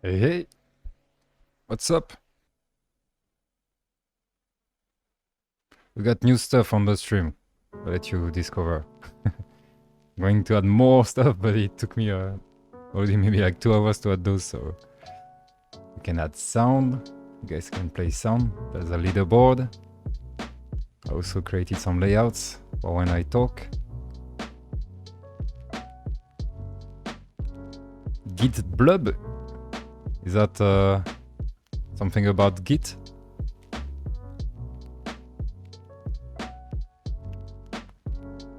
Hey, hey, what's up? We got new stuff on the stream. I'll let you discover. I'm going to add more stuff, but it took me already maybe like 2 hours to add those, so we can add sound. You guys can play sound. There's a leaderboard. I also created some layouts for when I talk. Git blub? Is that something about Git?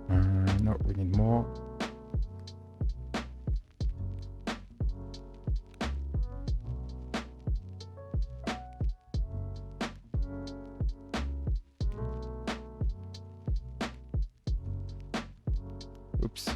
No, we need more. Oops.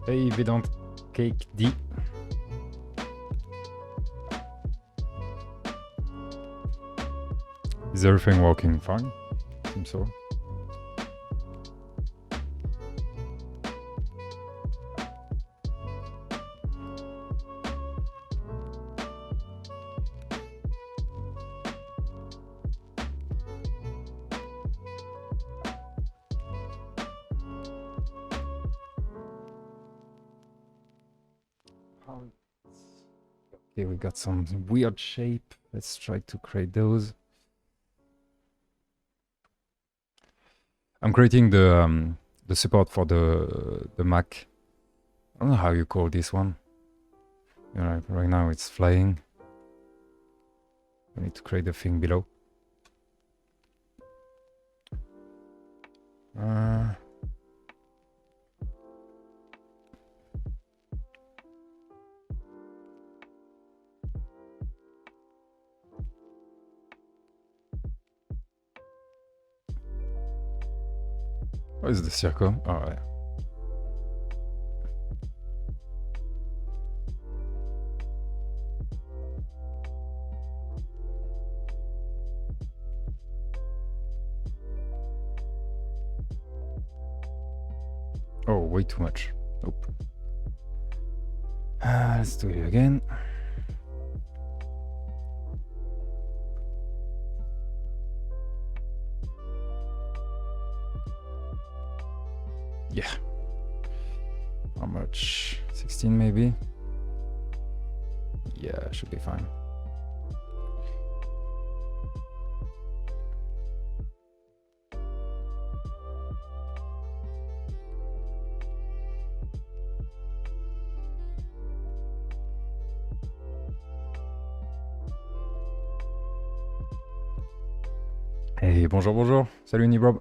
Hey, Vedant Cake D. Is everything working fine? Seems so. Okay, we got some weird shape. Let's try to create those. I'm creating the support for the Mac. I don't know how you call this one. You know, right now it's flying. I need to create the thing below. What is the circle? Oh, yeah. Oh, way too much. Nope. Let's do it again. Yeah. How much? 16 maybe? Yeah, should be fine. Hey, bonjour, bonjour. Salut Nibrob.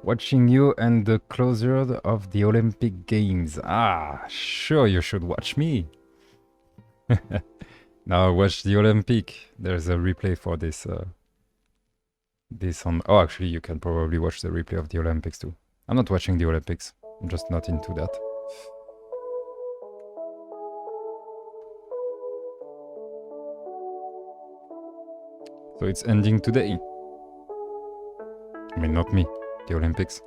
Watching you and the closure of the Olympic Games. Ah, sure, you should watch me. Now watch the Olympic. There's a replay for this. This on. Oh, actually, you can probably watch the replay of the Olympics too. I'm not watching the Olympics. I'm just not into that. So it's ending today. I mean, not me. The Olympics.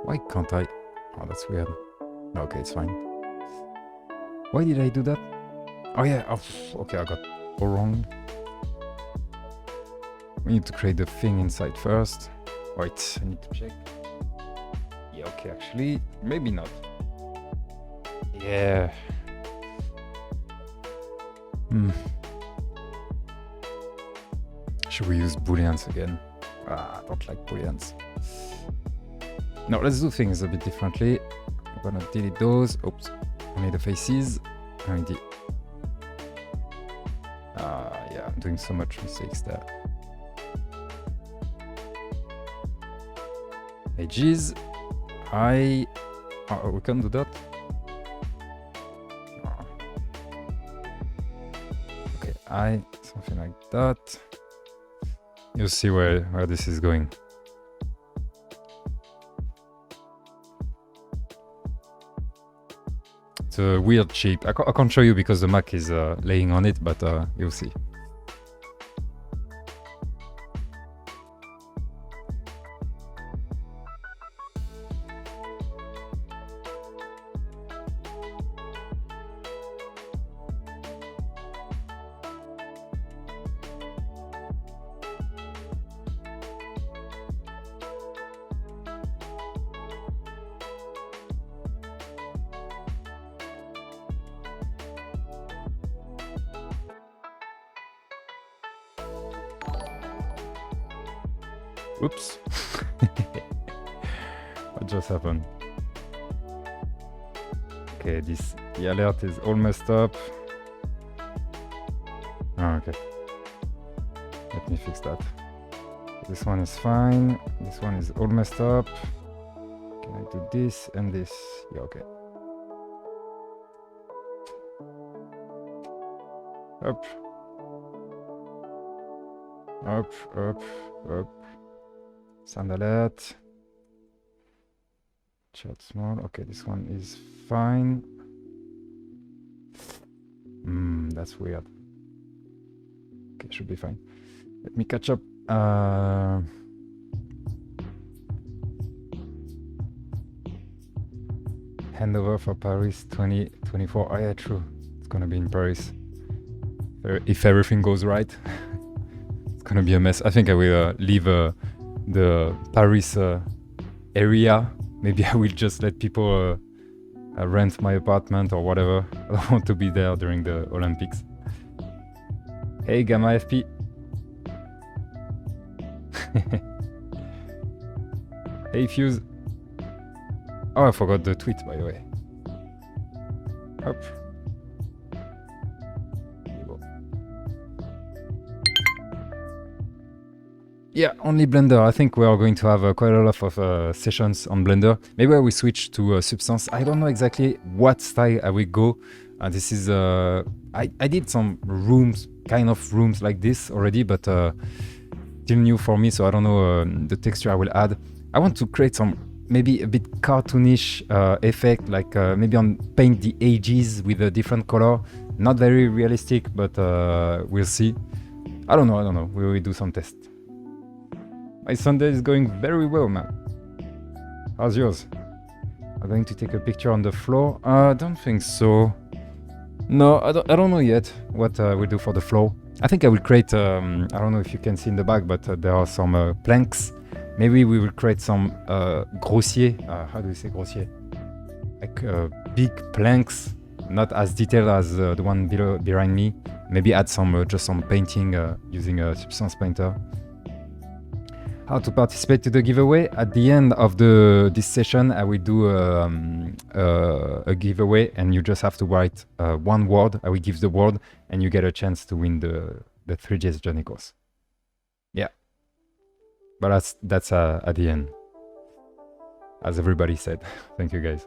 Why can't I? Oh, that's weird. Okay, it's fine. Why did I do that? Oh yeah, oh, okay, I got all wrong. We need to create the thing inside first. Wait, I need to check. Yeah, okay, actually, maybe not. Yeah. Should we use booleans again? I don't like booleans. No, let's do things a bit differently. I'm gonna delete those. Oops, only the faces. Yeah, I'm doing so much mistakes there. Edges. We can do that. Okay, something like that. You'll see where this is going. It's weird shape. I can't show you because the Mac is laying on it, but you'll see. Oops. What just happened? Okay, the alert is all messed up. Oh, okay. Let me fix that. This one is fine. This one is all messed up. Can I do this and this? Yeah, okay. Up. Up, up, up. Sound alert. Chat small. Okay, this one is fine. That's weird. Okay, should be fine. Let me catch up. Handover for Paris 2024. Oh yeah, true. It's gonna be in Paris. If everything goes right. It's gonna be a mess. I think I will leave the Paris area. Maybe I will just let people rent my apartment or whatever. I don't want to be there during the Olympics. Hey, Gamma FP. Hey, Fuse. Oh, I forgot the tweet, by the way. Up. Yeah, only Blender. I think we are going to have quite a lot of sessions on Blender. Maybe I will switch to Substance. I don't know exactly what style I will go. This is I did some rooms, kind of rooms like this already, but still new for me. So I don't know the texture I will add. I want to create some maybe a bit cartoonish effect, like maybe on paint the edges with a different color. Not very realistic, but we'll see. I don't know. We will do some tests. My Sunday is going very well, man. How's yours? I'm going to take a picture on the floor. I don't think so. No, I don't know yet what we'll do for the floor. I think I will create, I don't know if you can see in the back, but there are some planks. Maybe we will create some grossier. How do you say grossier? Like big planks, not as detailed as the one behind me. Maybe add some just some painting using a Substance Painter. How to participate to the giveaway? At the end of this session, I will do a giveaway, and you just have to write one word. I will give the word, and you get a chance to win the Three.js Journey course. Yeah, but that's at the end, as everybody said. Thank you, guys.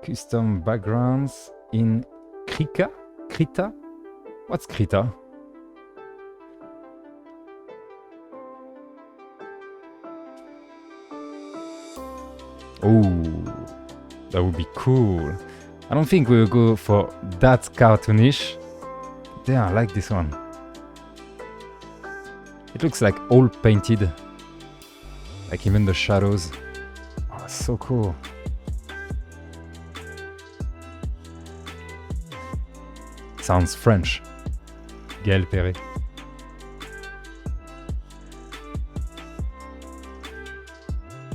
Custom backgrounds in Krita? Krita? What's Krita? Oh, that would be cool. I don't think we'll go for that cartoonish. Damn, I like this one. It looks like all painted. Like even the shadows. Oh, so cool. Sounds French. Gaël Perret.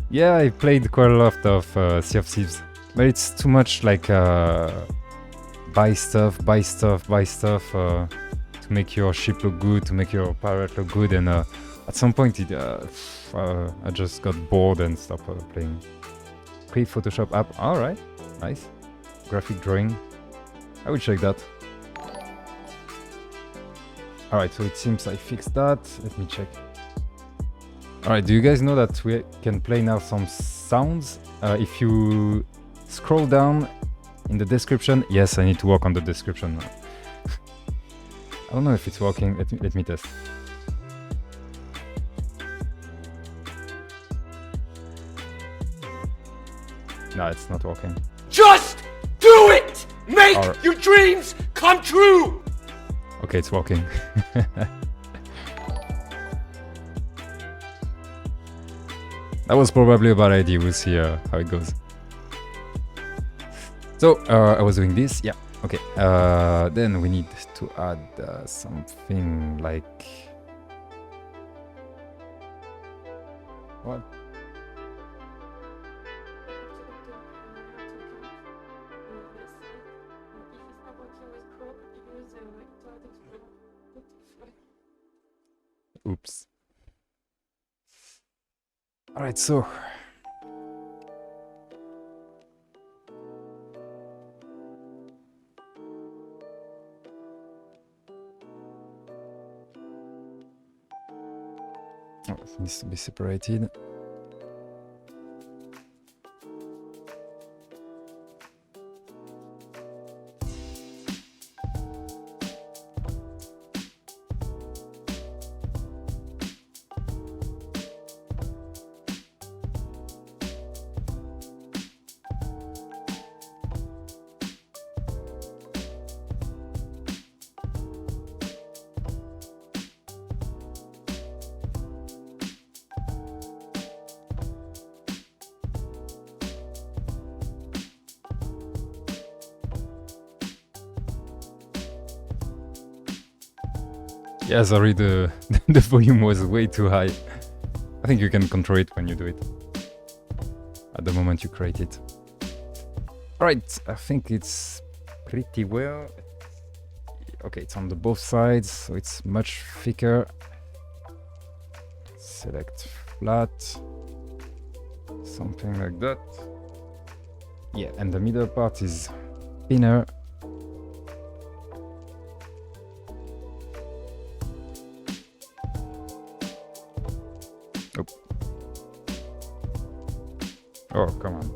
Yeah, I played quite a lot of Sea of Thieves, but it's too much like buy stuff to make your ship look good, to make your pirate look good, and at some point I just got bored and stopped playing. Free Photoshop app, alright, nice. Graphic drawing, I will check that. Alright, so it seems I fixed that, let me check. Alright, do you guys know that we can play now some sounds? If you scroll down in the description, yes, I need to work on the description now. I don't know if it's working, let me test. No, it's not working. are... Your dreams come true! Okay, it's working. That was probably a bad idea. We'll see how it goes. So, I was doing this. Yeah, okay. Then we need to add something like... What? Oops. Alright, so... Oh, it needs to be separated. Yeah, sorry, the volume was way too high. I think you can control it when you do it. At the moment you create it. Alright, I think it's pretty well. Okay, it's on the both sides, so it's much thicker. Select flat. Something like that. Yeah, and the middle part is thinner. Oh, come on.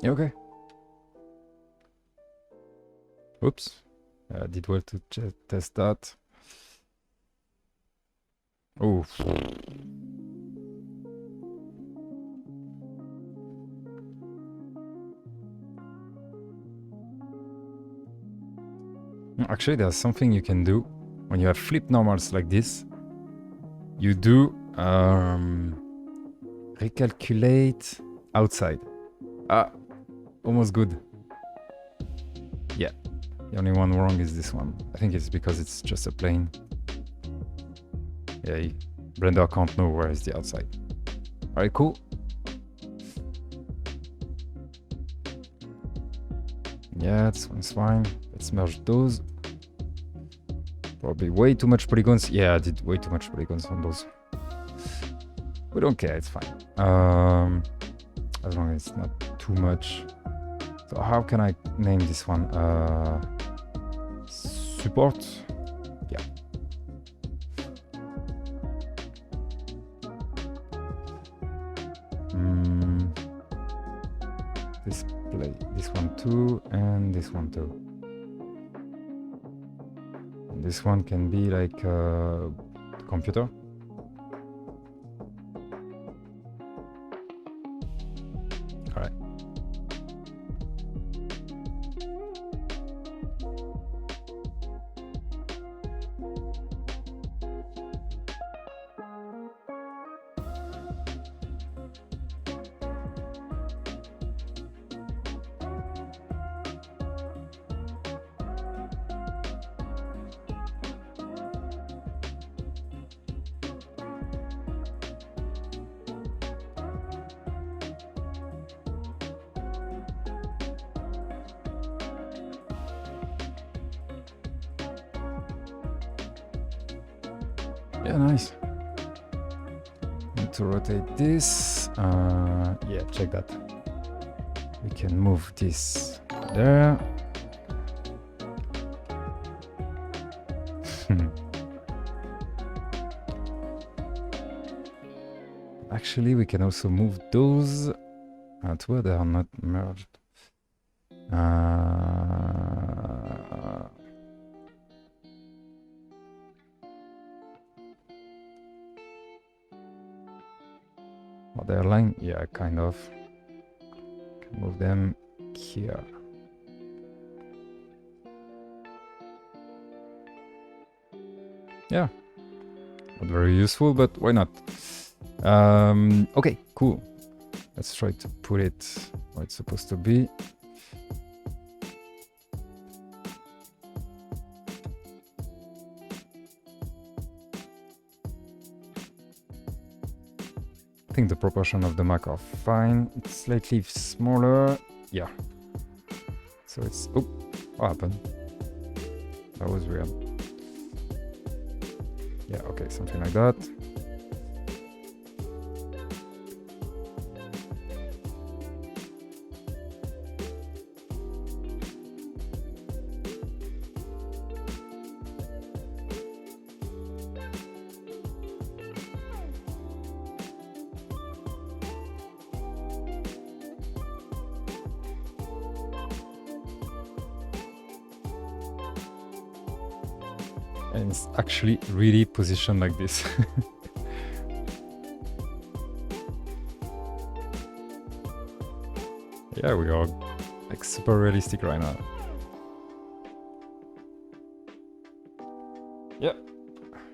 You okay? Oops. I did well to test that. Oh. Actually, there's something you can do when you have flip normals like this. You do recalculate outside. Ah, almost good. Yeah, the only one wrong is this one. I think it's because it's just a plane. Yeah, Blender can't know where is the outside. Alright, cool. Yeah, this one's fine. Let's merge those. Probably way too much polygons. Yeah, I did way too much polygons on those. We don't care, it's fine. As long as it's not too much. So how can I name this one? Support? Yeah. Display this one too, and this one too. And this one can be like computer. Alright. Yeah, nice. to rotate this. Yeah, check that. We can move this there. Actually, we can also move those to where they are not merged. Are they aligned? Yeah, kind of. Can move them here. Yeah, not very useful, but why not? Okay, cool. Let's try to put it where it's supposed to be. I think the proportion of the Mac are fine. It's slightly smaller. Yeah. So it's... Oh, what happened? That was weird. Yeah, okay, something like that. And it's actually really positioned like this. Yeah, we are like super realistic right now. Yeah,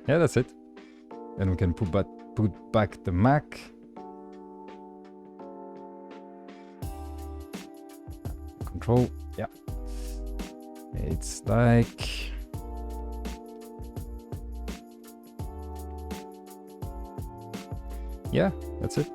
yeah, that's it. Then we can put back the Mac. Control, yeah. It's like... Yeah, that's it.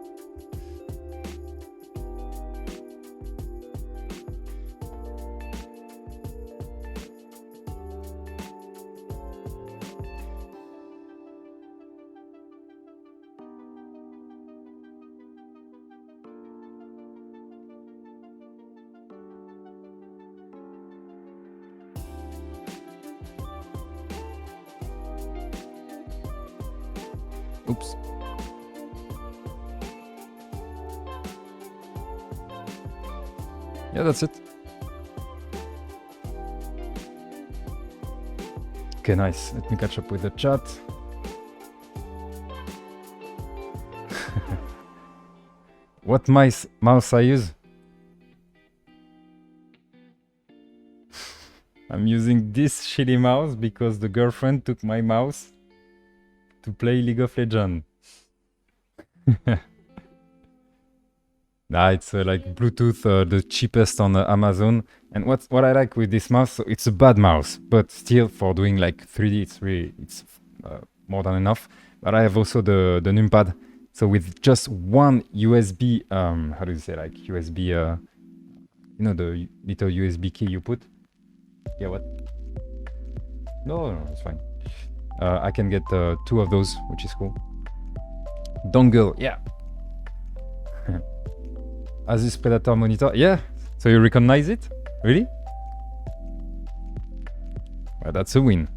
Oops. Yeah, that's it. Okay, nice. Let me catch up with the chat. What mouse I use? I'm using this shitty mouse because the girlfriend took my mouse to play League of Legends. Nah, it's like Bluetooth, the cheapest on Amazon. And what I like with this mouse, so it's a bad mouse, but still for doing like 3D, it's more than enough. But I have also the numpad. So with just one USB, how do you say, like USB, you know, the little USB key you put. Yeah, what? No, it's fine. I can get 2 of those, which is cool. Dongle, yeah. Asus Predator monitor, yeah. So you recognize it? Really? Well, that's a win.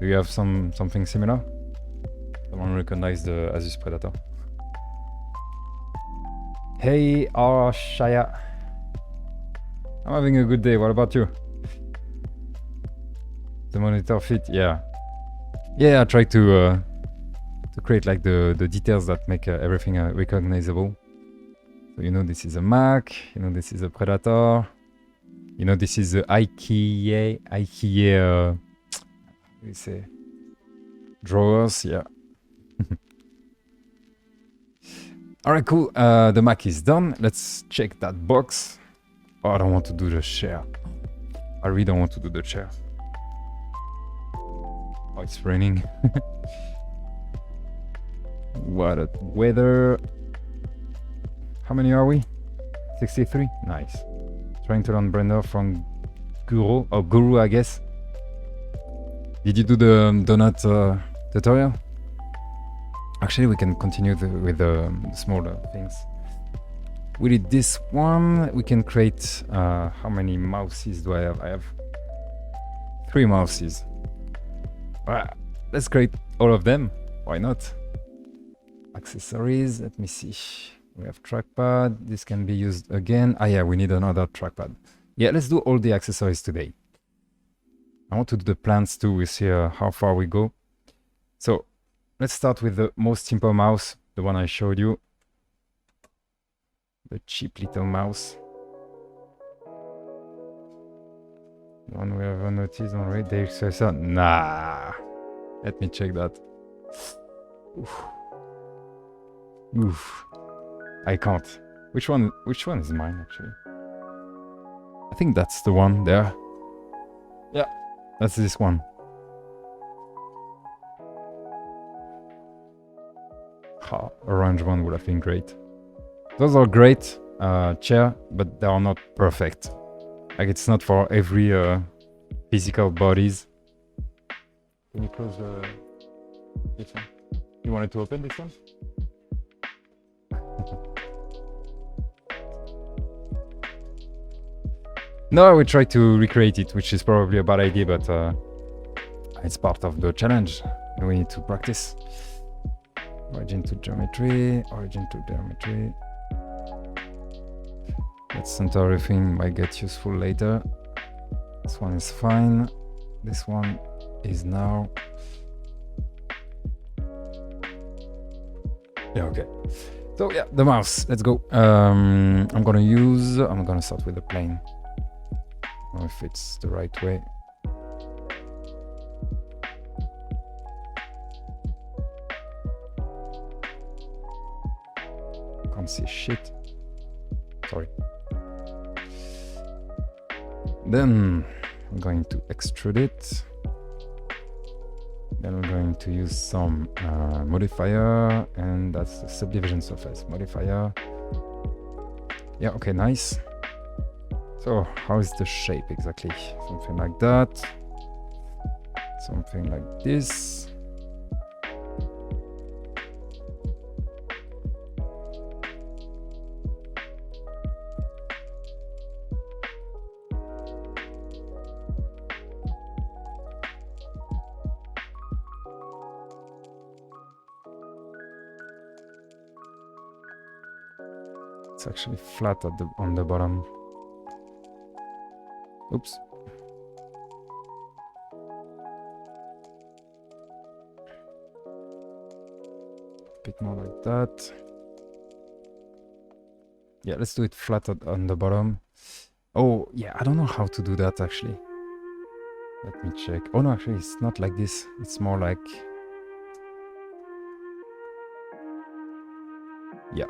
Do you have something similar? Someone recognize the Asus Predator. Hey, Shaya. I'm having a good day. What about you? The monitor fit, yeah. Yeah, I try to create like the details that make everything recognizable. So you know this is a Mac, you know this is a Predator, you know this is the IKEA, how do you say, drawers, yeah. Alright, cool, the Mac is done. Let's check that box. Oh, I don't want to do the share. I really don't want to do the share. Oh, it's raining. What a weather. How many are we? 63? Nice. Trying to learn Blender from Guru, I guess. Did you do the donut tutorial? Actually, we can continue with the smaller things. We did this one. We can create, how many mouses do I have? I have 3 mouses. Let's create all of them. Why not? Accessories, let me see. We have trackpad. This can be used again. Ah, yeah, we need another trackpad. Yeah, let's do all the accessories today. I want to do the plans too. We see how far we go. So let's start with the most simple mouse, the one I showed you. The cheap little mouse. The one we have noticed already. The accessor. Nah. Let me check that. Oof. Oof. I can't. Which one is mine actually? I think that's the one there. Yeah, that's this one. Orange one would have been great. Those are great chair, but they are not perfect. Like it's not for every physical bodies. Can you close this one? You wanted to open this one? No, I will try to recreate it, which is probably a bad idea, but it's part of the challenge. We need to practice. Origin to geometry, origin to geometry. Let's center everything, might get useful later. This one is fine. This one is now. Yeah, okay. So yeah, the mouse, let's go. I'm gonna start with the plane. I don't know if it's the right way. Can't see shit. Sorry. Then I'm going to extrude it. Then we're going to use some modifier, and that's the subdivision surface modifier. Yeah, okay, nice. So how is the shape exactly? Something like that. Something like this. It's actually flat at on the bottom. Oops. Bit more like that. Yeah, let's do it flat on the bottom. Oh, yeah, I don't know how to do that actually. Let me check. Oh no, actually it's not like this. It's more like... Yeah.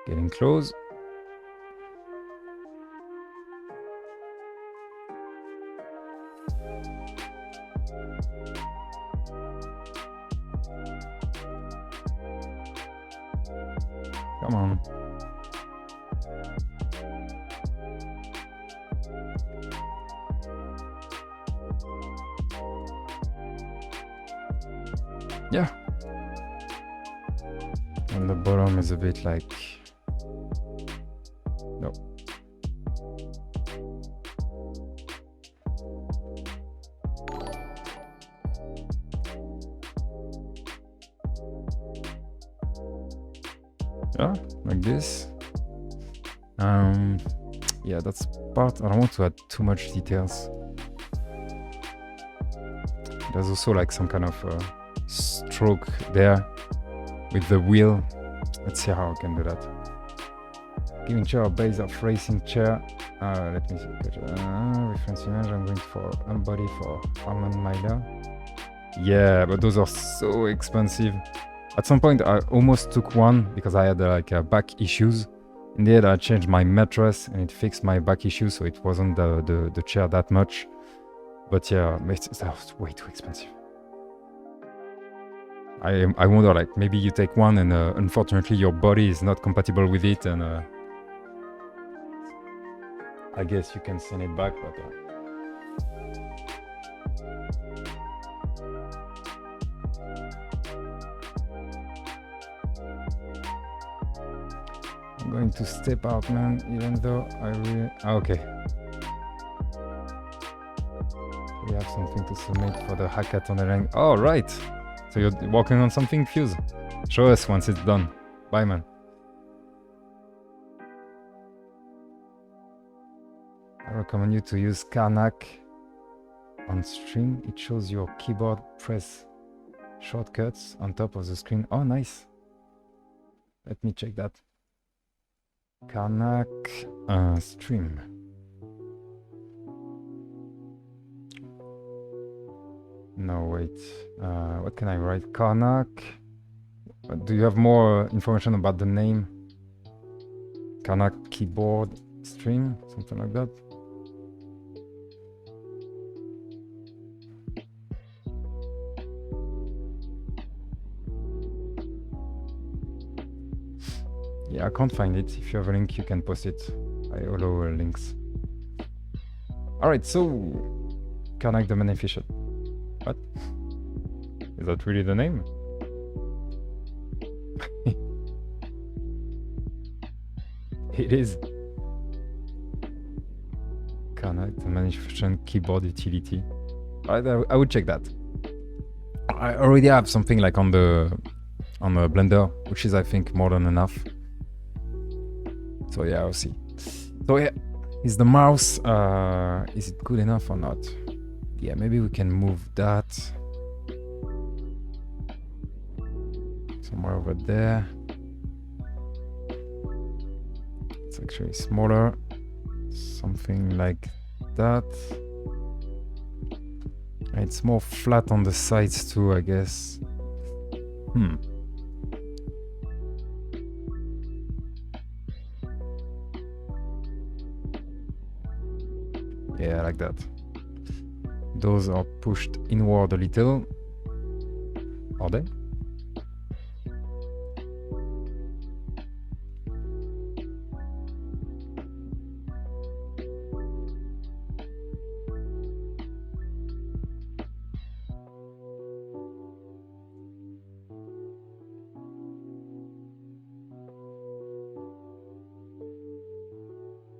Getting close. Come on. Yeah. And the bottom is a bit like... No. Yeah, like this. Yeah, that's part. I don't want to add too much details. There's also like some kind of stroke there with the wheel. Let's see how I can do that. Giving chair a base of racing chair. Let me see. Reference image. I'm going for unbody for Armand Myler. Yeah, but those are so expensive. At some point, I almost took one because I had like back issues. In the end, I changed my mattress and it fixed my back issues, so it wasn't the chair that much. But yeah, that was way too expensive. I wonder, like, maybe you take one and unfortunately your body is not compatible with it, and I guess you can send it back, but I'm going to step out, man, even though I really... okay. We have something to submit for the hackathon. Oh, right. So you're working on something, Fuse? Show us once it's done. Bye, man. I recommend you to use Karnak on stream. It shows your keyboard press shortcuts on top of the screen. Oh, nice. Let me check that. Karnak stream. No, wait. What can I write? Karnak. Do you have more information about the name? Karnak keyboard stream, something like that. Yeah, I can't find it. If you have a link, you can post it. I allow links. All right, so Karnak the Beneficent. What? Is that really the name? It is. Karnak the Beneficent keyboard utility. All right, I would check that. I already have something like on the Blender, which is I think more than enough. So yeah, I'll see. So yeah, is the mouse, is it good enough or not? Yeah, maybe we can move that somewhere over there. It's actually smaller, something like that. It's more flat on the sides too, I guess. Yeah, like that. Those are pushed inward a little. Are they?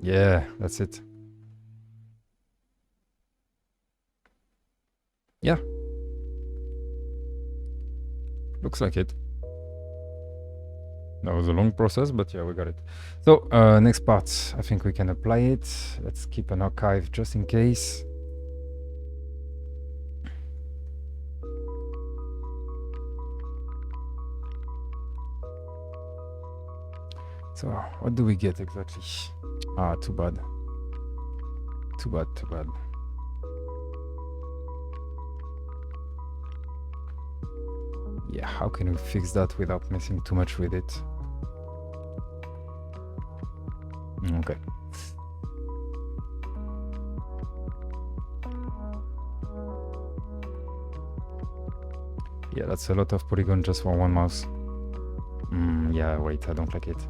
Yeah, that's it. Yeah. Looks like it. That was a long process, but yeah, we got it. So, next part, I think we can apply it. Let's keep an archive just in case. So, what do we get exactly? Ah, too bad. Too bad, too bad. Yeah, how can we fix that without messing too much with it? Okay. Yeah, that's a lot of polygon just for one mouse. Yeah, wait, I don't like it.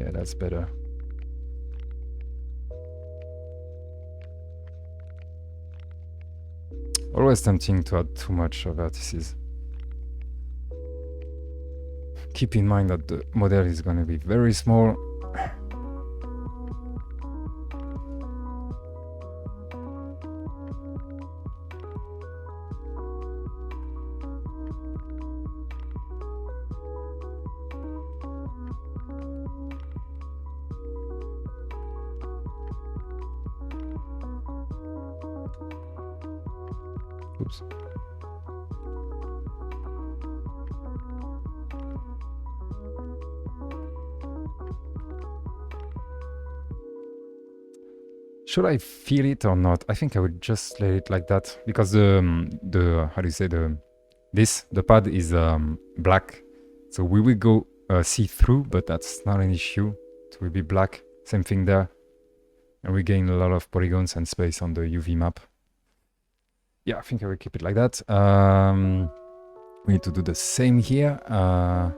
Yeah, that's better. Always tempting to add too much vertices. Keep in mind that the model is going to be very small. Oops. Should I fill it or not? I think I would just let it like that because the how do you say the pad is black, so we will go see through, but that's not an issue. It will be black. Same thing there, and we gain a lot of polygons and space on the UV map. Yeah, I think I will keep it like that. We need to do the same here. How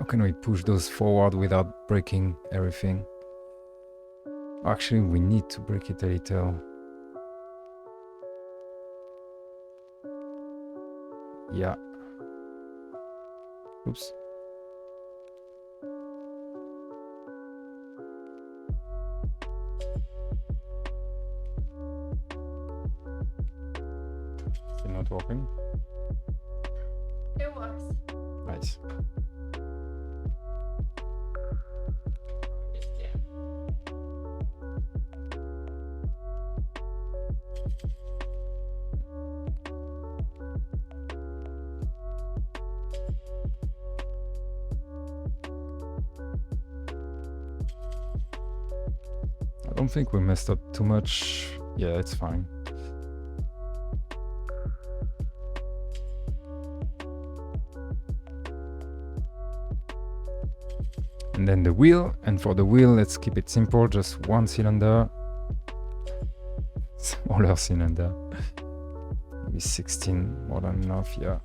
can we push those forward without breaking everything? Actually, we need to break it a little. Yeah. Oops. Still not working? It works. Nice. I don't think we messed up too much. Yeah, it's fine. And then the wheel, and for the wheel, let's keep it simple, just one cylinder. Smaller cylinder. Maybe 16, more than enough, yeah.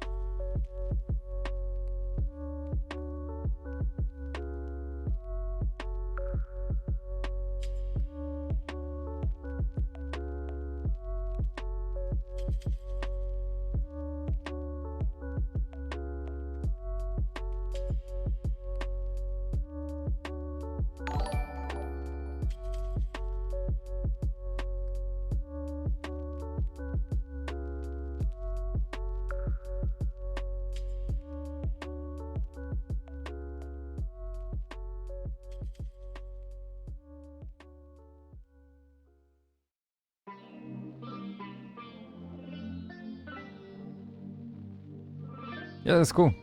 Yeah, that's cool.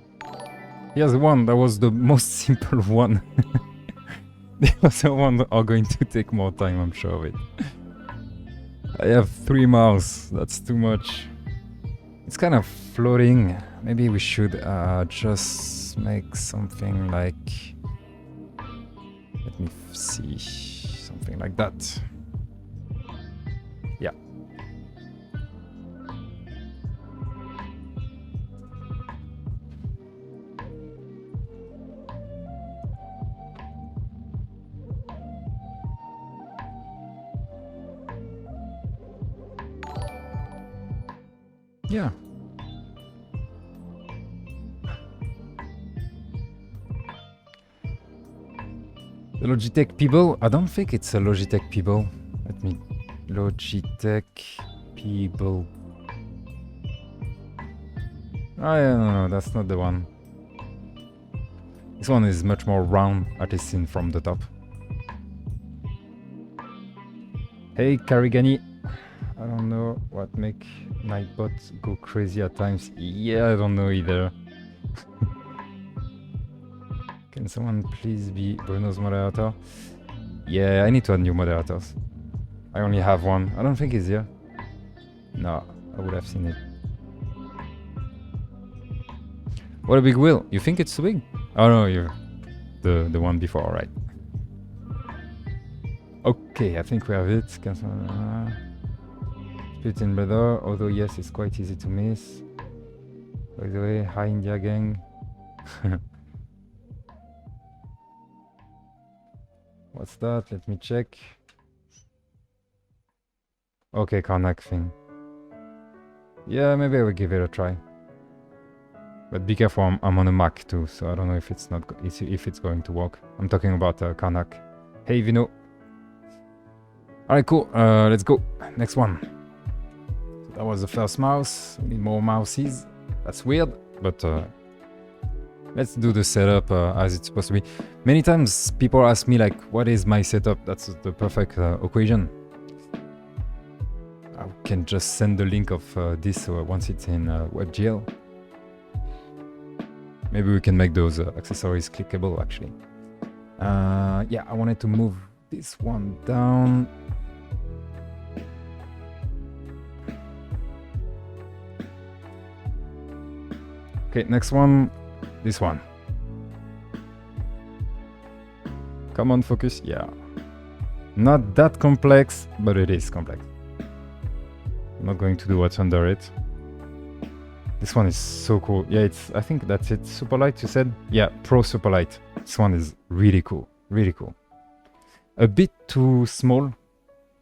Here's one that was the most simple one. The other one are going to take more time, I'm sure of it. I have 3 miles, that's too much. It's kind of floating. Maybe we should just make something like... Let me see, something like that. Yeah. Yeah. The Logitech Pebble? I don't think it's a Logitech Pebble. Let me... Logitech Pebble. Oh yeah, no, that's not the one. This one is much more round, at least seen from the top. Hey Karigani. I don't know what make Nightbot go crazy at times. Yeah, I don't know either. Can someone please be Bruno's moderator? Yeah, I need to add new moderators. I only have one. I don't think he's here. No, I would have seen it. What a big wheel. You think it's too big? Oh no, you're the one before, right? Okay, I think we have it. Can someone... Split in brother, although yes, it's quite easy to miss. By the way, hi India gang. What's that? Let me check. Okay, Karnak thing. Yeah, maybe I will give it a try. But be careful, I'm on a Mac too, so I don't know if it's not if it's going to work. I'm talking about Karnak. Hey Vino. Alright, cool. Let's go. Next one. So that was the first mouse. We need more mouses. That's weird, but let's do the setup as it's supposed to be. Many times people ask me like, what is my setup? That's the perfect equation. I can just send the link of this once it's in WebGL. Maybe we can make those accessories clickable actually. Yeah, I wanted to move this one down. Okay, next one. This one. Come on, focus. Yeah. Not that complex, but it is complex. I'm not going to do what's under it. This one is so cool. Yeah, I think that's it. Superlight, you said? Yeah, Pro Superlight. This one is really cool. Really cool. A bit too small,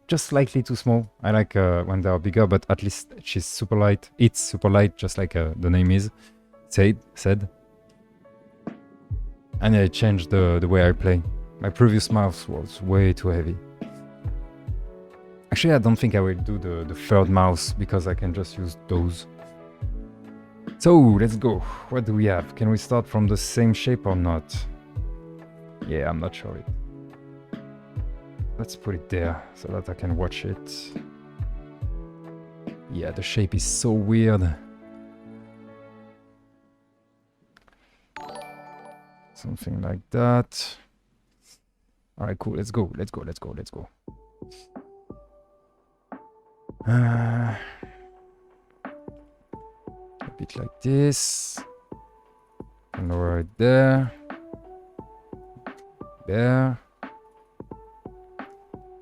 just slightly too small. I like when they are bigger, but at least she's super light. It's super light, just like the name is said. And I changed the way I play. My previous mouse was way too heavy. Actually, I don't think I will do the third mouse because I can just use those. So let's go. What do we have? Can we start from the same shape or not? Yeah, I'm not sure. Let's put it there so that I can watch it. Yeah, the shape is so weird. Something like that. All right, cool. Let's go. Let's go. Let's go. Let's go. A bit like this. And lower it there. There.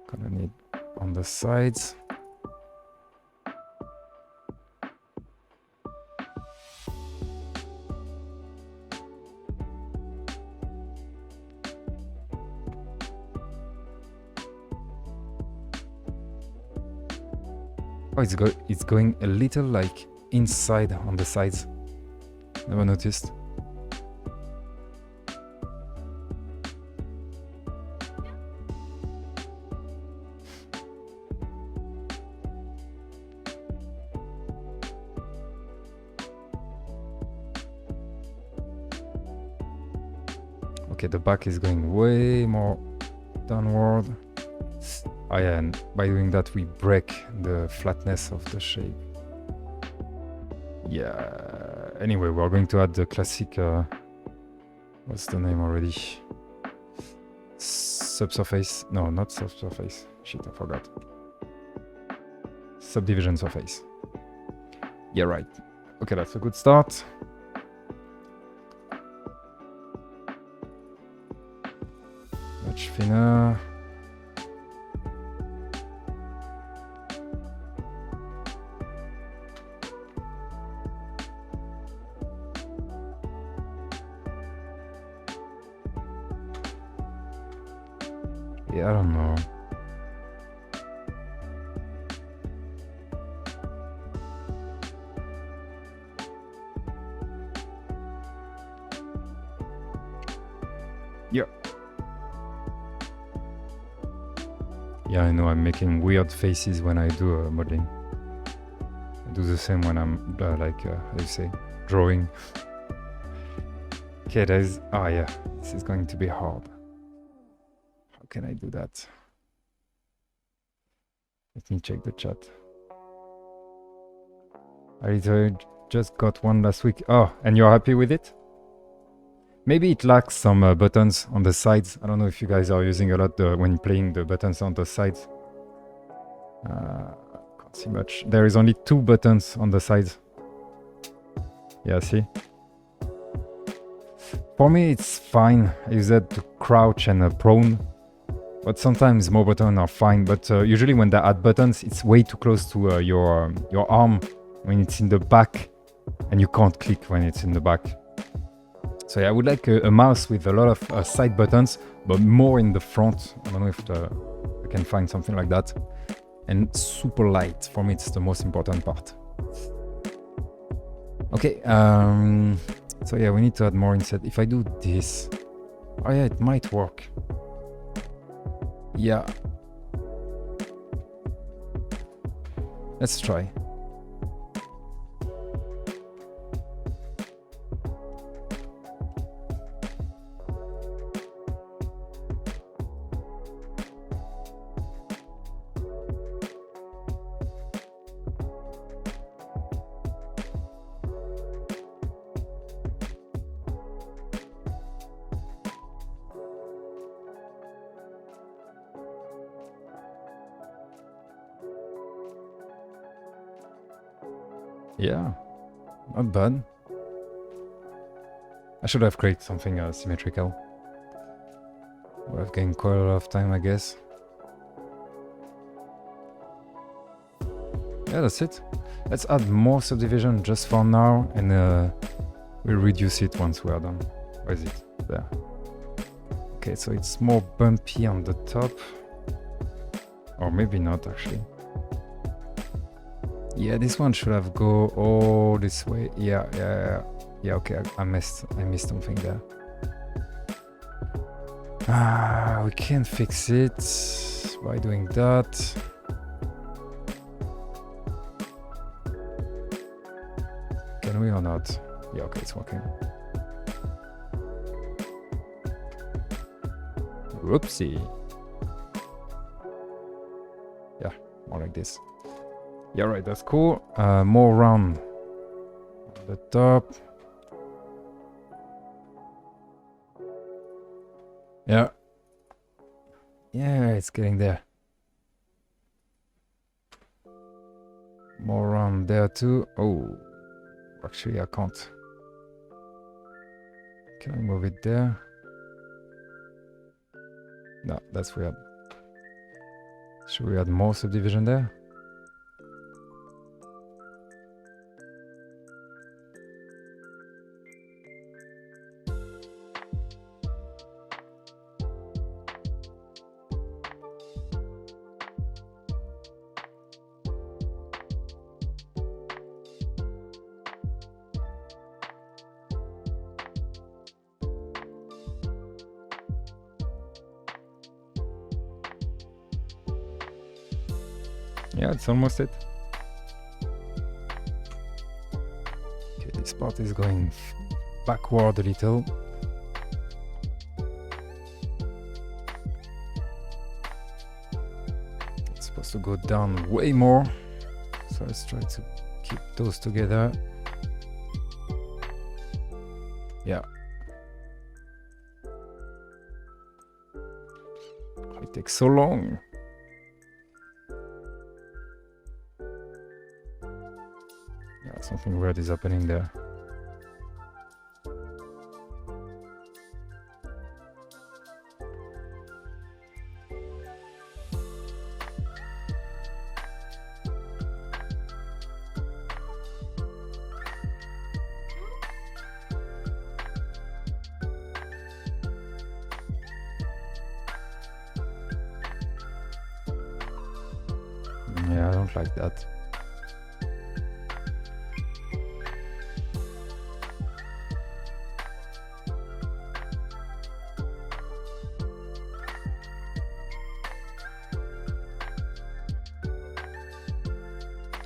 Gonna need on the sides. Oh, it's going a little like inside on the sides. Never noticed. Okay, the back is going way more downward. Oh yeah, and by doing that we break the flatness of the shape. Yeah, anyway, we're going to add the classic, what's the name already? Subsurface, no, not subsurface, shit, I forgot. Subdivision surface. Yeah, right. Okay, that's a good start. Much thinner. Yeah, I don't know. Yeah. Yeah, I know I'm making weird faces when I do modeling. I do the same when I'm how do you say, drawing. Okay, there's, oh yeah, this is going to be hard. How can I do that? Let me check the chat. I literally just got one last week. Oh, and you're happy with it? Maybe it lacks some buttons on the sides. I don't know if you guys are using a lot when playing the buttons on the sides. Can't see much. There is only 2 buttons on the sides. Yeah, see? For me, it's fine. I use that to crouch and prone. But sometimes more buttons are fine. But usually when they add buttons, it's way too close to your arm when it's in the back. And you can't click when it's in the back. So yeah, I would like a mouse with a lot of side buttons, but more in the front. I don't know if I can find something like that. And super light. For me, it's the most important part. Okay, so yeah, we need to add more instead. If I do this, oh yeah, it might work. Yeah. Let's try. Yeah, not bad. I should have created something symmetrical. Would have gained quite a lot of time, I guess. Yeah, that's it. Let's add more subdivision just for now, and we'll reduce it once we are done. Where is it? There. Okay, so it's more bumpy on the top. Or maybe not, actually. Yeah, this one should have go all this way. Yeah, okay, I missed something there. We can't fix it by doing that. Can we or not? Yeah, okay, it's working. Whoopsie. Yeah, more like this. Yeah, right, that's cool. More round on the top. Yeah. Yeah, it's getting there. More round there too. Oh, actually I can't. Can I move it there? No, that's weird. Should we add more subdivision there? Yeah, it's almost it. Okay, this part is going backward a little. It's supposed to go down way more. So let's try to keep those together. Yeah. It takes so long. Yeah, something weird is happening there. Yeah, I don't like that.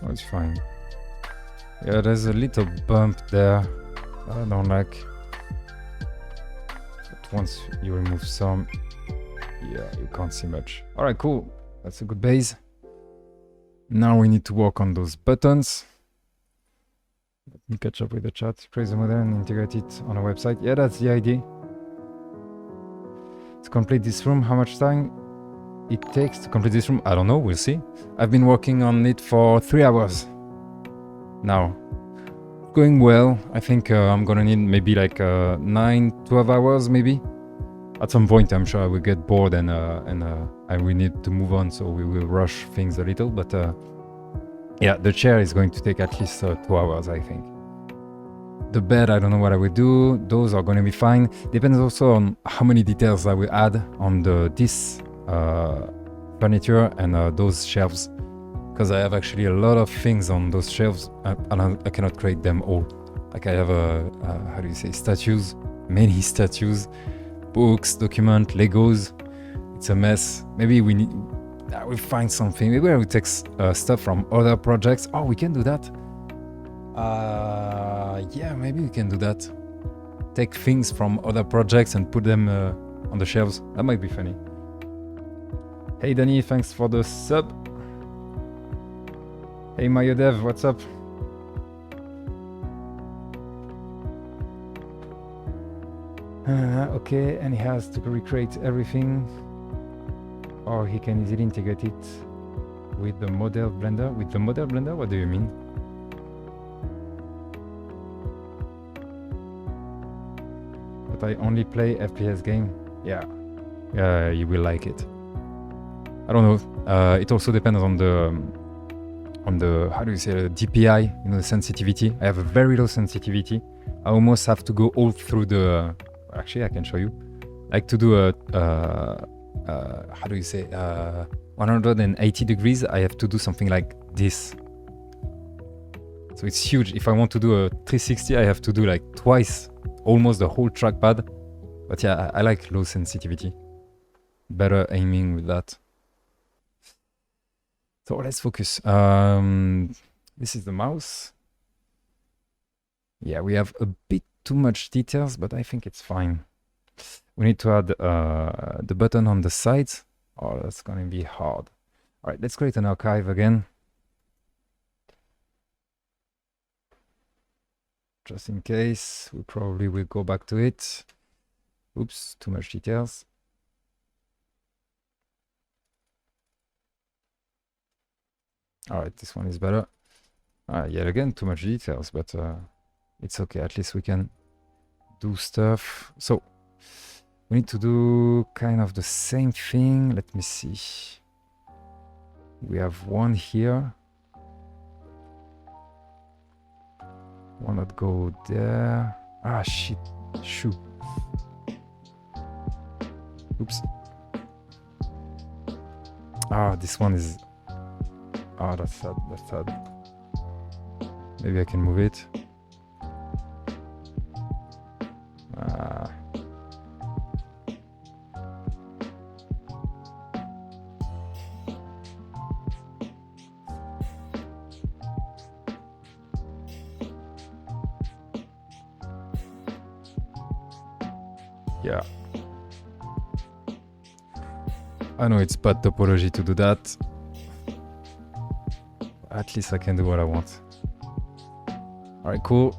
Oh, it's fine. Yeah, there's a little bump there I don't like. But once you remove some, yeah, you can't see much. Alright, cool. That's a good base. Now we need to work on those buttons. Let me catch up with the chat. Create the model and integrate it on a website. Yeah, that's the idea. To complete this room, how much time it takes to complete this room? I don't know, we'll see. I've been working on it for 3 hours now. Going well. I think I'm gonna need maybe like 9-12 hours maybe. At some point I'm sure I will get bored and I will need to move on, so we will rush things a little, but yeah, the chair is going to take at least 2 hours, I think. The bed, I don't know what I will do. Those are going to be fine. Depends also on how many details I will add on this furniture and those shelves, because I have actually a lot of things on those shelves and I cannot create them all. Like I have how do you say, statues, many statues, books, documents, Legos. It's a mess. Maybe we need, I will find something. Maybe I will take stuff from other projects. Oh, we can do that. Yeah, maybe we can do that. Take things from other projects and put them on the shelves. That might be funny. Hey Danny, thanks for the sub. Hey Mayodev, what's up? Okay, and he has to recreate everything, or he can easily integrate it with the model blender. With the model blender, what do you mean? But I only play FPS game. Yeah, you will like it. I don't know. It also depends on the how do you say, the DPI, you know, the sensitivity. I have a very low sensitivity. I almost have to go all through the. Actually, I can show you. like to do a how do you say 180 degrees, I have to do something like this. So it's huge. If I want to do a 360, I have to do like twice, almost the whole trackpad. But yeah, I like low sensitivity. Better aiming with that. So let's focus. This is the mouse. Yeah, we have a bit too much details, but I think it's fine. We need to add the button on the sides. Oh, that's gonna be hard. All right, let's create an archive again. Just in case, we probably will go back to it. Oops, too much details. All right, this one is better. Yet again, too much details, but it's okay. At least we can do stuff. So we need to do kind of the same thing. Let me see. We have one here. One that go there. Ah, shit. Shoot. Oops. Ah, this one is... Ah, that's sad. That's sad. Maybe I can move it. Yeah. I know it's bad topology to do that. At least I can do what I want. Alright, cool.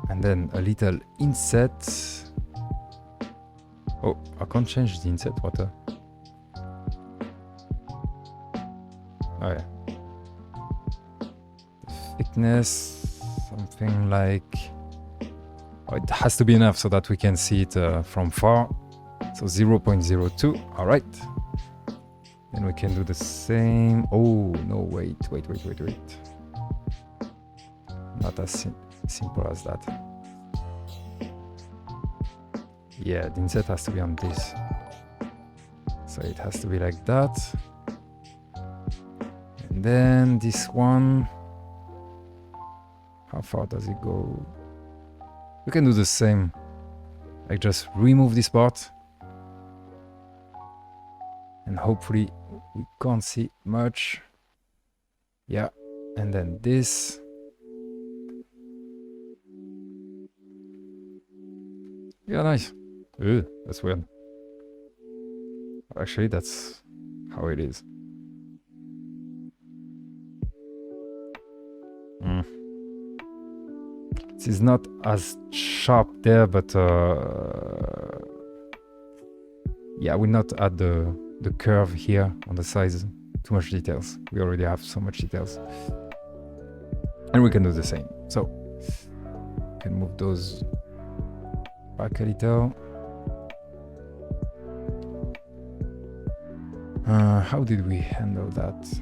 And then a little inset. Oh, I can't change the inset, what the... Oh yeah. The thickness, something like... Oh, it has to be enough so that we can see it from far. So 0.02, all right. Then we can do the same. Oh, no, wait. Not as simple as that. Yeah, the inset has to be on this. So it has to be like that. And then this one. How far does it go? We can do the same. Like just remove this part. And hopefully we can't see much. Yeah. And then this. Yeah, nice. Ew, that's weird. Actually, that's how it is. This is not as sharp there, but yeah, we'll not add the curve here on the sides. Too much details. We already have so much details. And we can do the same. So, we can move those back a little. How did we handle that?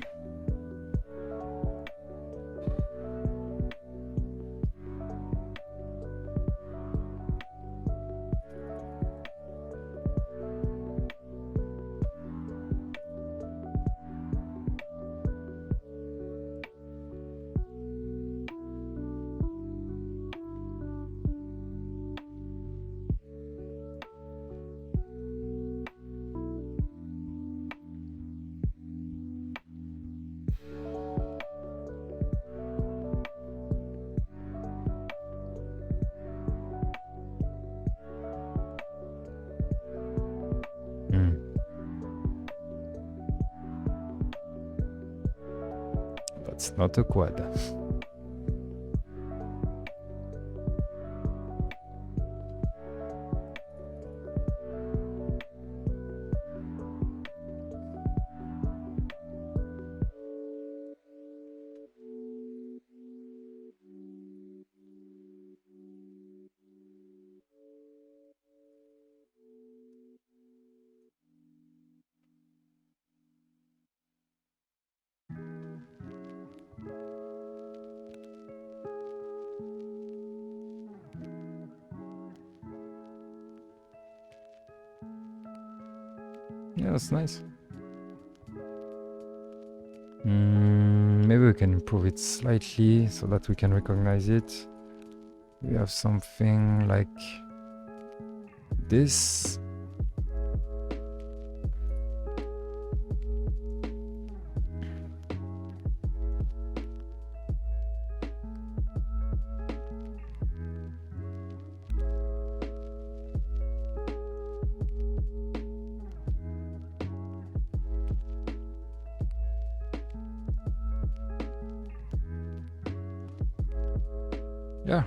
That's not a quad. Yeah, that's nice. Maybe we can improve it slightly so that we can recognize it. We have something like this. Yeah.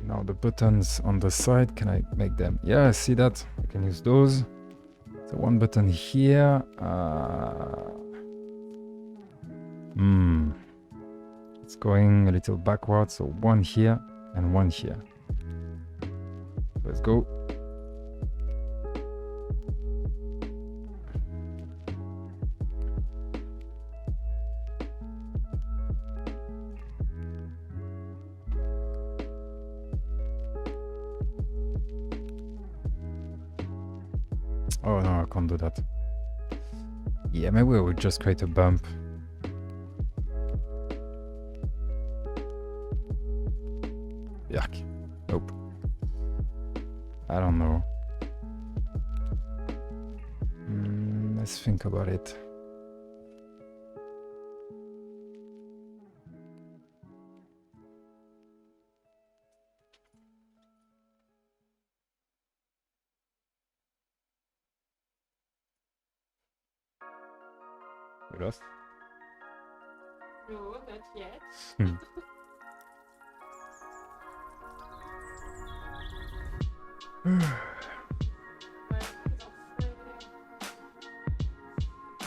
Now the buttons on the side, can I make them? Yeah, see that? I can use those. So one button here. It's going a little backwards, so one here and one here. Let's go. Oh no, I can't do that. Yeah, maybe we would just create a bump. Yuck. Nope. I don't know. Let's think about it. We lost? No, not yet.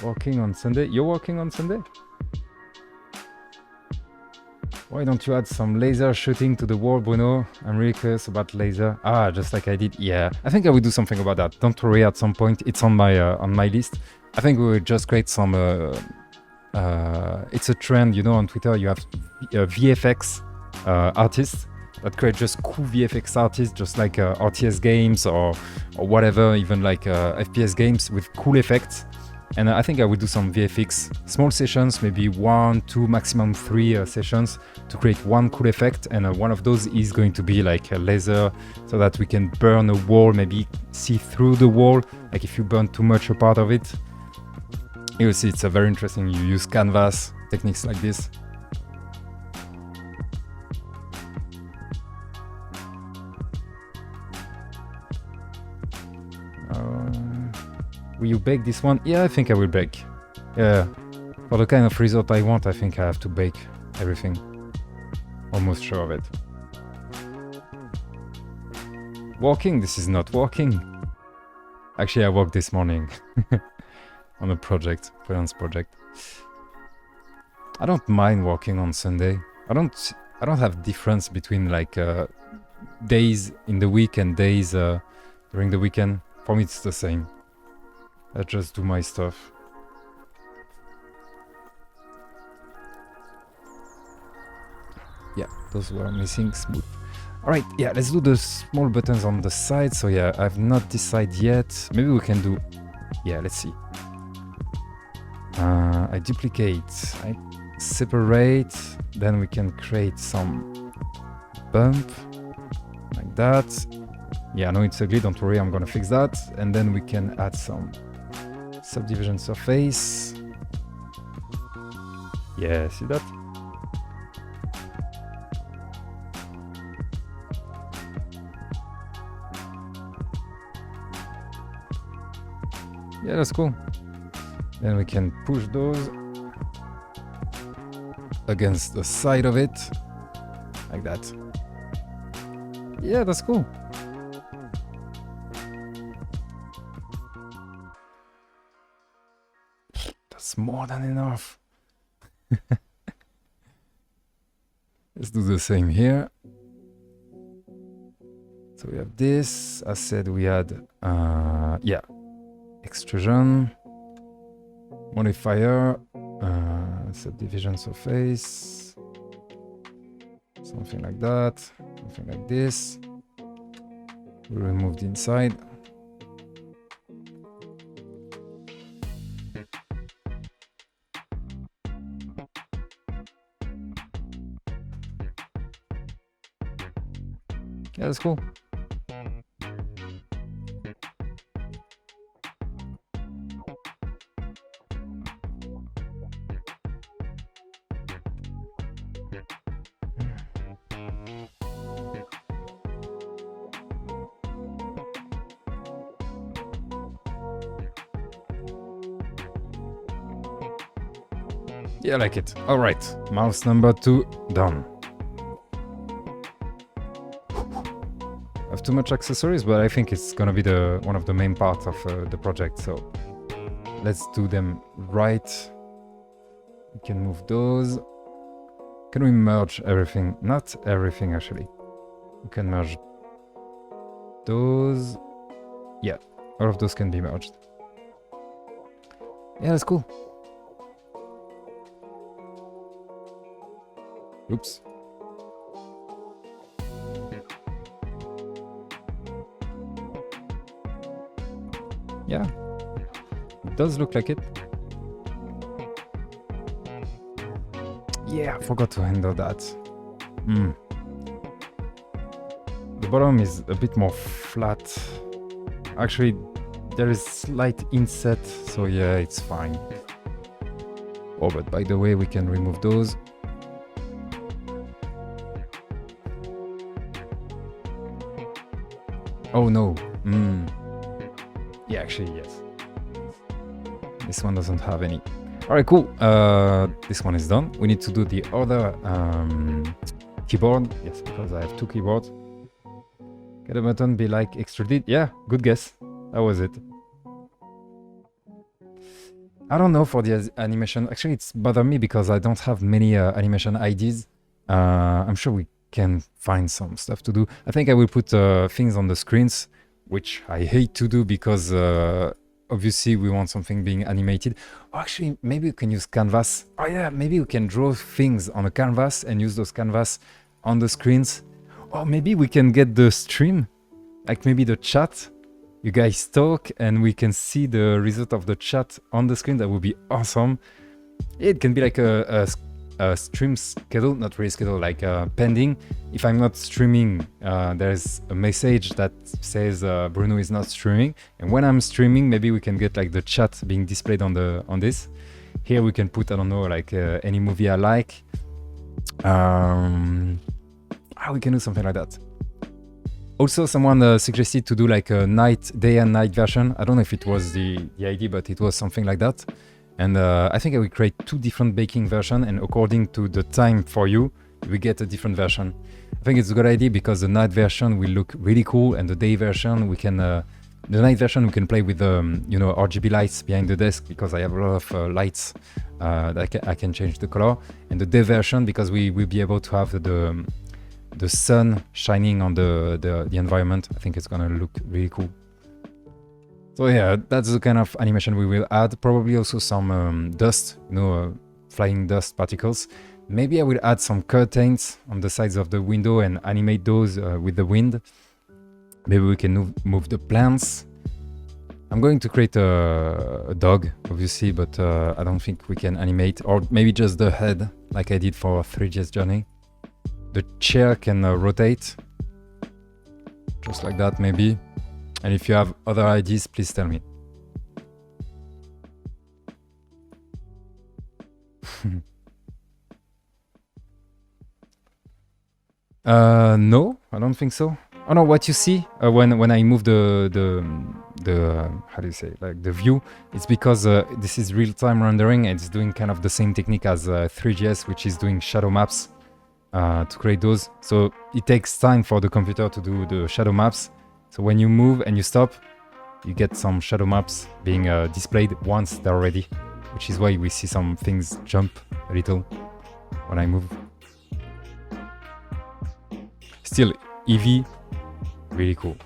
Working on Sunday? You're working on Sunday? Why don't you add some laser shooting to the wall, Bruno? I'm really curious about laser. Ah, just like I did. Yeah, I think I will do something about that. Don't worry, at some point it's on my list. I think we will just create some. It's a trend, you know, on Twitter. You have VFX artists that create just cool VFX artists, just like RTS games or whatever, even like FPS games with cool effects. And I think I will do some VFX, small sessions, maybe 1, 2, maximum 3 sessions to create one cool effect. And one of those is going to be like a laser so that we can burn a wall, maybe see through the wall. Like if you burn too much a part of it, you'll see it's very interesting. You use canvas techniques like this. Will you bake this one? Yeah, I think I will bake. Yeah, for the kind of result I want, I think I have to bake everything. Almost sure of it. Walking? This is not walking. Actually, I walked this morning on a project, freelance project. I don't mind walking on Sunday. I don't have difference between like days in the week and days during the weekend. For me, it's the same. I just do my stuff. Yeah, those were missing. Smooth. Alright, yeah, let's do the small buttons on the side. So yeah, I've not decided yet. Maybe we can do... Yeah, let's see. I duplicate. I separate. Then we can create some bump. Like that. Yeah, I know it's ugly, don't worry, I'm gonna fix that. And then we can add some subdivision surface. Yeah, see that? Yeah, that's cool. Then we can push those against the side of it, like that. Yeah, that's cool. That's more than enough. Let's do the same here. So we have this. I said we had, yeah, extrusion, modifier, subdivision surface, something like that, something like this. We remove the inside. Yeah, that's cool. Yeah, I like it. All right, mouse number 2 done. I have too much accessories, but I think it's gonna be one of the main parts of the project. So let's do them right. We can move those. Can we merge everything? Not everything, actually. We can merge those. Yeah, all of those can be merged. Yeah, that's cool. Oops. Yeah, it does look like it. Yeah, I forgot to handle that. The bottom is a bit more flat. Actually, there is slight inset, so yeah, it's fine. Oh, but by the way, we can remove those. Oh no. Yeah, actually, yes. This one doesn't have any. Alright, cool. This one is done. We need to do the other keyboard. Yes, because I have 2 keyboards. Can a button be like extruded? Yeah, good guess. That was it. I don't know for the animation. Actually, it's bothered me because I don't have many animation IDs. I'm sure we can find some stuff to do. I think I will put things on the screens, which I hate to do because obviously we want something being animated. Oh, actually, maybe we can use canvas. Oh yeah, maybe we can draw things on a canvas and use those canvas on the screens. Or maybe we can get the stream, like maybe the chat. You guys talk and we can see the result of the chat on the screen. That would be awesome. It can be like a stream schedule, not really schedule, like pending. If I'm not streaming, there's a message that says Bruno is not streaming. And when I'm streaming, maybe we can get like the chat being displayed on this. Here we can put, I don't know, like any movie I like. We can do something like that. Also, someone suggested to do like a day and night version. I don't know if it was the idea, but it was something like that. And I think I will create 2 different baking versions, and according to the time for you, we get a different version. I think it's a good idea because the night version will look really cool, and the day version we can, the night version we can play with RGB lights behind the desk because I have a lot of lights that I can change the color. And the day version because we will be able to have the sun shining on the environment. I think it's gonna look really cool. So yeah, that's the kind of animation we will add. Probably also some dust, flying dust particles. Maybe I will add some curtains on the sides of the window and animate those with the wind. Maybe we can move the plants. I'm going to create a dog, obviously, but I don't think we can animate. Or maybe just the head, like I did for Three.js Journey. The chair can rotate. Just like that, maybe. And if you have other ideas, please tell me. No, I don't think so. Oh no, what you see when I move the how do you say, like the view, it's because this is real-time rendering and it's doing kind of the same technique as Three.js, which is doing shadow maps to create those. So it takes time for the computer to do the shadow maps. So when you move and you stop, you get some shadow maps being displayed once they're ready, which is why we see some things jump a little when I move. Still, Eevee, really cool.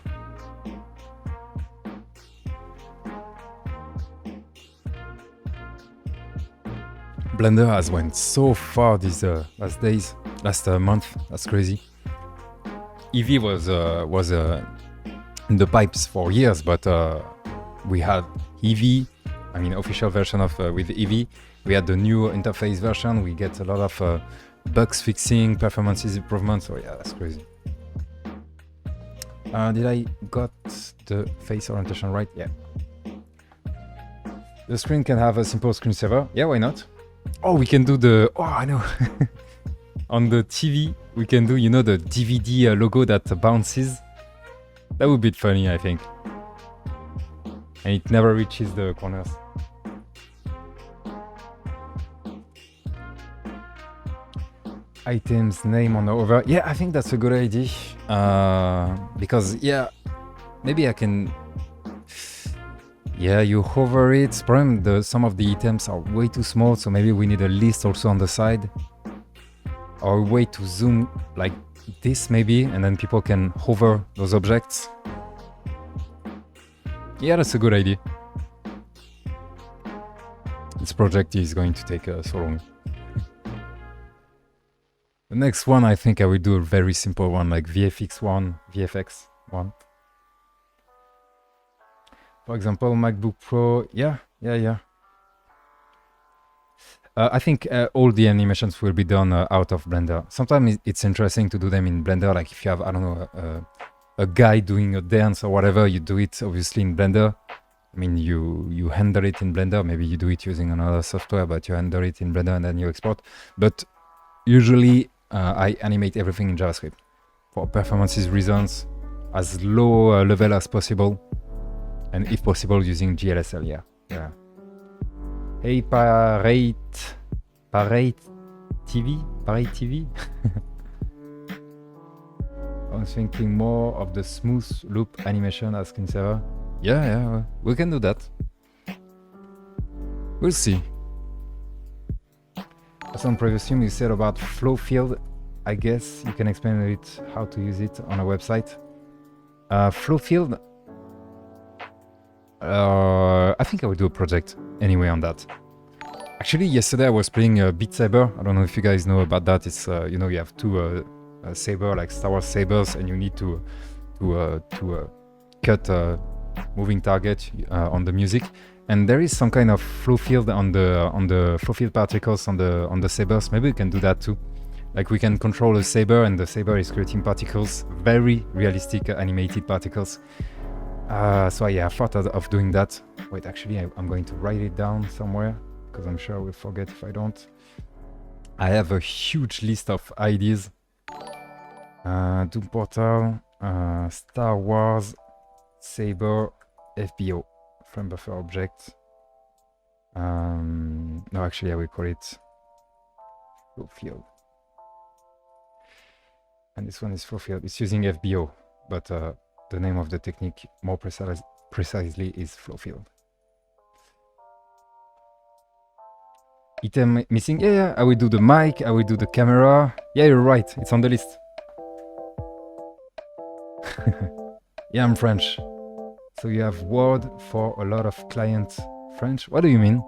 Blender has went so far these last month. That's crazy. Eevee was in the pipes for years, but we had EV, I mean official version of with EV. We had the new interface version. We get a lot of bugs fixing, performances improvements. So yeah, that's crazy. Did I got the face orientation right? Yeah. The screen can have a simple screensaver. Yeah, why not? Oh, we can do the... Oh, I know. On the TV, we can do, you know, the DVD logo that bounces. That would be funny, I think. And it never reaches the corners. Items name on the over. Yeah, I think that's a good idea. Because, yeah, maybe I can... Yeah, you hover it. Problem, some of the items are way too small, so maybe we need a list also on the side. Or a way to zoom like this maybe, and then people can hover those objects. Yeah, that's a good idea. This project is going to take so long. The next one, I think I will do a very simple one, like VFX one. For example, MacBook Pro, yeah. I think all the animations will be done out of Blender. Sometimes it's interesting to do them in Blender, like if you have, I don't know, a guy doing a dance or whatever, you do it obviously in Blender. I mean, you handle it in Blender, maybe you do it using another software, but you handle it in Blender and then you export. But usually I animate everything in JavaScript for performances reasons, as low level as possible, and if possible using GLSL, yeah. Hey, Parade TV? I was thinking more of the smooth loop animation as screensaver. Yeah, we can do that. We'll see. As on previous stream you said about flow field, I guess you can explain a bit how to use it on a website. Flow field, I think I will do a project anyway on that. Actually, yesterday I was playing Beat Saber. I don't know if you guys know about that. It's you know, you have two saber, like Star Wars sabers, and you need to cut a moving target on the music. And there is some kind of flow field on the flow field particles on the sabers. Maybe we can do that too. Like we can control a saber, and the saber is creating particles, very realistic animated particles. So yeah, I thought of doing that. Wait, actually, I'm going to write it down somewhere, because I'm sure I will forget if I don't. I have a huge list of ideas. Doom Portal, Star Wars, Saber, FBO, frame buffer object. No, actually, I will call it flow field. And this one is flow field. It's using FBO, but the name of the technique more precisely is flow field. Item missing? Yeah, I will do the mic, I will do the camera. Yeah, you're right, it's on the list. Yeah, I'm French. So you have Word for a lot of client French? What do you mean?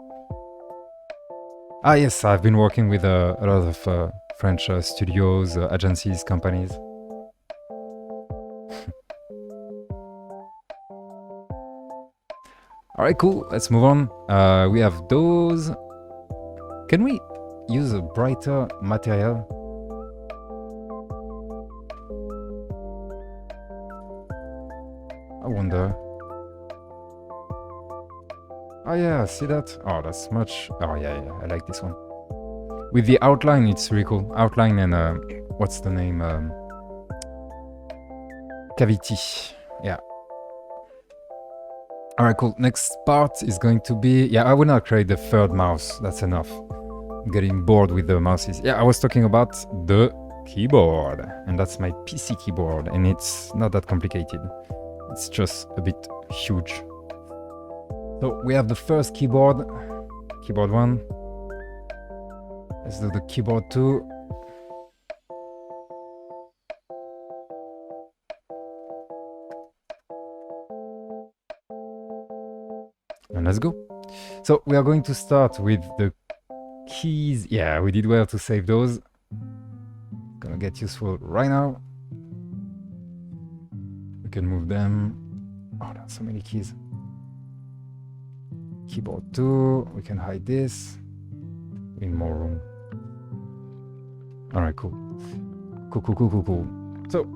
Ah, yes, I've been working with a lot of French studios, agencies, companies. Alright, cool, let's move on. We have those. Can we use a brighter material? I wonder. Oh yeah, see that? Oh, that's much... Oh yeah, I like this one. With the outline, it's really cool. Outline and, what's the name? Cavity. Yeah. Alright, cool. Next part is going to be... Yeah, I will not create the third mouse. That's enough. I'm getting bored with the mouses. Yeah, I was talking about the keyboard. And that's my PC keyboard. And it's not that complicated. It's just a bit huge. So we have the first keyboard. Keyboard 1. Let's do the keyboard 2. And let's go. So we are going to start with the keys. Yeah, we did well to save those. Gonna get useful right now. We can move them. Oh, there's so many keys. Keyboard 2. We can hide this. We need more room. Alright, cool. Cool. So,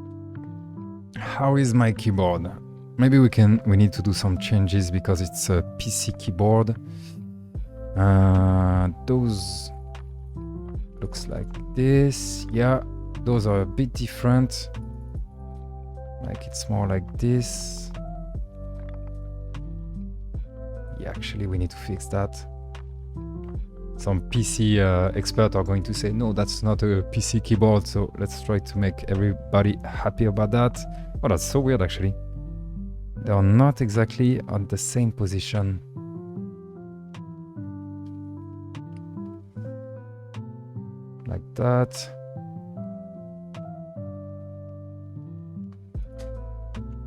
how is my keyboard? Maybe we need to do some changes because it's a PC keyboard. Those looks like this. Yeah, those are a bit different. Like it's more like this. Yeah, actually we need to fix that. Some PC experts are going to say, no, that's not a PC keyboard, so let's try to make everybody happy about that. Oh, that's so weird actually. They are not exactly on the same position. Like that.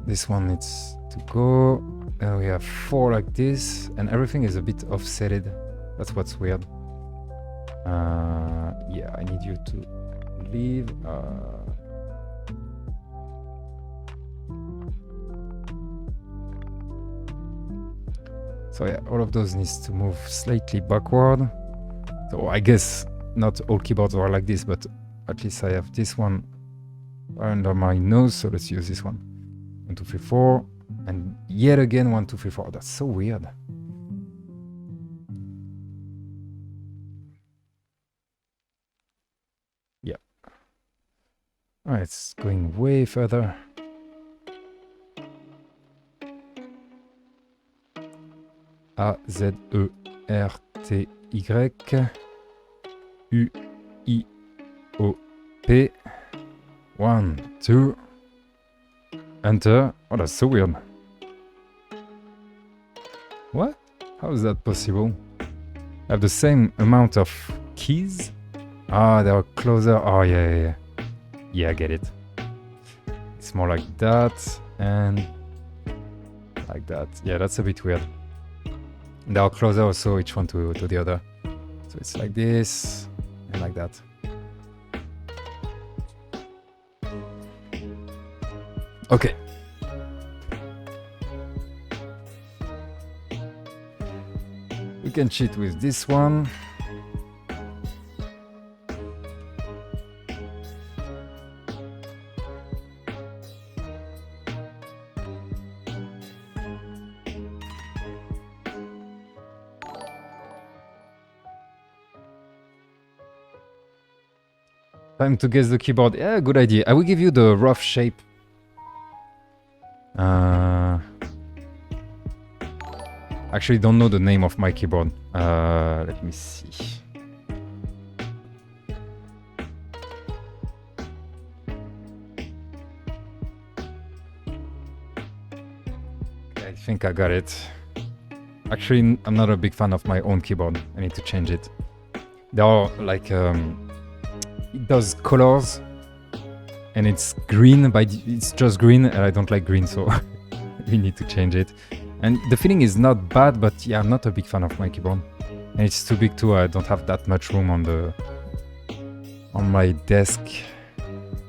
This one needs to go. And we have 4 like this, and everything is a bit offsetted. That's what's weird. Yeah, I need you to leave. So yeah, all of those needs to move slightly backward. So I guess not all keyboards are like this, but at least I have this one under my nose. So let's use this one. 1, 2, 3, 4. And yet again 1, 2, 3, 4. That's so weird. Yeah. Alright, it's going way further. A, Z, E, R, T, Y, U, I, O, P. 1, 2. Enter. Oh, that's so weird. What? How is that possible? I have the same amount of keys? Ah, they are closer. Oh, yeah. Yeah, I get it. It's more like that and like that. Yeah, that's a bit weird. They are closer also, each one to the other. So it's like this and like that. Okay. We can cheat with this one. Time to guess the keyboard. Yeah, good idea. I will give you the rough shape. Actually, don't know the name of my keyboard. Let me see. I think I got it. Actually, I'm not a big fan of my own keyboard. I need to change it. There are like it does colors, and it's green. It's just green, and I don't like green, so we need to change it. And the feeling is not bad, but yeah, I'm not a big fan of my keyboard, and it's too big too. I don't have that much room on my desk.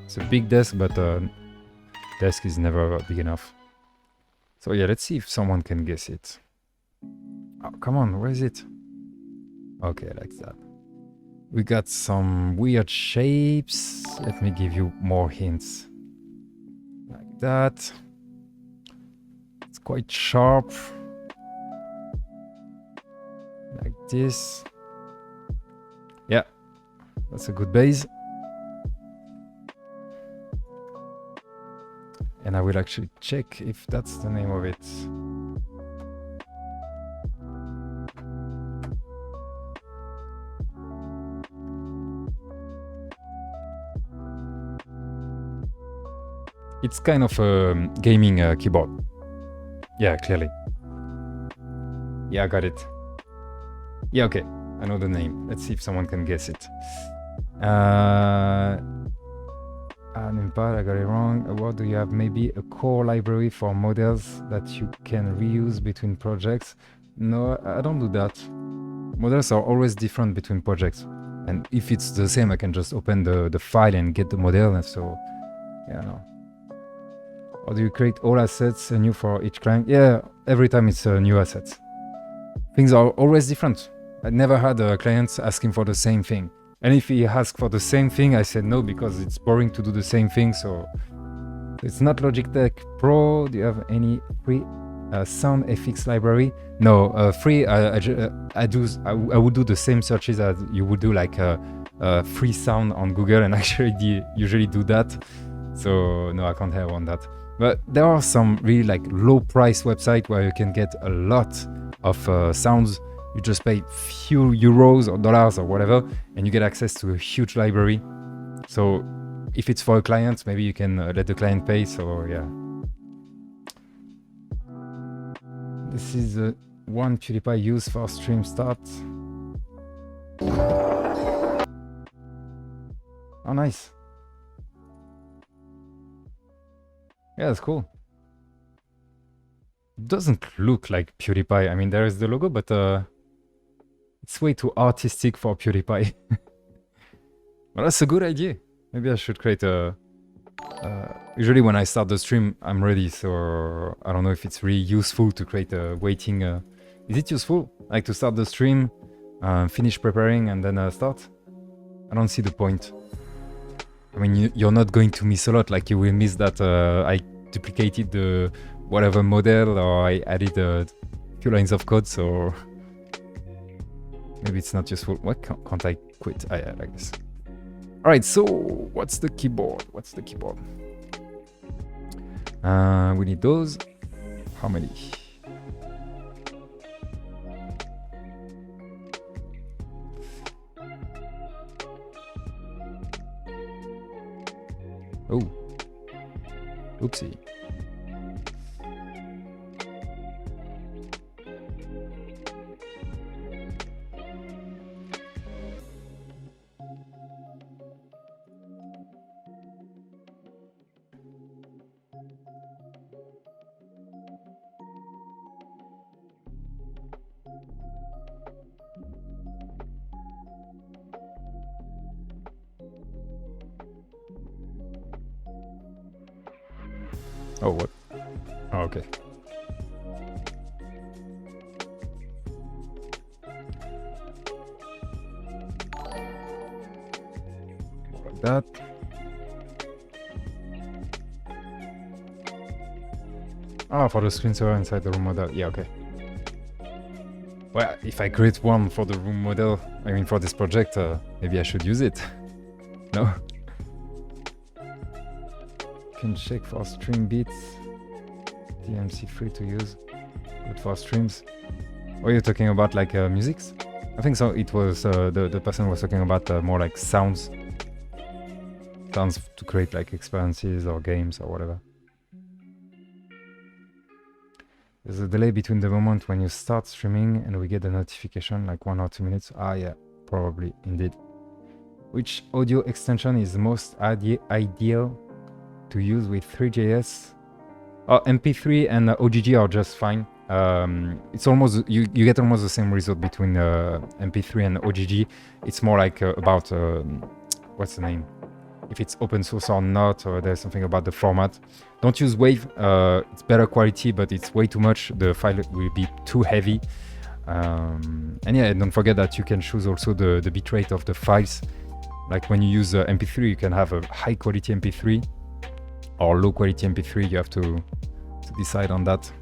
It's a big desk, but desk is never big enough. So yeah, let's see if someone can guess it. Oh, come on, where is it? Okay, like that. We got some weird shapes. Let me give you more hints. Like that. It's quite sharp. Like this. Yeah, that's a good base. And I will actually check if that's the name of it. It's kind of a gaming keyboard. Yeah, clearly. Yeah, I got it. Yeah, okay. I know the name. Let's see if someone can guess it. I got it wrong. What do you have? Maybe a core library for models that you can reuse between projects? No, I don't do that. Models are always different between projects. And if it's the same, I can just open the file and get the model. And so, yeah, no. Or do you create all assets new for each client? Yeah, every time it's a new asset. Things are always different. I never had clients asking for the same thing. And if he asked for the same thing, I said no, because it's boring to do the same thing. So it's not Logitech Pro. Do you have any free sound FX library? No, free. I would do the same searches as you would do, like free sound on Google, and actually usually do that. So no, I can't have on that. But there are some really like low price websites where you can get a lot of sounds. You just pay few euros or dollars or whatever, and you get access to a huge library. So if it's for a client, maybe you can let the client pay. So yeah. This is the one PewDiePie used for stream start. Oh, nice. Yeah, that's cool. Doesn't look like PewDiePie. I mean, there is the logo, but it's way too artistic for PewDiePie. But that's a good idea. Maybe I should create a... usually when I start the stream, I'm ready, so I don't know if it's really useful to create a waiting... Is it useful? Like to start the stream, finish preparing, and then start? I don't see the point. I mean, you're not going to miss a lot. Like, you will miss that I duplicated the whatever model, or I added a few lines of code, so... Maybe it's not useful. Why can't I quit? Yeah, like this. Alright, so what's the keyboard? We need those. How many? Oh. Oopsie. Oh, what? Oh, okay. Like that. Ah, for the screensaver inside the room model. Yeah, okay. Well, if I create one for the room model, I mean for this project, maybe I should use it. No? Can check for stream beats. DMC free to use. Good for streams. What are you talking about, like musics? I think so. It was the person was talking about more like sounds. Sounds to create like experiences or games or whatever. There's a delay between the moment when you start streaming and we get the notification, like 1 or 2 minutes. Ah, yeah, probably indeed. Which audio extension is most ideal to use with Three.js? Oh, MP3 and OGG are just fine. It's almost you get almost the same result between MP3 and OGG. It's more like about what's the name? If it's open source or not, or there's something about the format. Don't use Wave. It's better quality, but it's way too much. The file will be too heavy. And yeah, don't forget that you can choose also the bitrate of the files. Like when you use MP3, you can have a high quality MP3 or low quality MP3. You have to decide on that.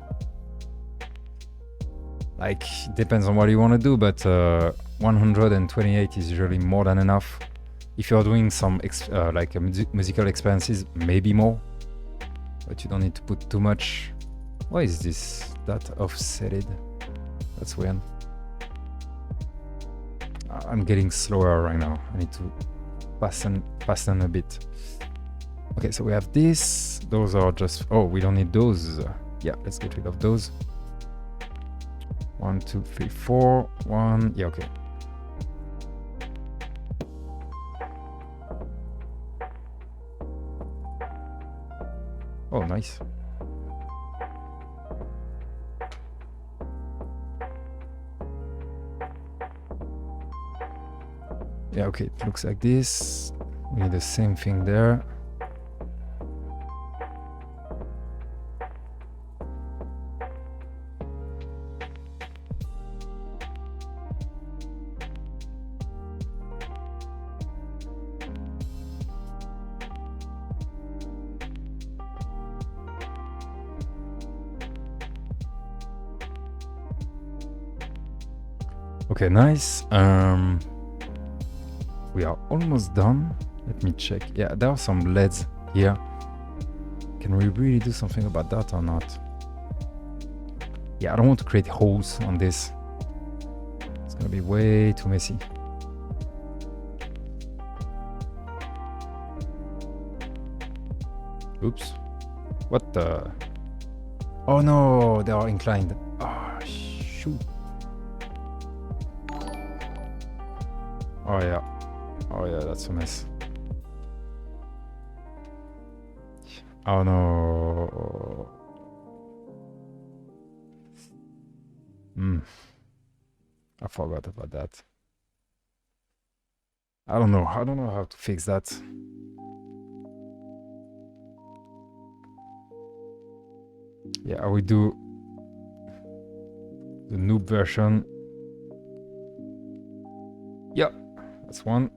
Like, it depends on what you want to do, but 128 is usually more than enough. If you're doing some like musical experiences, maybe more, but you don't need to put too much. Why is this that offsetted? That's weird. I'm getting slower right now. I need to fasten a bit. Okay, so we have this. Those are just... Oh, we don't need those. Yeah, let's get rid of those. 1, 2, 3, 4. 1. Yeah, okay. Oh, nice. Yeah, okay, it looks like this. We need the same thing there. Okay, nice. We are almost done. Let me check. Yeah, there are some LEDs here. Can we really do something about that or not? Yeah, I don't want to create holes on this. It's gonna be way too messy. Oops. What the? Oh no, they are inclined. Oh, shoot. Oh yeah. Oh yeah, that's a mess. Oh no. I forgot about that. I don't know how to fix that. Yeah, I will do the noob version. Yeah, that's one.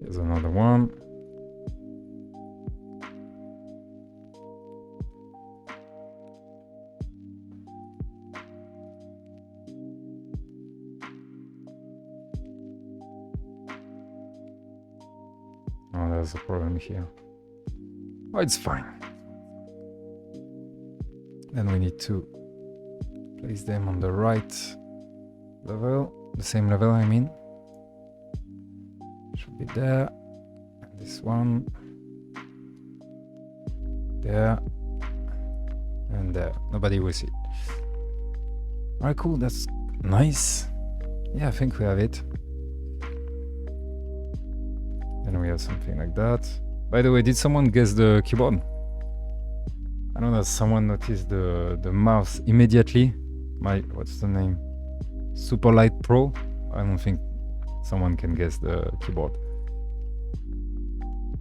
Here's another one. Oh, there's a problem here. Oh, it's fine. Then we need to place them on the right level, the same level, I mean. Should be there. And this one. There. And there. Nobody will see it. Alright, cool. That's nice. Yeah, I think we have it. Then we have something like that. By the way, did someone guess the keyboard? I know that someone noticed the mouse immediately. What's the name? Superlight Pro. I don't think someone can guess the keyboard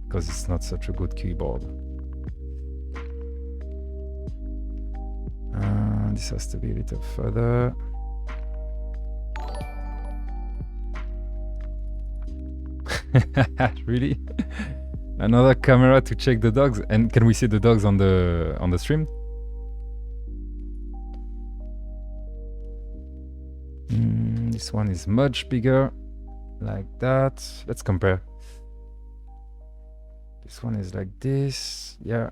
because it's not such a good keyboard. This has to be a little further. Really? Another camera to check the dogs? And can we see the dogs on the stream? This one is much bigger, like that. Let's compare. This one is like this. Yeah,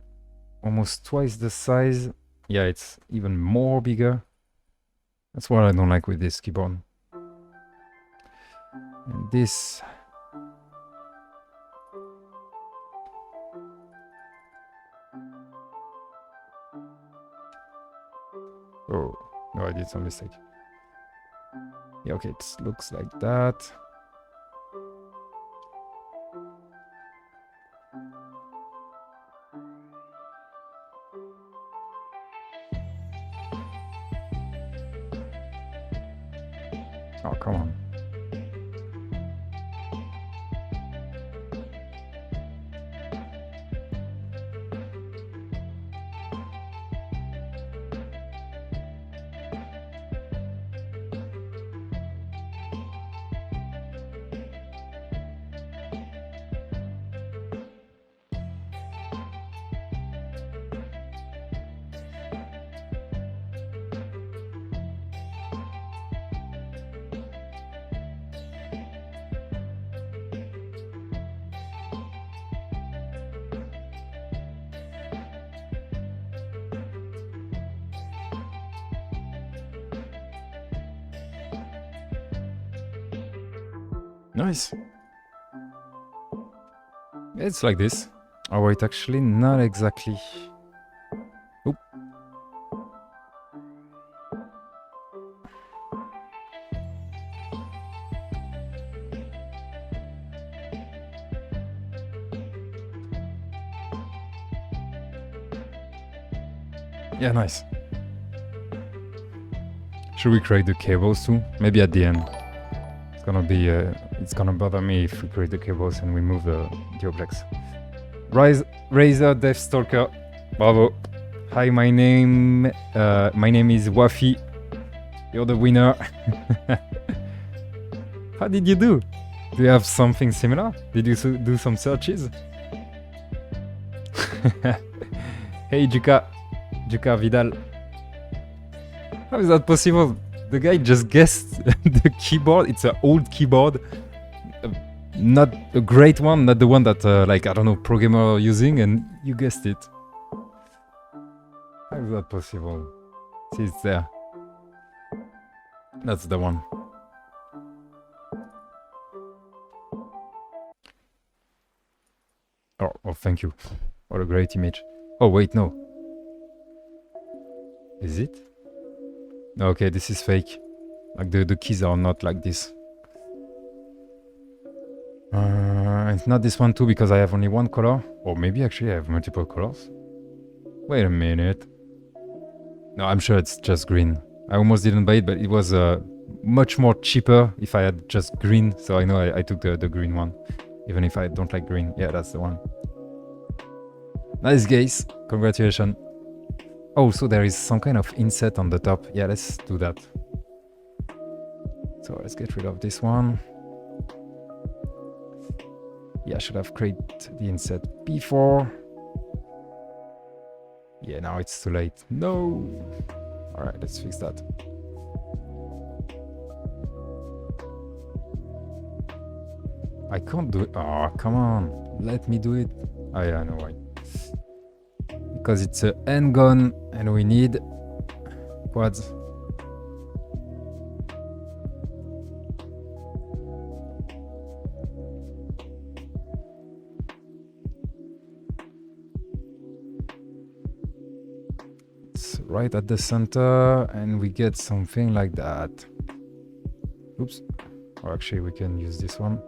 almost twice the size. Yeah, it's even more bigger. That's what I don't like with this keyboard. And this. Oh, no, I did some mistake. Yeah, okay, it looks like that. Oh, come on. Nice. It's like this. Oh wait, actually not exactly. Oop. Yeah, nice. Should we create the cables too? Maybe at the end. It's gonna bother me if we create the cables and we move the objects. Razor Deathstalker, bravo. Hi, my name is Wafi. You're the winner. How did you do? Do you have something similar? Did you do some searches? Hey, Juka Vidal. How is that possible? The guy just guessed the keyboard. It's an old keyboard. Not a great one, not the one that, like, I don't know, programmer are using, and you guessed it. How is that possible? See, it's there. That's the one. Oh, thank you. What a great image. Oh, wait, no. Is it? Okay, this is fake. Like, the keys are not like this. It's not this one too, because I have only one color. Or maybe actually I have multiple colors. Wait a minute. No, I'm sure it's just green. I almost didn't buy it, but it was much more cheaper if I had just green. So I know I took the green one. Even if I don't like green. Yeah, that's the one. Nice, guys. Congratulations. Oh, so there is some kind of inset on the top. Yeah, let's do that. So let's get rid of this one. Yeah, I should have created the inset before. Yeah, now it's too late. No! Alright, let's fix that. I can't do it. Oh, come on. Let me do it. Oh, yeah, I know why. Because it's a handgun and we need quads. It's right at the center and we get something like that. Oops. Or actually we can use this one.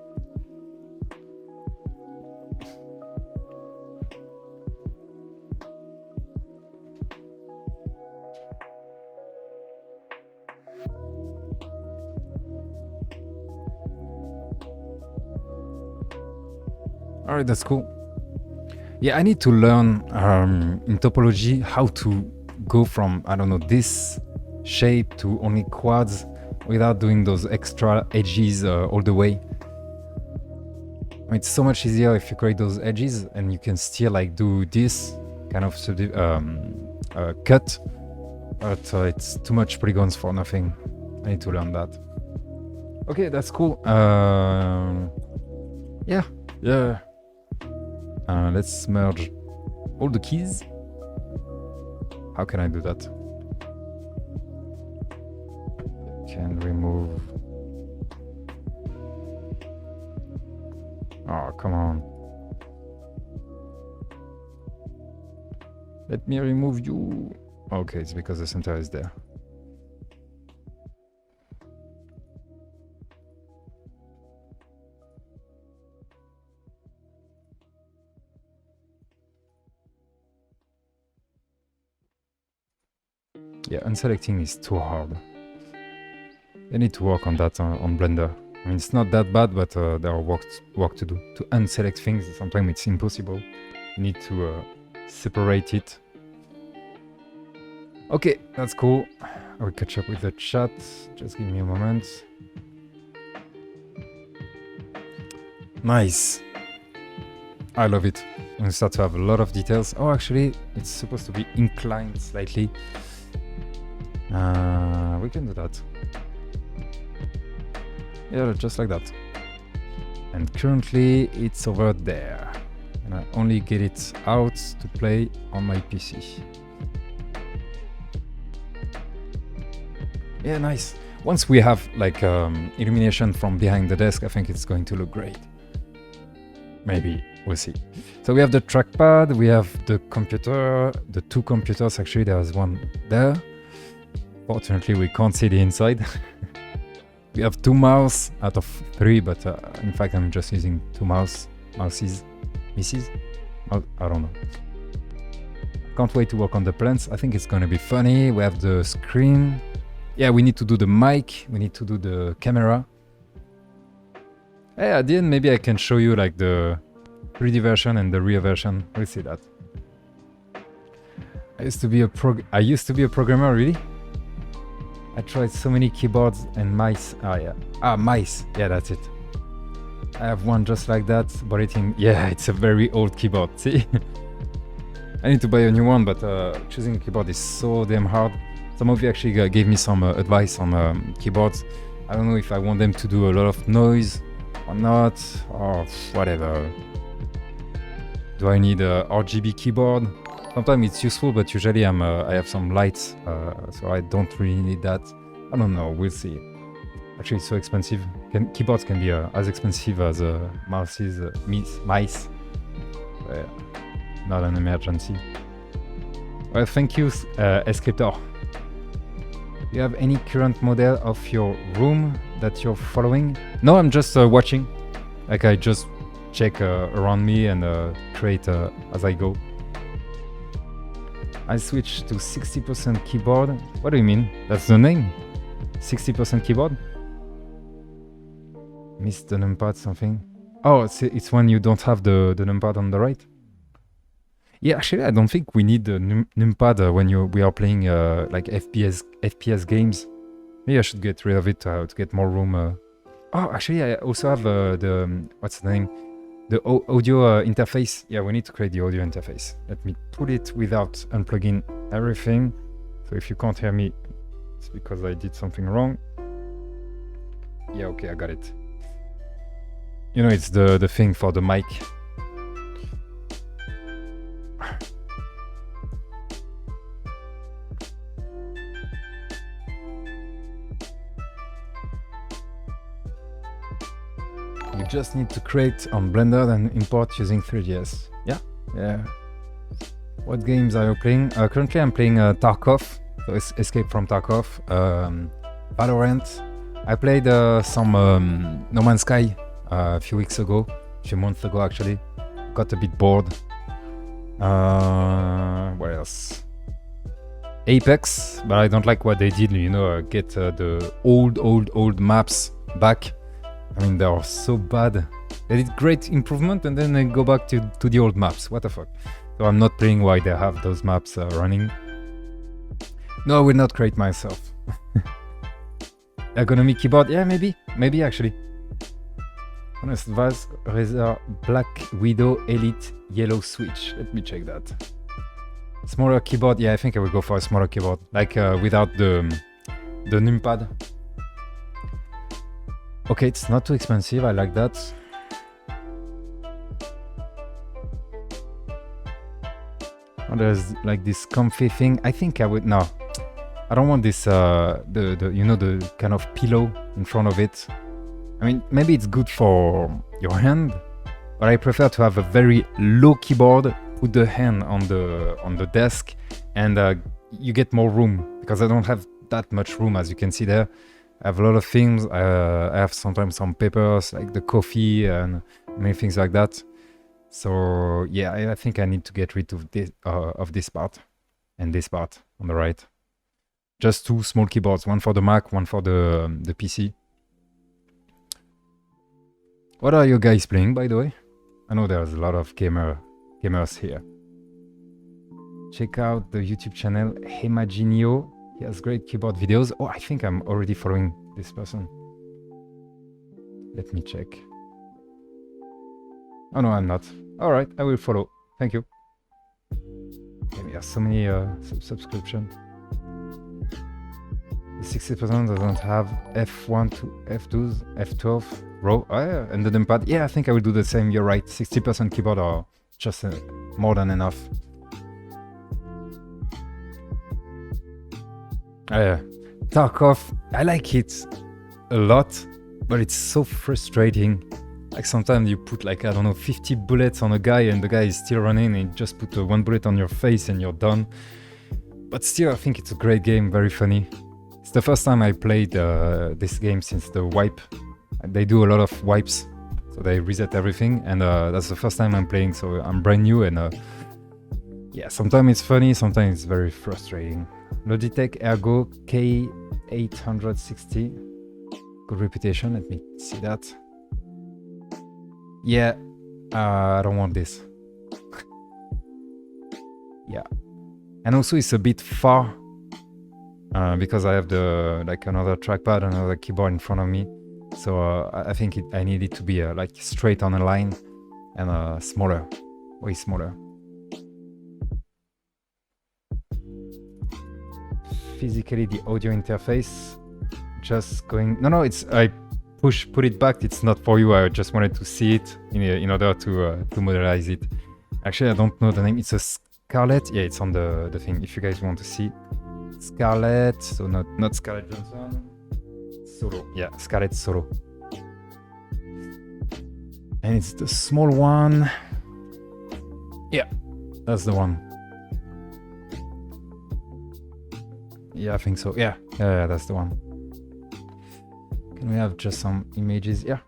Alright, that's cool. Yeah, I need to learn in topology how to go from, I don't know, this shape to only quads without doing those extra edges all the way. I mean, it's so much easier if you create those edges and you can still like do this kind of cut, but it's too much polygons for nothing. I need to learn that. Okay, that's cool. Yeah. Let's merge all the keys. How can I do that? Can remove. Oh, come on. Let me remove you. Okay, it's because the center is there. Yeah, unselecting is too hard. They need to work on that on Blender. I mean, it's not that bad, but there are work to do. To unselect things, sometimes it's impossible. You need to separate it. Okay, that's cool. I will catch up with the chat. Just give me a moment. Nice. I love it. We start to have a lot of details. Oh, actually, it's supposed to be inclined slightly. We can do that. Yeah, just like that. And currently it's over there. And I only get it out to play on my PC. Yeah, nice. Once we have like illumination from behind the desk, I think it's going to look great. Maybe, we'll see. So we have the trackpad, we have the computer, the two computers, actually there's one there. Fortunately, we can't see the inside. We have 2 mouse out of 3, but in fact, I'm just using 2 mouses. Oh, I don't know. Can't wait to work on the plants. I think it's gonna be funny. We have the screen. Yeah, we need to do the mic. We need to do the camera. Hey, at the end, maybe I can show you like the 3D version and the real version. We'll see that. I used to be a programmer, really? I tried so many keyboards and mice. Ah, yeah. Ah, mice. Yeah, that's it. I have one just like that, but yeah, it's a very old keyboard. See? I need to buy a new one, but choosing a keyboard is so damn hard. Some of you actually gave me some advice on keyboards. I don't know if I want them to do a lot of noise or not, or whatever. Do I need a RGB keyboard? Sometimes it's useful, but usually I have some lights, so I don't really need that. I don't know, we'll see. Actually, it's so expensive. Keyboards can be as expensive as mice. Not an emergency. Well, thank you, Escritor. Do you have any current model of your room that you're following? No, I'm just watching. Like I just check around me and create as I go. I switched to 60% keyboard. What do you mean? That's the name? 60% keyboard? Missed the numpad something? Oh, it's when you don't have the numpad on the right? Yeah, actually, I don't think we need the numpad when we are playing like FPS games. Maybe I should get rid of it to get more room. Oh, actually, I also have what's the name? The audio interface. Yeah, we need to create the audio interface. Let me put it without unplugging everything. So if you can't hear me, it's because I did something wrong. Yeah, okay, I got it. You know, it's the thing for the mic. You just need to create on Blender and import using Three.js. Yeah. What games are you playing? Currently I'm playing Tarkov, so Escape from Tarkov, Valorant. I played some No Man's Sky a few months ago actually. Got a bit bored. What else? Apex, but I don't like what they did, you know, get the old maps back. I mean, they are so bad. They did great improvement and then they go back to the old maps. What the fuck? So I'm not playing why they have those maps running. No, I will not create myself. Ergonomic keyboard? Yeah, maybe actually. Honest Vaz, Razer, Black Widow, Elite, Yellow Switch. Let me check that. Smaller keyboard? Yeah, I think I will go for a smaller keyboard. Like without the numpad. Okay, it's not too expensive, I like that. Oh, there's like this comfy thing. I think I would, no. I don't want this, the kind of pillow in front of it. I mean, maybe it's good for your hand, but I prefer to have a very low keyboard, put the hand on the desk, and you get more room, because I don't have that much room, as you can see there. I have a lot of things. I have sometimes some papers, like the coffee and many things like that. So yeah, I think I need to get rid of this part and this part on the right. Just two small keyboards, one for the Mac, one for the PC. What are you guys playing, by the way? I know there's a lot of gamers here. Check out the YouTube channel Hemaginio. He has great keyboard videos. Oh, I think I'm already following this person. Let me check. Oh no, I'm not. All right, I will follow. Thank you. Yeah, we have so many subscriptions. 60% doesn't have F1 to F2, F12 row. Oh, yeah, and the numpad. Yeah, I think I will do the same. You're right. 60% keyboard are just more than enough. Tarkov, I like it a lot, but it's so frustrating. Like sometimes you put like, I don't know, 50 bullets on a guy and the guy is still running and you just put one bullet on your face and you're done. But still, I think it's a great game, very funny. It's the first time I played this game since the wipe. They do a lot of wipes, so they reset everything, and that's the first time I'm playing, so I'm brand new, and yeah, sometimes it's funny, sometimes it's very frustrating. Logitech Ergo K860. Good reputation, let me see that. Yeah, I don't want this. Yeah. And also it's a bit far. because I have the like another trackpad, another keyboard in front of me. So I think I need it to be like straight on a line and smaller, way smaller. Physically, the audio interface just going. No, it's I put it back. It's not for you. I just wanted to see it in order to modelize it. Actually, I don't know the name. It's a Scarlett. Yeah, it's on the thing. If you guys want to see, Scarlett. So not Scarlett Johansson. Solo. Yeah, Scarlett Solo. And it's the small one. Yeah, that's the one. Yeah, I think so. Yeah, that's the one. Can we have just some images? Yeah.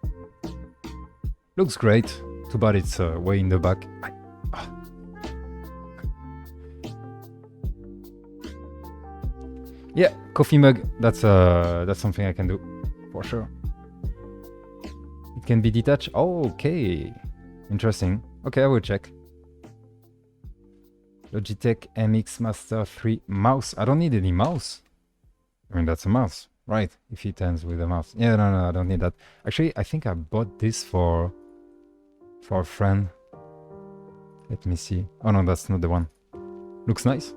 Looks great. Too bad it's way in the back. Yeah, coffee mug. That's something I can do for sure. It can be detached. Oh, okay, interesting. Okay, I will check. Logitech MX Master 3 mouse. I don't need any mouse. I mean, that's a mouse, right? If it ends with a mouse. Yeah, no, I don't need that. Actually, I think I bought this for a friend. Let me see. Oh no, that's not the one. Looks nice.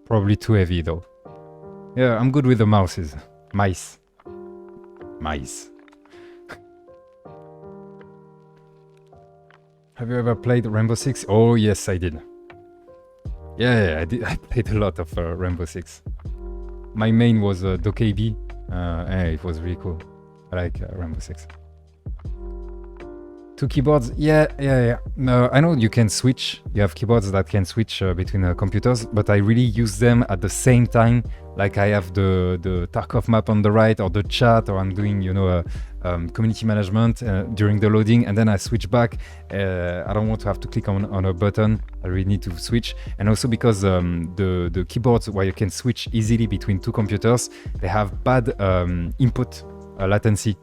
Probably too heavy though. Yeah, I'm good with the mouses. Mice. Have you ever played Rainbow Six? Oh yes, I did. Yeah, I did. I played a lot of Rainbow Six. My main was Dokkaebi. It was really cool. I like Rainbow Six. 2 keyboards. Yeah. No, I know you can switch. You have keyboards that can switch between computers, but I really use them at the same time. Like I have the Tarkov map on the right, or the chat, or I'm doing, community management during the loading, and then I switch back. I don't want to have to click on a button. I really need to switch. And also because the keyboards where you can switch easily between 2 computers, they have bad input latency.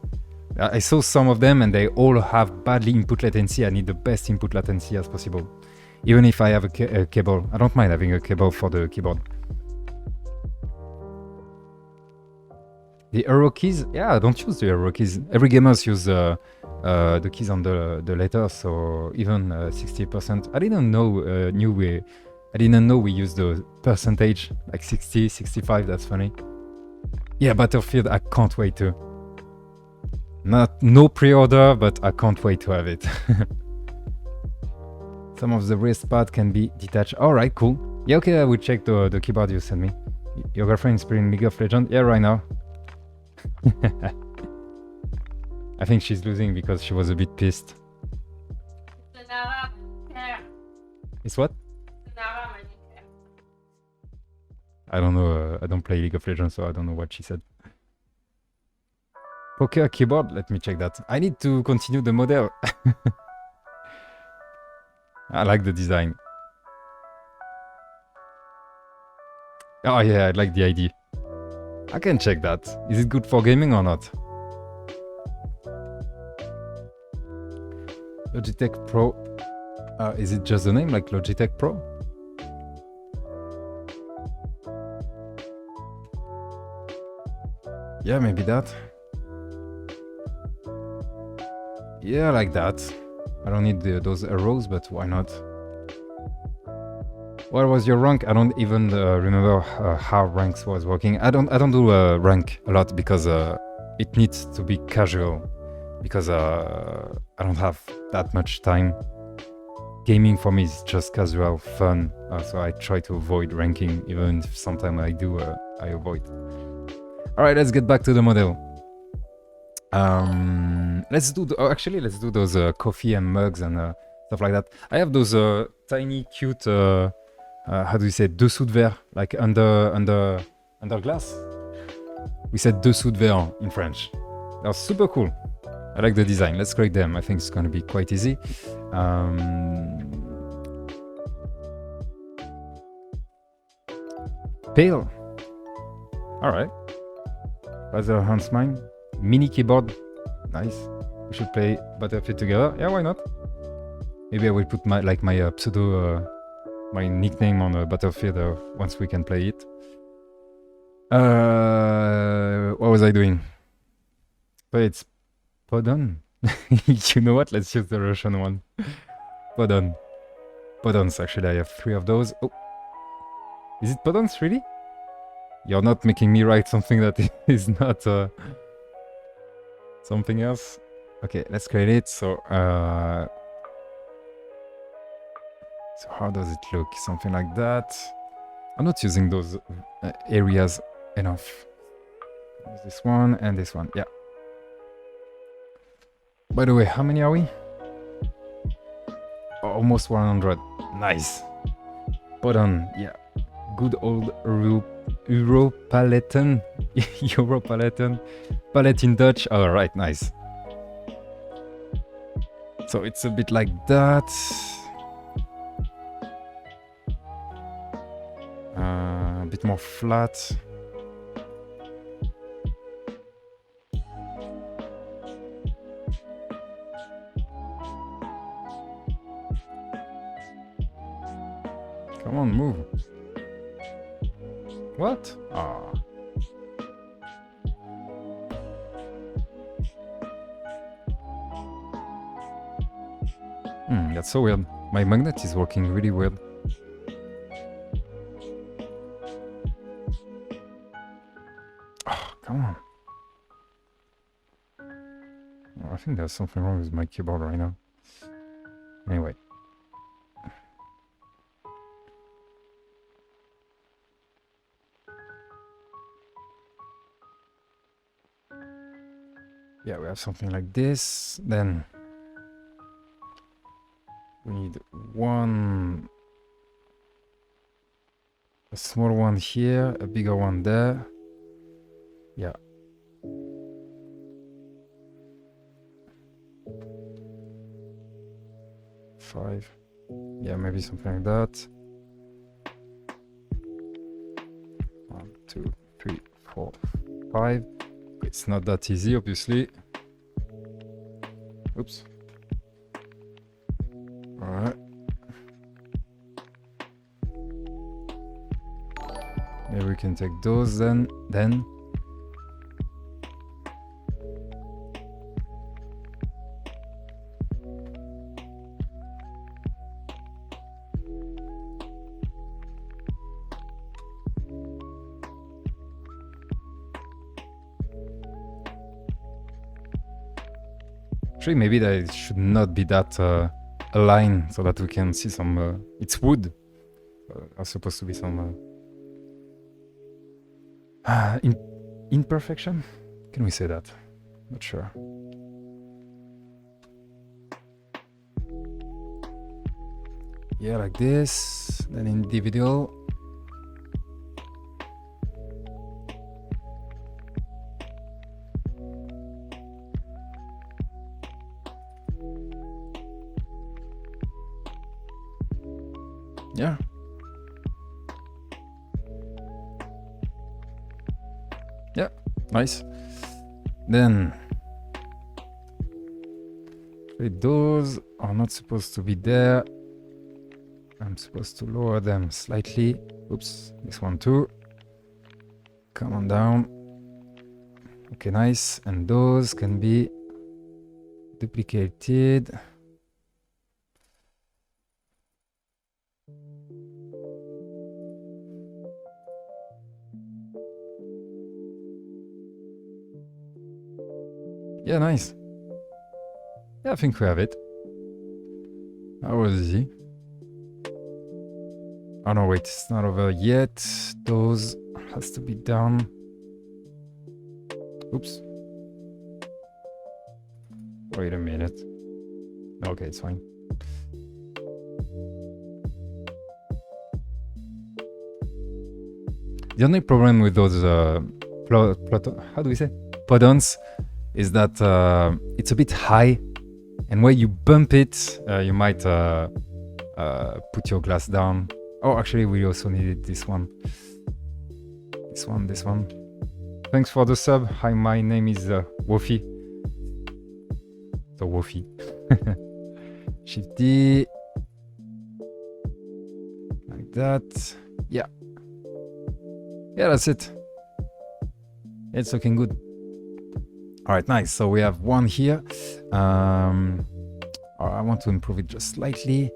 I saw some of them and they all have badly input latency. I need the best input latency as possible. Even if I have a cable. I don't mind having a cable for the keyboard. The arrow keys? Yeah, I don't use the arrow keys. Every gamers use the keys on the letters, so even 60%. I didn't know we use the percentage, like 60, 65, that's funny. Yeah, Battlefield, I can't wait to. No pre-order, but I can't wait to have it. Some of the wrist pad can be detached. Alright, cool. Yeah, okay, I will check the keyboard you sent me. Your girlfriend is playing League of Legends? Yeah, right now. I think she's losing because she was a bit pissed. It's what? I don't know. I don't play League of Legends, so I don't know what she said. Poker keyboard? Let me check that. I need to continue the model. I like the design. Oh yeah, I like the idea. I can check that. Is it good for gaming or not? Logitech Pro. Is it just the name, like Logitech Pro? Yeah, maybe that. Yeah, like that. I don't need those arrows, but why not? What was your rank? I don't even remember how ranks was working. I don't do rank a lot because it needs to be casual. Because I don't have that much time. Gaming for me is just casual fun, so I try to avoid ranking. Even if sometimes I do, I avoid. All right, let's get back to the model. Let's do those coffee and mugs and stuff like that. I have those tiny, cute. How do you say dessous de verre, like under glass? We said dessous de verre in French. They're super cool. I like the design. Let's create them. I think it's going to be quite easy. Pale. All right. Rather Hans mine. Mini keyboard. Nice. We should play Battlefield together. Yeah, why not? Maybe I will put my pseudo, my nickname on Battlefield once we can play it. What was I doing? But it's Podon. You know what? Let's use the Russian one. Podon. Podons, actually, I have 3 of those. Oh. Is it Podons, really? You're not making me write something that is not something else. Okay, let's create it. So how does it look? Something like that. I'm not using those areas enough. This one and this one, yeah. By the way, how many are we? Almost 100. Nice. Podon, yeah. Good old Europaletten. Europaletten. Palette in Dutch. All right, nice. So it's a bit like that. A bit more flat. Come on, move. What? Ah. That's so weird. My magnet is working really weird. Oh, come on. Oh, I think there's something wrong with my keyboard right now. Anyway. Yeah, we have something like this. Then we need a small one here, a bigger one there. Yeah. Five. Yeah, maybe something like that. 1, 2, 3, 4, 5. It's not that easy, obviously. Oops. All right. Maybe we can take those then. Actually, maybe that it should not be that aligned so that we can see some... it's wood. There's supposed to be some... imperfection? Can we say that? Not sure. Yeah, like this. Then individual. Yeah. Yeah, nice. Then those are not supposed to be there. I'm supposed to lower them slightly. Oops, this one too. Come on down. Okay, nice. And those can be duplicated. Yeah, nice. Yeah, I think we have it. That was easy. Oh no, wait, it's not over yet. Those has to be done. Oops. Wait a minute. Okay, it's fine. The only problem with those how do we say? Podons is that it's a bit high, and when you bump it, you might put your glass down. Oh, actually, we also needed this one. This one. Thanks for the sub. Hi, my name is Wofi. So Wofi. Shift D. Like that. Yeah. Yeah, that's it. It's looking good. All right, nice. So we have one here. I want to improve it just slightly.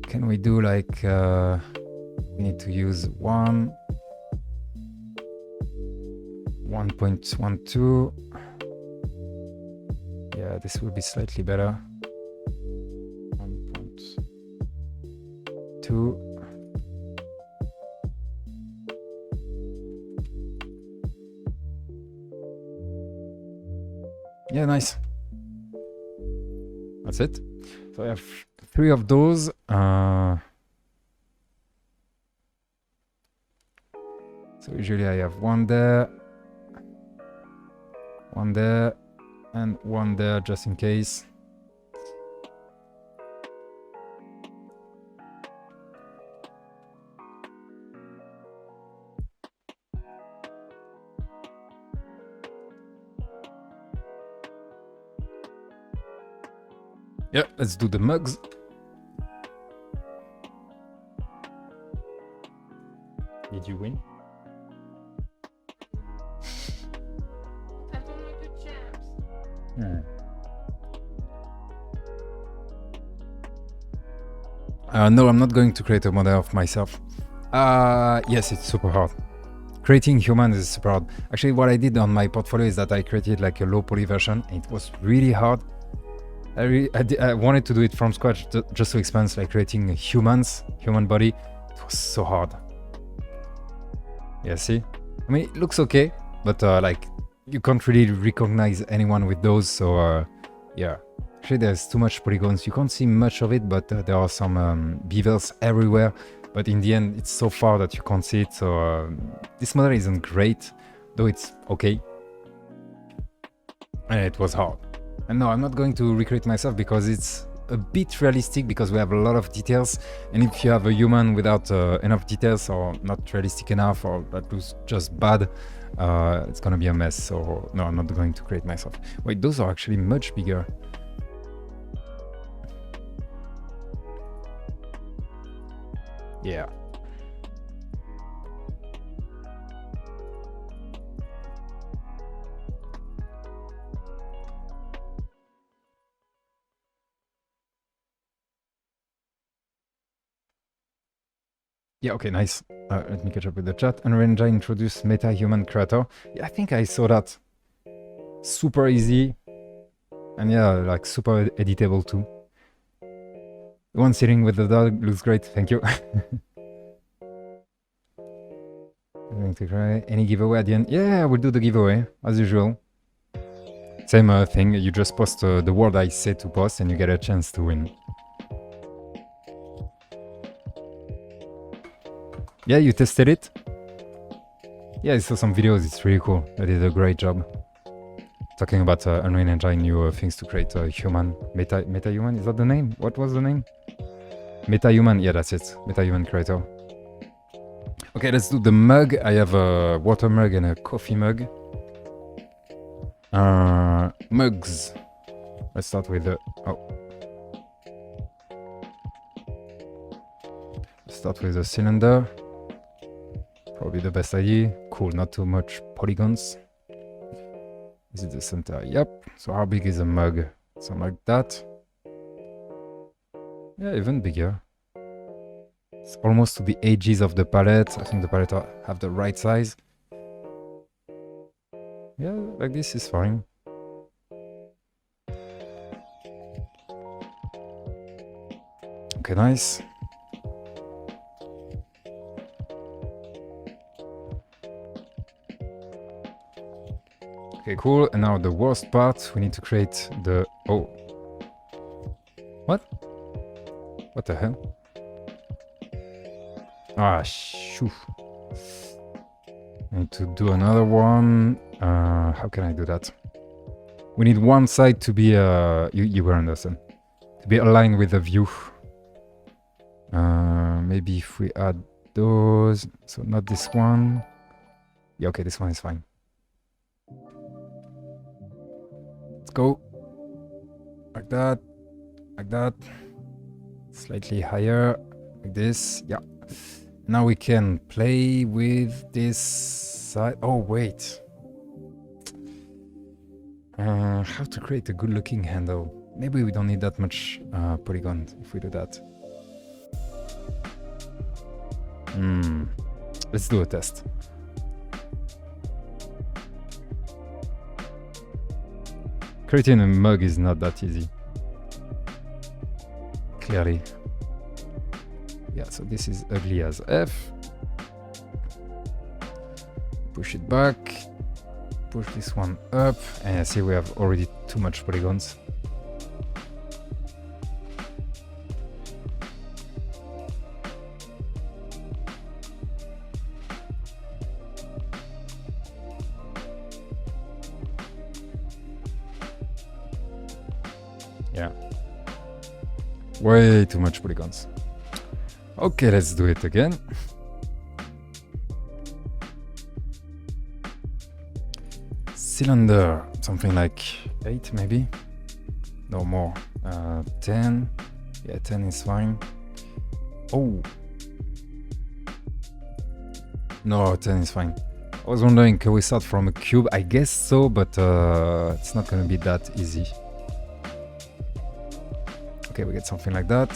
Can we do like, we need to use 1.12. Yeah, this will be slightly better. 1.2. Yeah, nice. That's it. So I have 3 of those. So usually I have one there, and one there just in case. Yeah, let's do the mugs. Did you win? I don't know the champs. No, I'm not going to create a model of myself. Yes, it's super hard. Creating humans is super hard. Actually, what I did on my portfolio is that I created like a low poly version. And it was really hard. I wanted to do it from scratch just to experience like creating human body. It was so hard. Yeah, see? I mean, it looks okay, but like you can't really recognize anyone with those. So yeah, actually there's too much polygons. You can't see much of it, but there are some beavers everywhere. But in the end, it's so far that you can't see it. So this model isn't great, though it's okay. And it was hard. And no, I'm not going to recreate myself because it's a bit realistic because we have a lot of details. And if you have a human without enough details or not realistic enough or that looks just bad, it's gonna be a mess. So no, I'm not going to create myself. Wait, those are actually much bigger. Yeah. Yeah, okay, nice. Let me catch up with the chat. Unreal Engine introduced Meta Human Creator. Yeah, I think I saw that. Super easy. And yeah, like super editable too. The one sitting with the dog looks great, thank you. I'm going to try any giveaway at the end. Yeah, we'll do the giveaway, as usual. Same thing, you just post the word I say to post and you get a chance to win. Yeah, you tested it? Yeah, I saw some videos, it's really cool. They did a great job. Talking about Unreal Engine, new things to create a human. Meta-human, is that the name? What was the name? Meta-human, yeah, that's it. Meta-human creator. Okay, let's do the mug. I have a water mug and a coffee mug. Mugs. Let's start with the... Oh. Let's start with the cylinder. Probably the best idea. Cool, not too much polygons. Is it the center? Yep. So how big is a mug? Something like that. Yeah, even bigger. It's almost to the edges of the palette. I think the palette have the right size. Yeah, like this is fine. Okay, nice. Okay, cool. And now the worst part, we need to create the... Oh. What? What the hell? Ah, shoo. I need to do another one. How can I do that? We need one side to be... you will understand. To be aligned with the view. Maybe if we add those... So not this one. Yeah, okay, this one is fine. Let's go. Like that. Like that. Slightly higher. Like this. Yeah. Now we can play with this side. Oh, wait. How to create a good looking handle. Maybe we don't need that much polygon if we do that. Let's do a test. Creating a mug is not that easy. Clearly. Yeah, so this is ugly as F. Push it back. Push this one up. And I see we have already too much polygons. Yeah. Way too much polygons. Okay, let's do it again. Cylinder, something like 8 maybe. No more. 10. Yeah, 10 is fine. Oh. No, 10 is fine. I was wondering, can we start from a cube? I guess so, but it's not gonna be that easy. Okay, we get something like that.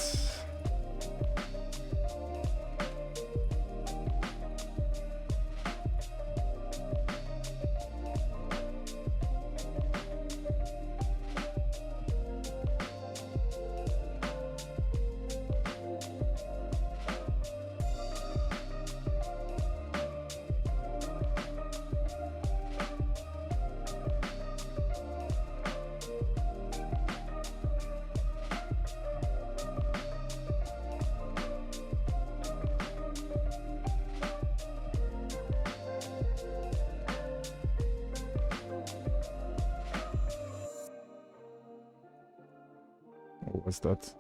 What was that?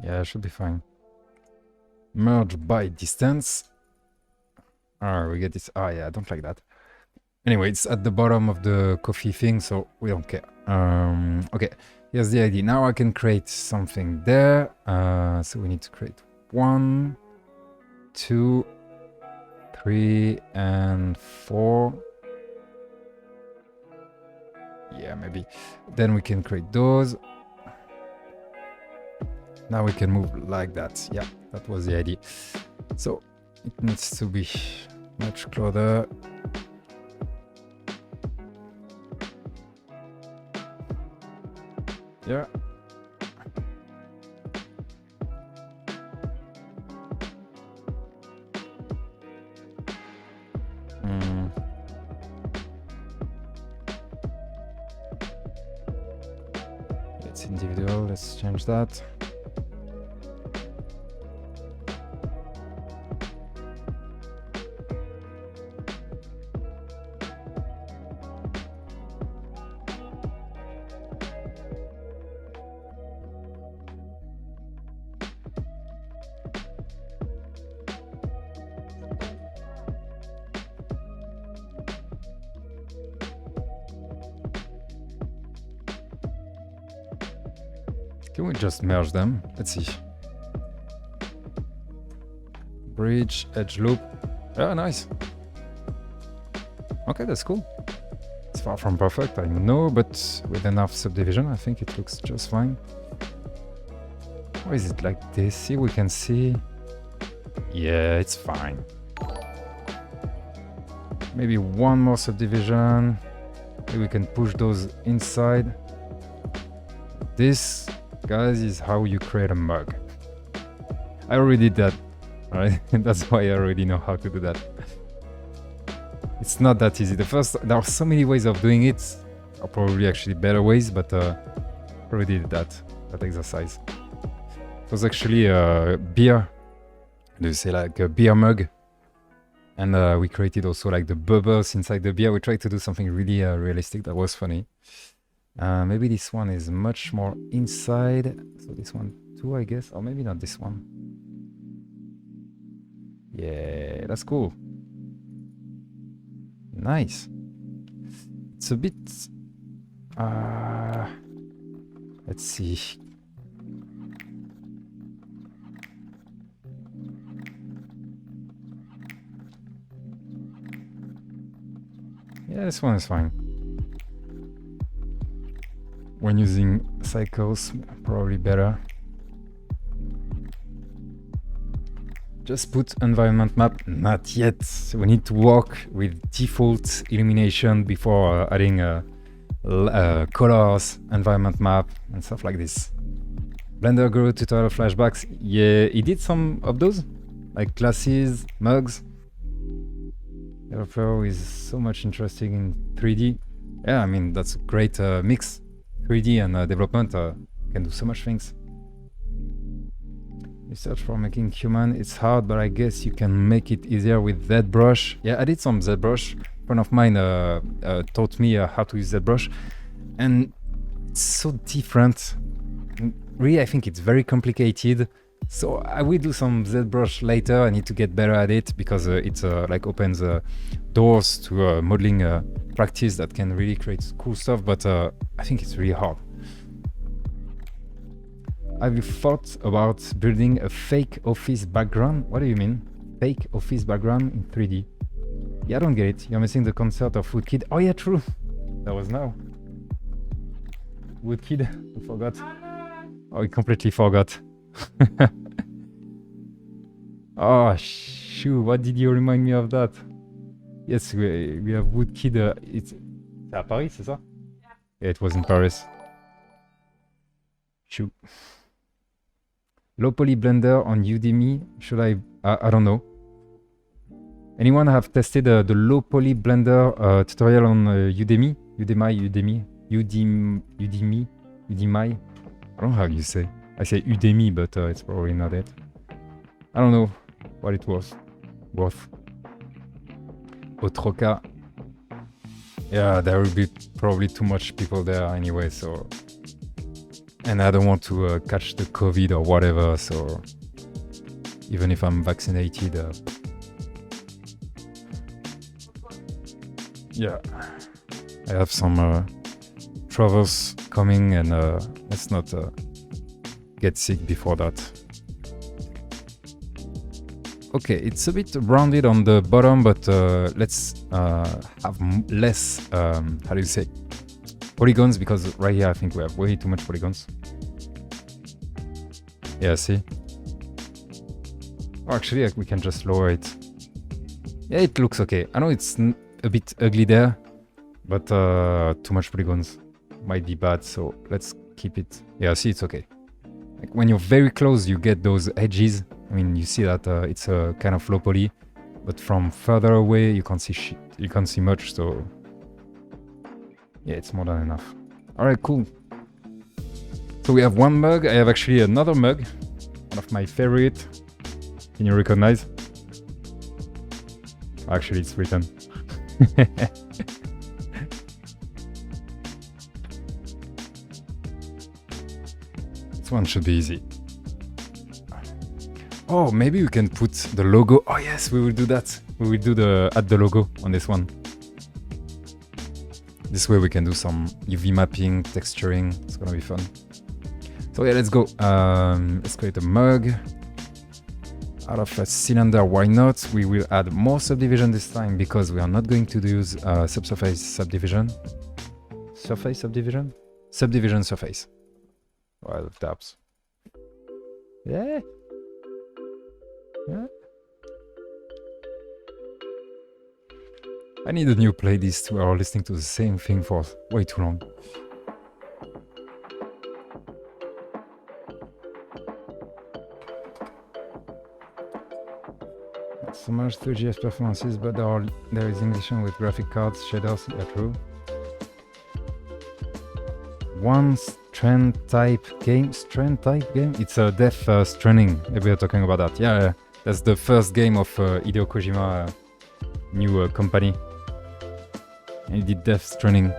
Yeah, it should be fine. Merge by distance. Ah, we get this. Ah, yeah, I don't like that. Anyway, it's at the bottom of the coffee thing, so we don't care. Okay, here's the idea. Now I can create something there. So we need to create 1, 2, 3, and 4. Yeah, maybe. Then we can create those. Now we can move like that. Yeah, that was the idea. So it needs to be much closer. Yeah. It's individual. Let's change that. Can we just merge them? Let's see. Bridge, edge loop. Yeah, nice. Okay, that's cool. It's far from perfect, I know, but with enough subdivision, I think it looks just fine. Why is it like this? See, we can see. Yeah, it's fine. Maybe one more subdivision. Maybe we can push those inside. This, guys, is how you create a mug. I already did that, right? That's why I already know how to do that. It's not that easy. There are so many ways of doing it. Or probably actually better ways, but I already did that exercise. It was actually a beer. Do you say like a beer mug? And we created also like the bubbles inside the beer. We tried to do something really realistic. That was funny. Maybe this one is much more inside. So this one too, I guess. Or maybe not this one. Yeah, that's cool. Nice. It's a bit... let's see. Yeah, this one is fine. When using cycles, probably better. Just put environment map. Not yet. We need to work with default illumination before adding colors, environment map, and stuff like this. Blender Guru tutorial flashbacks. Yeah, he did some of those, like glasses, mugs. Airflow is so much interesting in 3D. Yeah, I mean, that's a great mix. 3D and development can do so much things. Research for making human, it's hard, but I guess you can make it easier with ZBrush. Yeah, I did some ZBrush. A friend of mine taught me how to use ZBrush, and it's so different. Really, I think it's very complicated. So I will do some ZBrush later. I need to get better at it because it like opens doors to modeling practice that can really create cool stuff. But I think it's really hard. Have you thought about building a fake office background? What do you mean? Fake office background in 3D? Yeah, I don't get it. You're missing the concert of Woodkid. Oh yeah, true. That was now. Woodkid, I forgot. Oh, I completely forgot. Oh, shoot. What did you remind me of that? Yes, we have Woodkid. C'est à Paris, c'est ça? Yeah, it was in Paris. Shoot. Low poly Blender on Udemy. Should I don't know. Anyone have tested the low poly Blender tutorial on Udemy? Udemy. I don't know how you say. I say Udemy, but it's probably not it. I don't know what it was worth. Otroka. Yeah, there will be probably too much people there anyway, so... And I don't want to catch the COVID or whatever, so... Even if I'm vaccinated... Yeah. I have some travels coming, and let's not get sick before that. Okay, it's a bit rounded on the bottom, but let's have less, how do you say, polygons, because right here I think we have way too much polygons. Yeah, see? Oh, actually, we can just lower it. Yeah, it looks okay. I know it's a bit ugly there, but too much polygons might be bad, so let's keep it. Yeah, see, it's okay. Like when you're very close, you get those edges. I mean, you see that it's a kind of low poly, but from further away, you can't see shit. You can't see much, so yeah, it's more than enough. All right, cool. So we have one mug. I have actually another mug, one of my favorite. Can you recognize? Actually, it's written. This one should be easy. Oh, maybe we can put the logo. Oh yes, we will do that. We will add the logo on this one. This way we can do some UV mapping, texturing. It's gonna be fun. So yeah, let's go. Let's create a mug. Out of a cylinder, why not? We will add more subdivision this time because we are not going to use subsurface subdivision. Surface subdivision? Subdivision surface. Well, tabs. Yeah. Yeah. I need a new playlist. We are listening to the same thing for way too long. Not so much 3.js performances, but there is English with graphic cards, shaders, yeah, true. One strand type game? It's a Death Stranding. Maybe we're talking about that. Yeah, that's the first game of Hideo Kojima new company. And he did Death Stranding.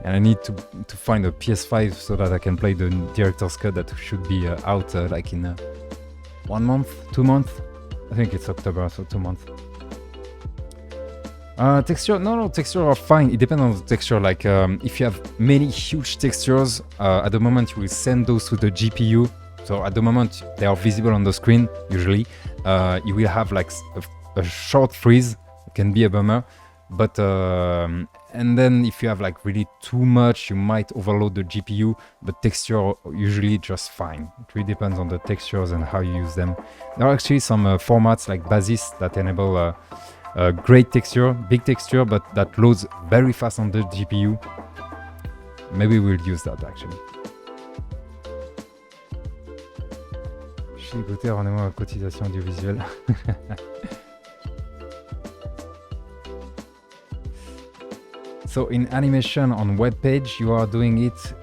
And I need to find a PS5 so that I can play the director's cut that should be out like in 1 month, 2 months. I think it's October, so 2 months. Texture? No, texture are fine. It depends on the texture. Like if you have many huge textures, at the moment you will send those to the GPU. So at the moment they are visible on the screen. Usually, you will have like a short freeze. It can be a bummer, but And then if you have like really too much, you might overload the GPU, but texture are usually just fine. It really depends on the textures and how you use them. There are actually some formats like Basis that enable great texture, big texture, but that loads very fast on the GPU. Maybe we'll use that actually. Chez Gauthier, rendez-moi la cotisation audiovisuelle. So in animation on web page, you are doing it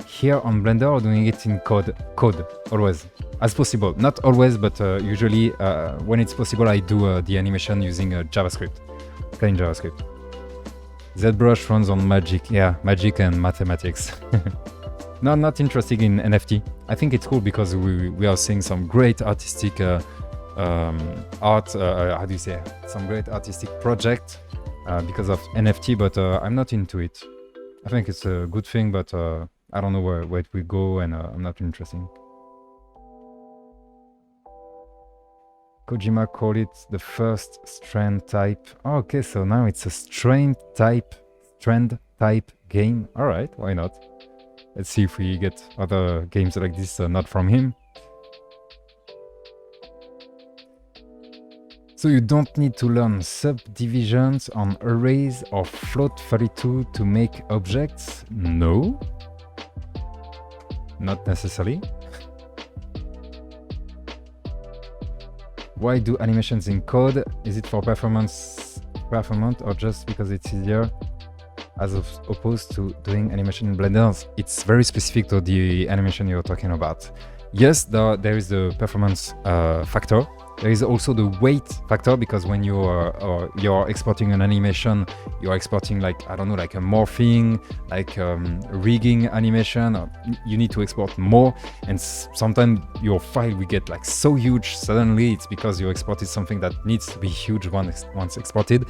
here on Blender or doing it in code? Code, always, as possible. Not always, but usually when it's possible, I do the animation using JavaScript, plain JavaScript. ZBrush runs on Magic, yeah, Magic and mathematics. No, I'm not interested in NFT. I think it's cool because we are seeing some great artistic art, how do you say, some great artistic project because of NFT, but I'm not into it. I think it's a good thing, but I don't know where it will go, and I'm not interested. Kojima called it the first strand type. Oh, okay, so now it's a strand type game. All right, why not? Let's see if we get other games like this, not from him. So you don't need to learn subdivisions on arrays or float32 to make objects? No. Not necessarily. Why do animations in code? Is it for performance or just because it's easier as opposed to doing animation in Blender? It's very specific to the animation you're talking about. Yes, there is the performance factor. There is also the weight factor, because when you're exporting an animation, you're exporting like, I don't know, like a morphing, like rigging animation, or you need to export more, and sometimes your file will get like so huge suddenly. It's because you exported something that needs to be huge once exported.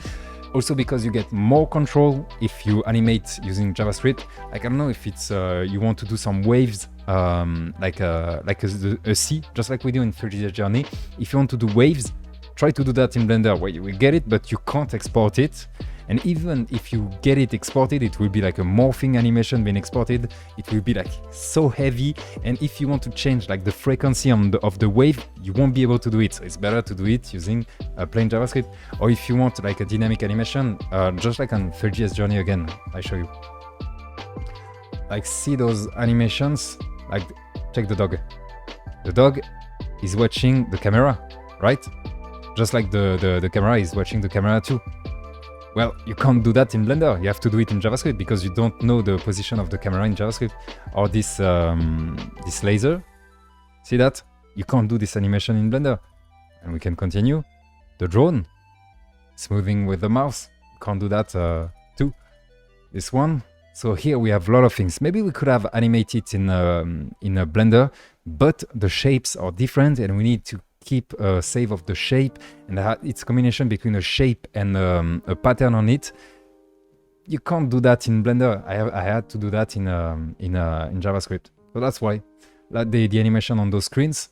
Also because you get more control if you animate using JavaScript. Like, I don't know if it's you want to do some waves like a C, just like we do in Three.js Journey. If you want to do waves, try to do that in Blender, where you will get it, but you can't export it. And even if you get it exported, it will be like a morphing animation being exported. It will be like so heavy. And if you want to change like the frequency of the wave, you won't be able to do it. So it's better to do it using plain JavaScript. Or if you want like a dynamic animation, just like on Three.js Journey again, I show you. Like, see those animations? Like, check the dog. The dog is watching the camera, right? Just like the camera is watching the camera too. Well, you can't do that in Blender. You have to do it in JavaScript because you don't know the position of the camera in JavaScript. Or this laser. See that? You can't do this animation in Blender. And we can continue. The drone. It's moving with the mouse. Can't do that too. This one. So here we have a lot of things. Maybe we could have animated in a Blender, but the shapes are different, and we need to keep a save of the shape, and it's a combination between a shape and a pattern on it. You can't do that in Blender. I had to do that in JavaScript. So that's why the animation on those screens,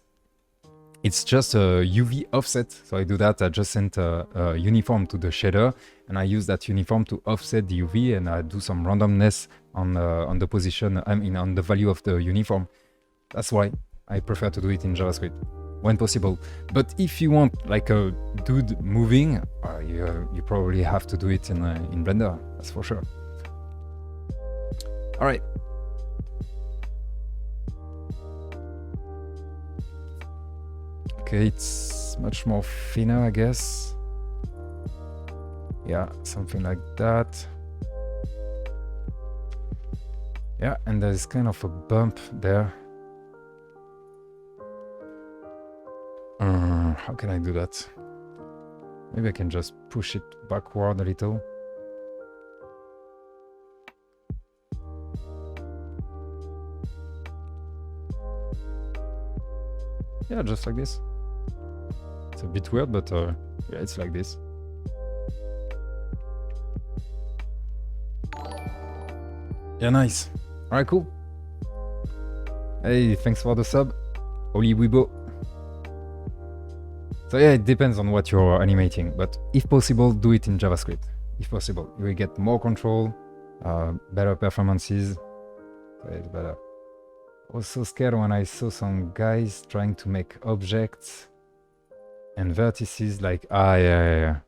it's just a UV offset. So I do that. I just sent a uniform to the shader, and I use that uniform to offset the UV, and I do some randomness on the position. I mean, on the value of the uniform. That's why I prefer to do it in JavaScript when possible. But if you want like a dude moving, you probably have to do it in Blender. That's for sure. All right. Okay, it's much more thinner, I guess. Yeah, something like that. Yeah, and there's kind of a bump there. How can I do that? Maybe I can just push it backward a little. Yeah, just like this. It's a bit weird, but yeah, it's like this. Yeah, nice. Alright, cool. Hey, thanks for the sub. Oli Weibo. So yeah, it depends on what you're animating, but if possible, do it in JavaScript. if possible. You will get more control, better performances. So it's better. I was so scared when I saw some guys trying to make objects and vertices like, yeah.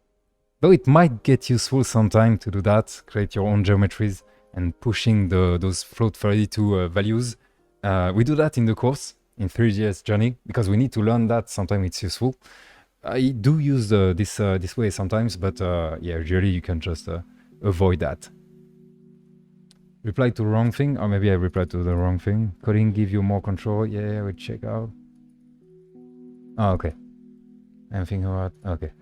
Though it might get useful sometime to do that, create your own geometries and pushing those float32 values. We do that in the course in Three.js Journey because we need to learn that. Sometimes it's useful. I do use this way sometimes, but yeah, usually you can just avoid that. Reply to the wrong thing, or maybe I replied to the wrong thing. Coding give you more control. Yeah, we check out. Oh, okay. I'm thinking about, okay.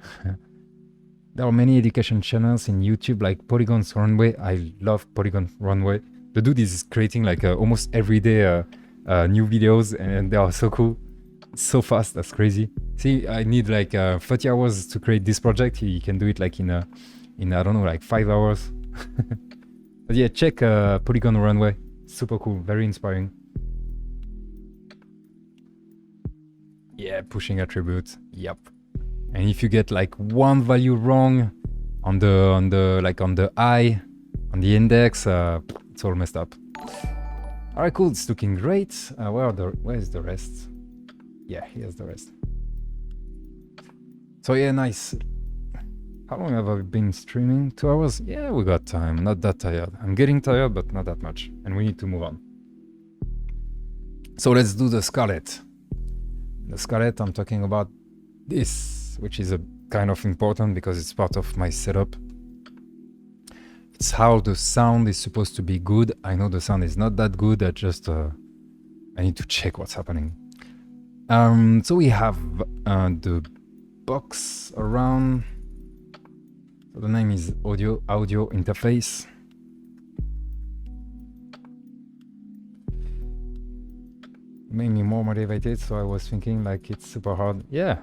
There are many education channels in YouTube like Polygon's Runway. I love Polygon Runway. The dude is creating like almost every day new videos, and they are so cool. It's so fast, that's crazy. See, I need like 30 hours to create this project. He can do it like in I don't know, like 5 hours. But yeah, check Polygon Runway. Super cool, very inspiring. Yeah, pushing attributes. Yep. And if you get like one value wrong on the I, on the index, it's all messed up. All right, cool. It's looking great. Where is the rest? Yeah, here's the rest. So yeah, nice. How long have I been streaming? 2 hours? Yeah, we got time. Not that tired. I'm getting tired, but not that much. And we need to move on. So let's do the Scarlet. The Scarlet, I'm talking about this, which is a kind of important because it's part of my setup. It's how the sound is supposed to be good. I know the sound is not that good. I need to check what's happening. So we have the box around. So the name is audio interface. Made me more motivated, so I was thinking like it's super hard. Yeah.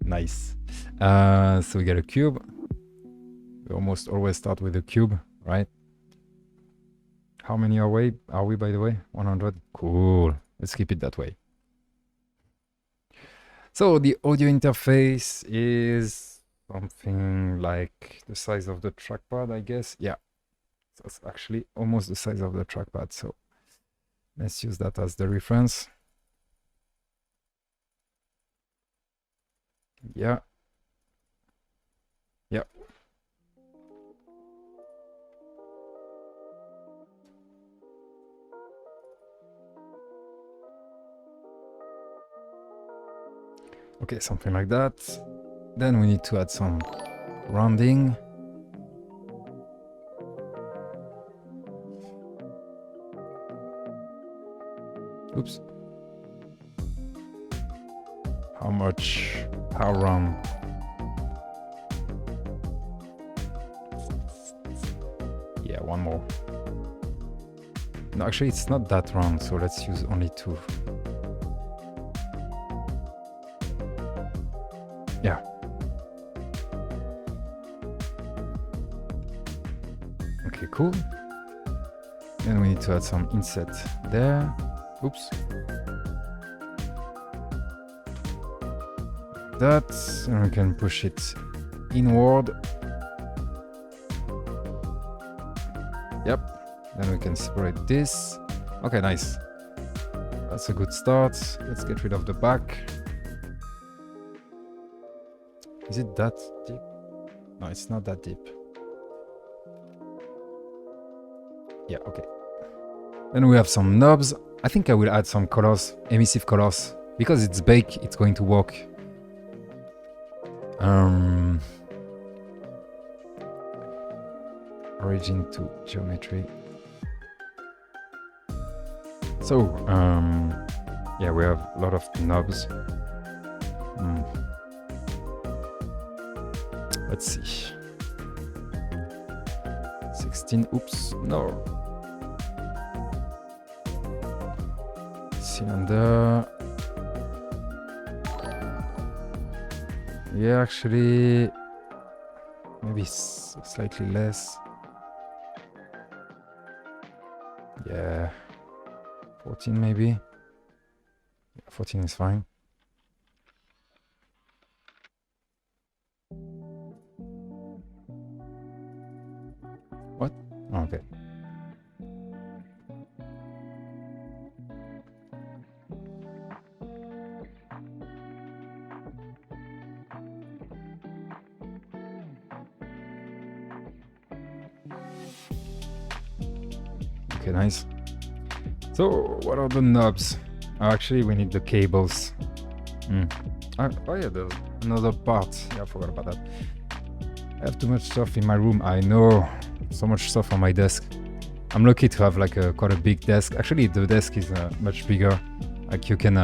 Nice. So we get a cube. We almost always start with a cube, right? How many are we by the way? 100. Cool. Let's keep it that way. So the audio interface is something like the size of the trackpad, I guess. Yeah. So it's actually almost the size of the trackpad. So let's use that as the reference. Yeah. Yeah. Okay, something like that. Then we need to add some rounding. Oops. How round? Yeah, one more. No, actually it's not that round, so let's use only 2. Yeah. Okay, cool. Then we need to add some inset there. Oops. That, and we can push it inward. Yep. Then we can separate this. Okay, nice. That's a good start. Let's get rid of the back. Is it that deep? No, it's not that deep. Yeah, okay. Then we have some knobs. I think I will add some colors, emissive colors. Because it's baked, it's going to work. Origin to geometry. So, yeah, we have a lot of knobs. Let's see. 16, oops, no. Cylinder. Yeah, actually, maybe slightly less. Yeah, 14 maybe. Yeah, 14 is fine. Okay. Okay, nice. So, what are the knobs? Actually, we need the cables. Oh yeah, there's another part. Yeah, I forgot about that. I have too much stuff in my room. I know, so much stuff on my desk. I'm lucky to have like quite a big desk. Actually, the desk is much bigger. Like you can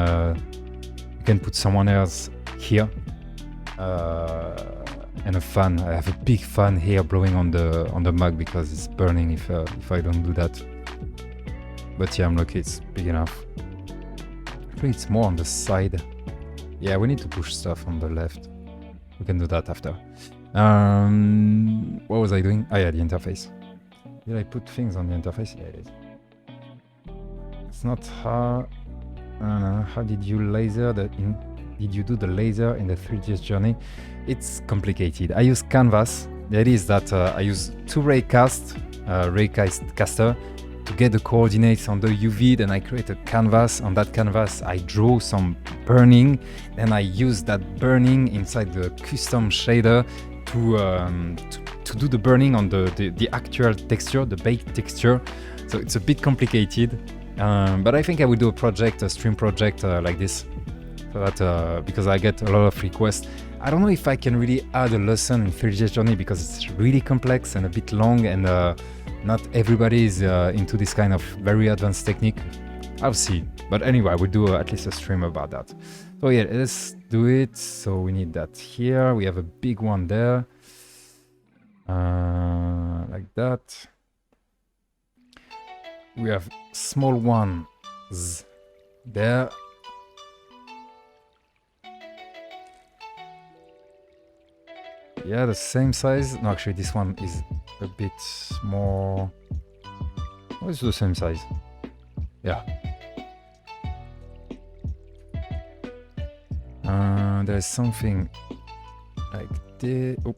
put someone else here, and a fan. I have a big fan here blowing on the mug because it's burning if I don't do that. But yeah, I'm lucky it's big enough. I think it's more on the side. Yeah, we need to push stuff on the left. We can do that after. What was I doing? Oh yeah, the interface. Did I put things on the interface? Yeah, it is. It's not how... how did you laser the... Did you do the laser in the Three.js Journey? It's complicated. I use Canvas. The idea is that I use two raycaster to get the coordinates on the UV. Then I create a canvas. On that canvas, I draw some burning. Then I use that burning inside the custom shader to do the burning on the actual texture, the baked texture. So it's a bit complicated. But I think I will do a stream project like this. So that, because I get a lot of requests. I don't know if I can really add a lesson in Three.js Journey because it's really complex and a bit long, and not everybody is into this kind of very advanced technique. I'll see. But anyway, we'll do at least a stream about that. So yeah, let's do it. So we need that here. We have a big one there. Like that. We have small ones there. Yeah, the same size. No, actually, this one is a bit more... Oh, it's the same size. Yeah. There's something like this. Oh.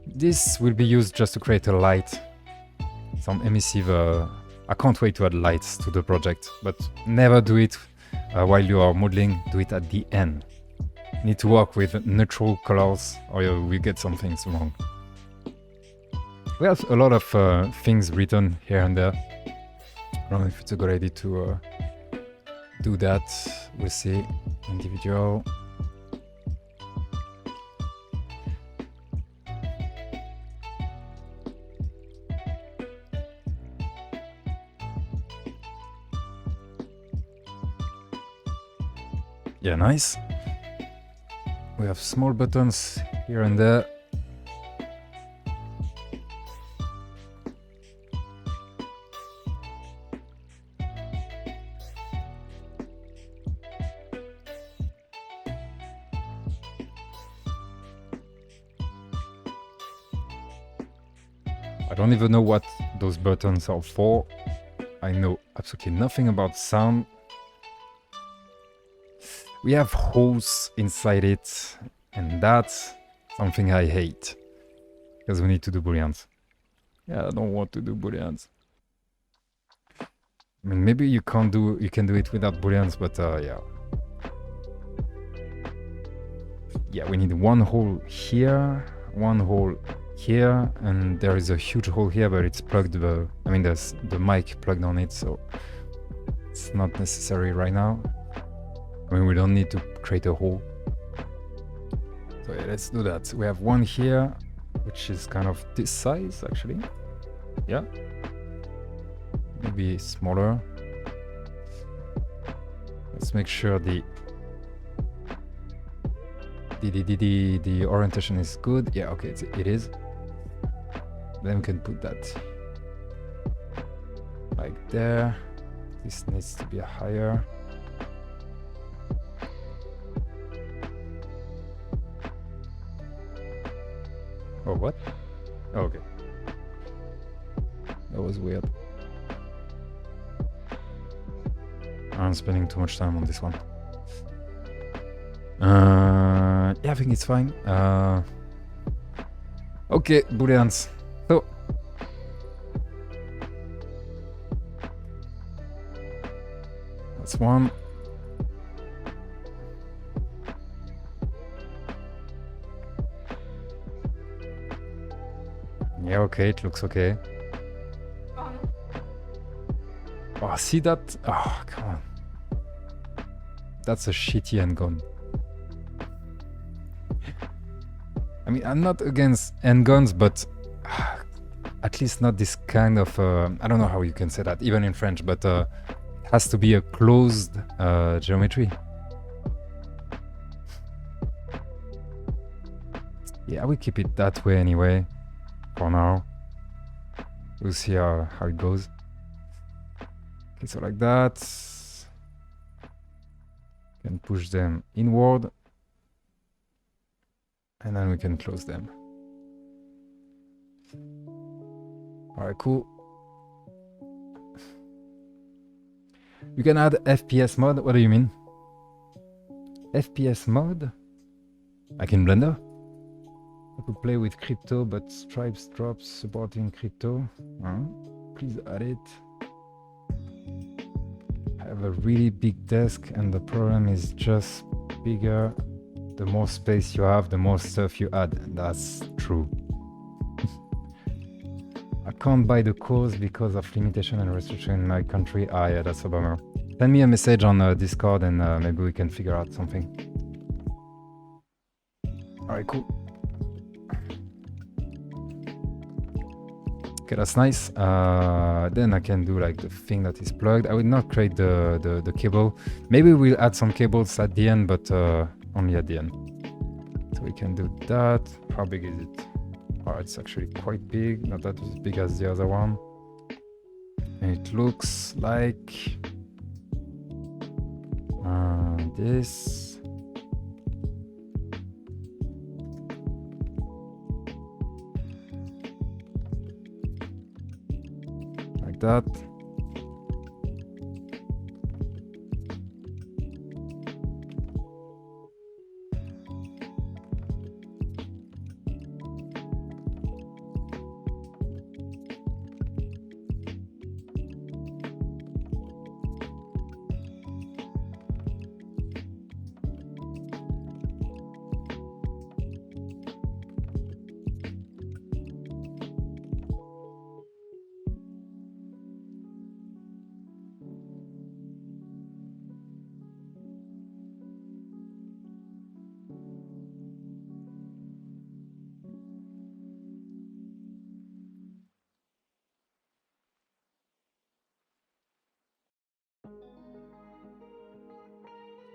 This will be used just to create a light. Some emissive... I can't wait to add lights to the project, but never do it while you are modeling. Do it at the end. You need to work with neutral colors or you will get some things wrong. We have a lot of things written here and there. I don't know if it's a good idea to do that. We'll see. Individual. Yeah, nice. We have small buttons here and there. I don't even know what those buttons are for. I know absolutely nothing about sound. We have holes inside it, and that's something I hate, because we need to do booleans. Yeah, I don't want to do booleans. I mean, maybe you can do it without booleans, but yeah. Yeah, we need one hole here, one hole here, and there is a huge hole here, but it's plugged. I mean, there's the mic plugged on it, so it's not necessary right now. I mean, we don't need to create a hole. So yeah, let's do that. We have one here, which is kind of this size, actually. Yeah. Maybe smaller. Let's make sure the orientation is good. Yeah, okay, it is. Then we can put that like there. This needs to be higher. Oh, what? Oh, okay. That was weird. I'm spending too much time on this one. Yeah, I think it's fine. Okay, booleans. So that's one. Yeah, okay, it looks okay. Oh, no. Oh, see that? Oh, come on. That's a shitty handgun. I mean, I'm not against handguns, but at least not this kind of, I don't know how you can say that, even in French, but it has to be a closed geometry. Yeah, we keep it that way anyway, for now. We'll see how it goes. Okay, so like that. Can push them inward. And then we can close them. Alright, cool. You can add FPS mode. What do you mean? FPS mode? Like in Blender? I could play with crypto, but stripes drops supporting crypto. Please add it. I have a really big desk, and the problem is just bigger. The more space you have, the more stuff you add. That's true. I can't buy the course because of limitation and restriction in my country. Ah, yeah, that's a bummer. Send me a message on Discord and maybe we can figure out something. Alright, cool. Okay, that's nice. Then I can do like the thing that is plugged. I will not create the cable. Maybe we'll add some cables at the end, but only at the end. So we can do that. How big is it? Oh, it's actually quite big, not that as big as the other one. And it looks like this. Like that.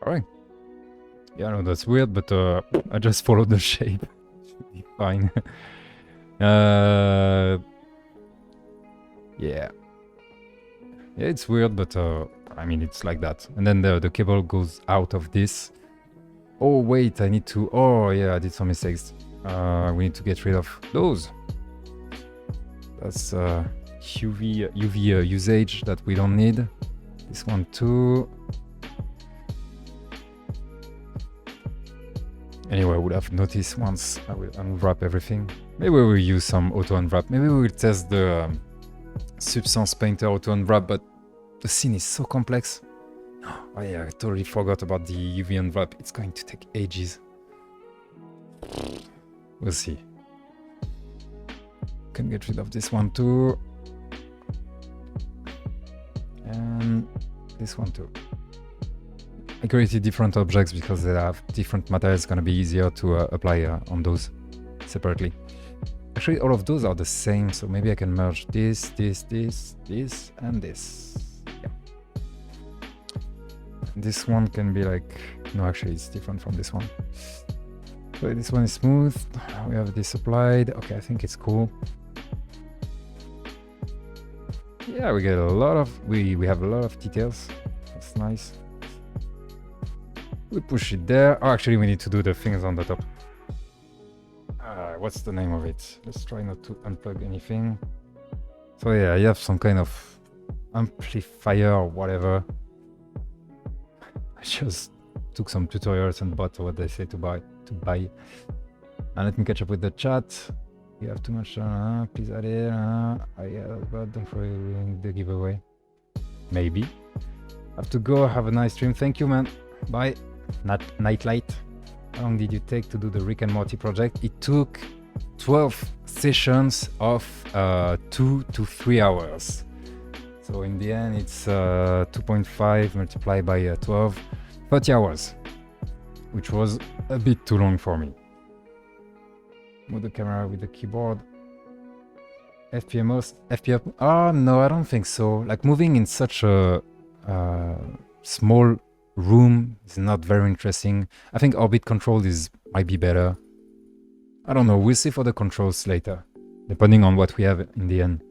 Alright. Yeah, no, that's weird, but I just followed the shape. Should be fine. Yeah. Yeah, it's weird, but I mean, it's like that. And then the cable goes out of this. Oh, wait, I need to... Oh, yeah, I did some mistakes. We need to get rid of those. That's UV usage that we don't need. This one too. Anyway, I would have noticed once I will unwrap everything. Maybe we will use some auto unwrap. Maybe we will test the Substance Painter auto unwrap, but the scene is so complex. Oh yeah, I totally forgot about the UV unwrap. It's going to take ages. We'll see. Can get rid of this one too. And this one too. I created different objects because they have different materials. It's gonna be easier to apply on those separately. Actually, all of those are the same, so maybe I can merge this, this, and this. Yeah. This one can be like... No, actually, it's different from this one. So this one is smooth. We have this applied. Okay, I think it's cool. Yeah, we get a lot of... We have a lot of details. That's nice. We push it there. Oh, actually, we need to do the things on the top. What's the name of it? Let's try not to unplug anything. So yeah, you have some kind of amplifier or whatever. I just took some tutorials and bought what they say to buy. And let me catch up with the chat. You have too much. Please add it. But don't forget the giveaway. Maybe. Have to go. Have a nice stream. Thank you, man. Bye. Nightlight. How long did you take to do the Rick and Morty project? It took 12 sessions of 2 to 3 hours. So in the end, it's 2.5 multiplied by 12, 30 hours, which was a bit too long for me. Move the camera with the keyboard. FPMOS, FPM. Oh no, I don't think so. Like moving in such a small room is not very interesting. I think orbit control might be better. I don't know. We'll see for the controls later, depending on what we have in the end.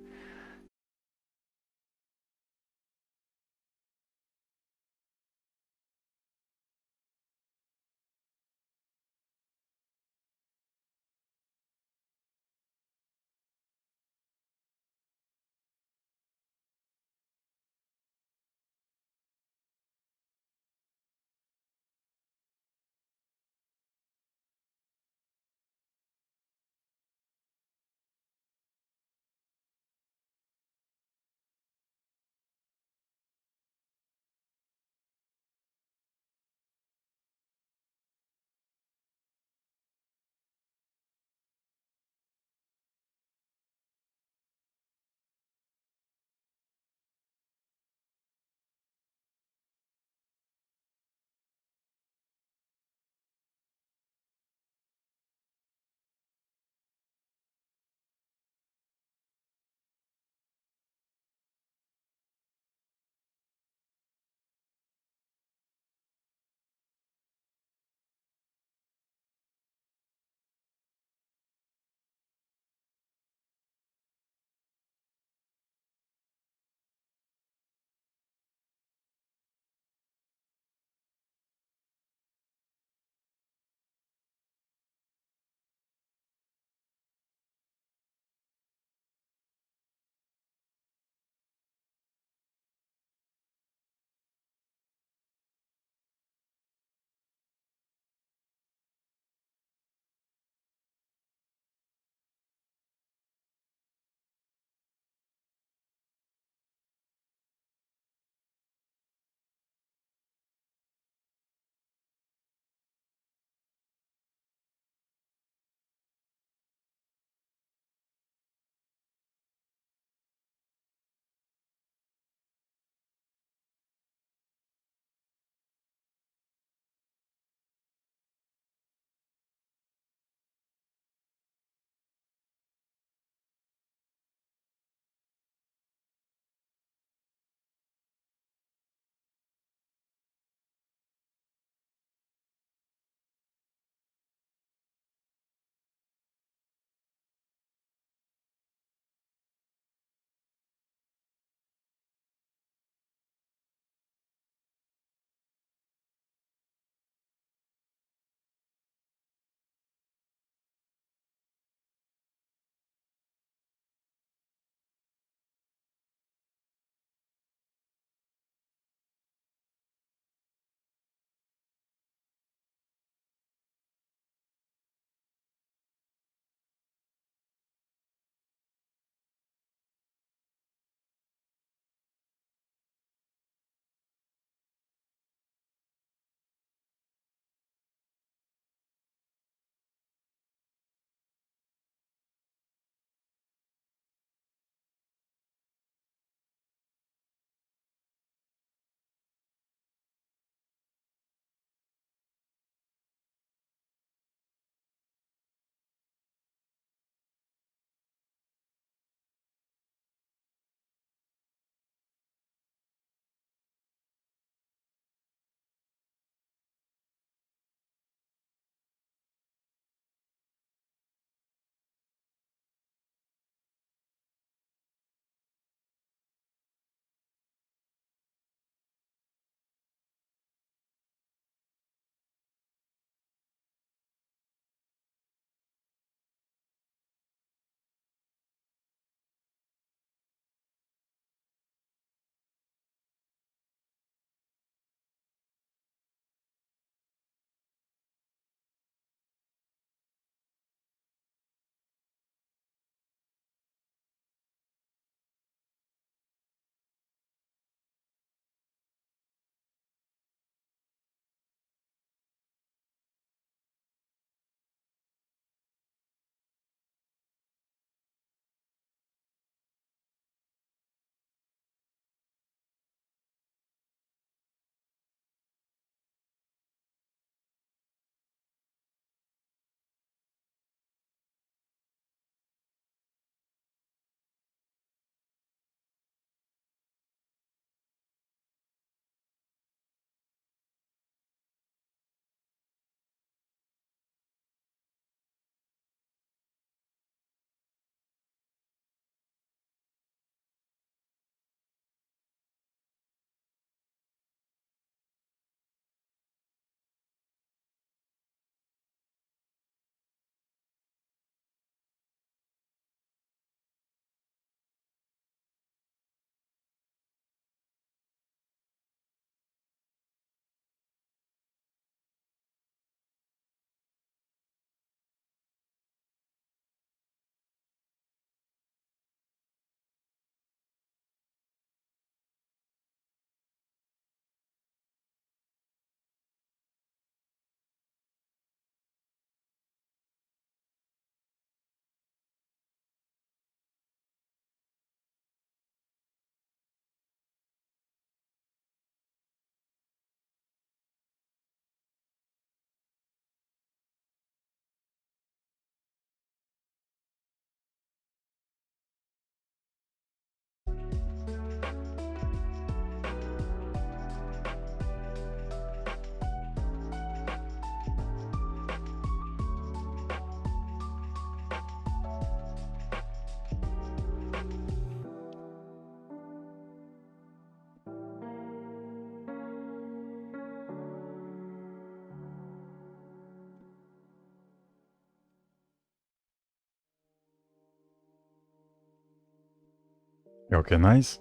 Okay, nice.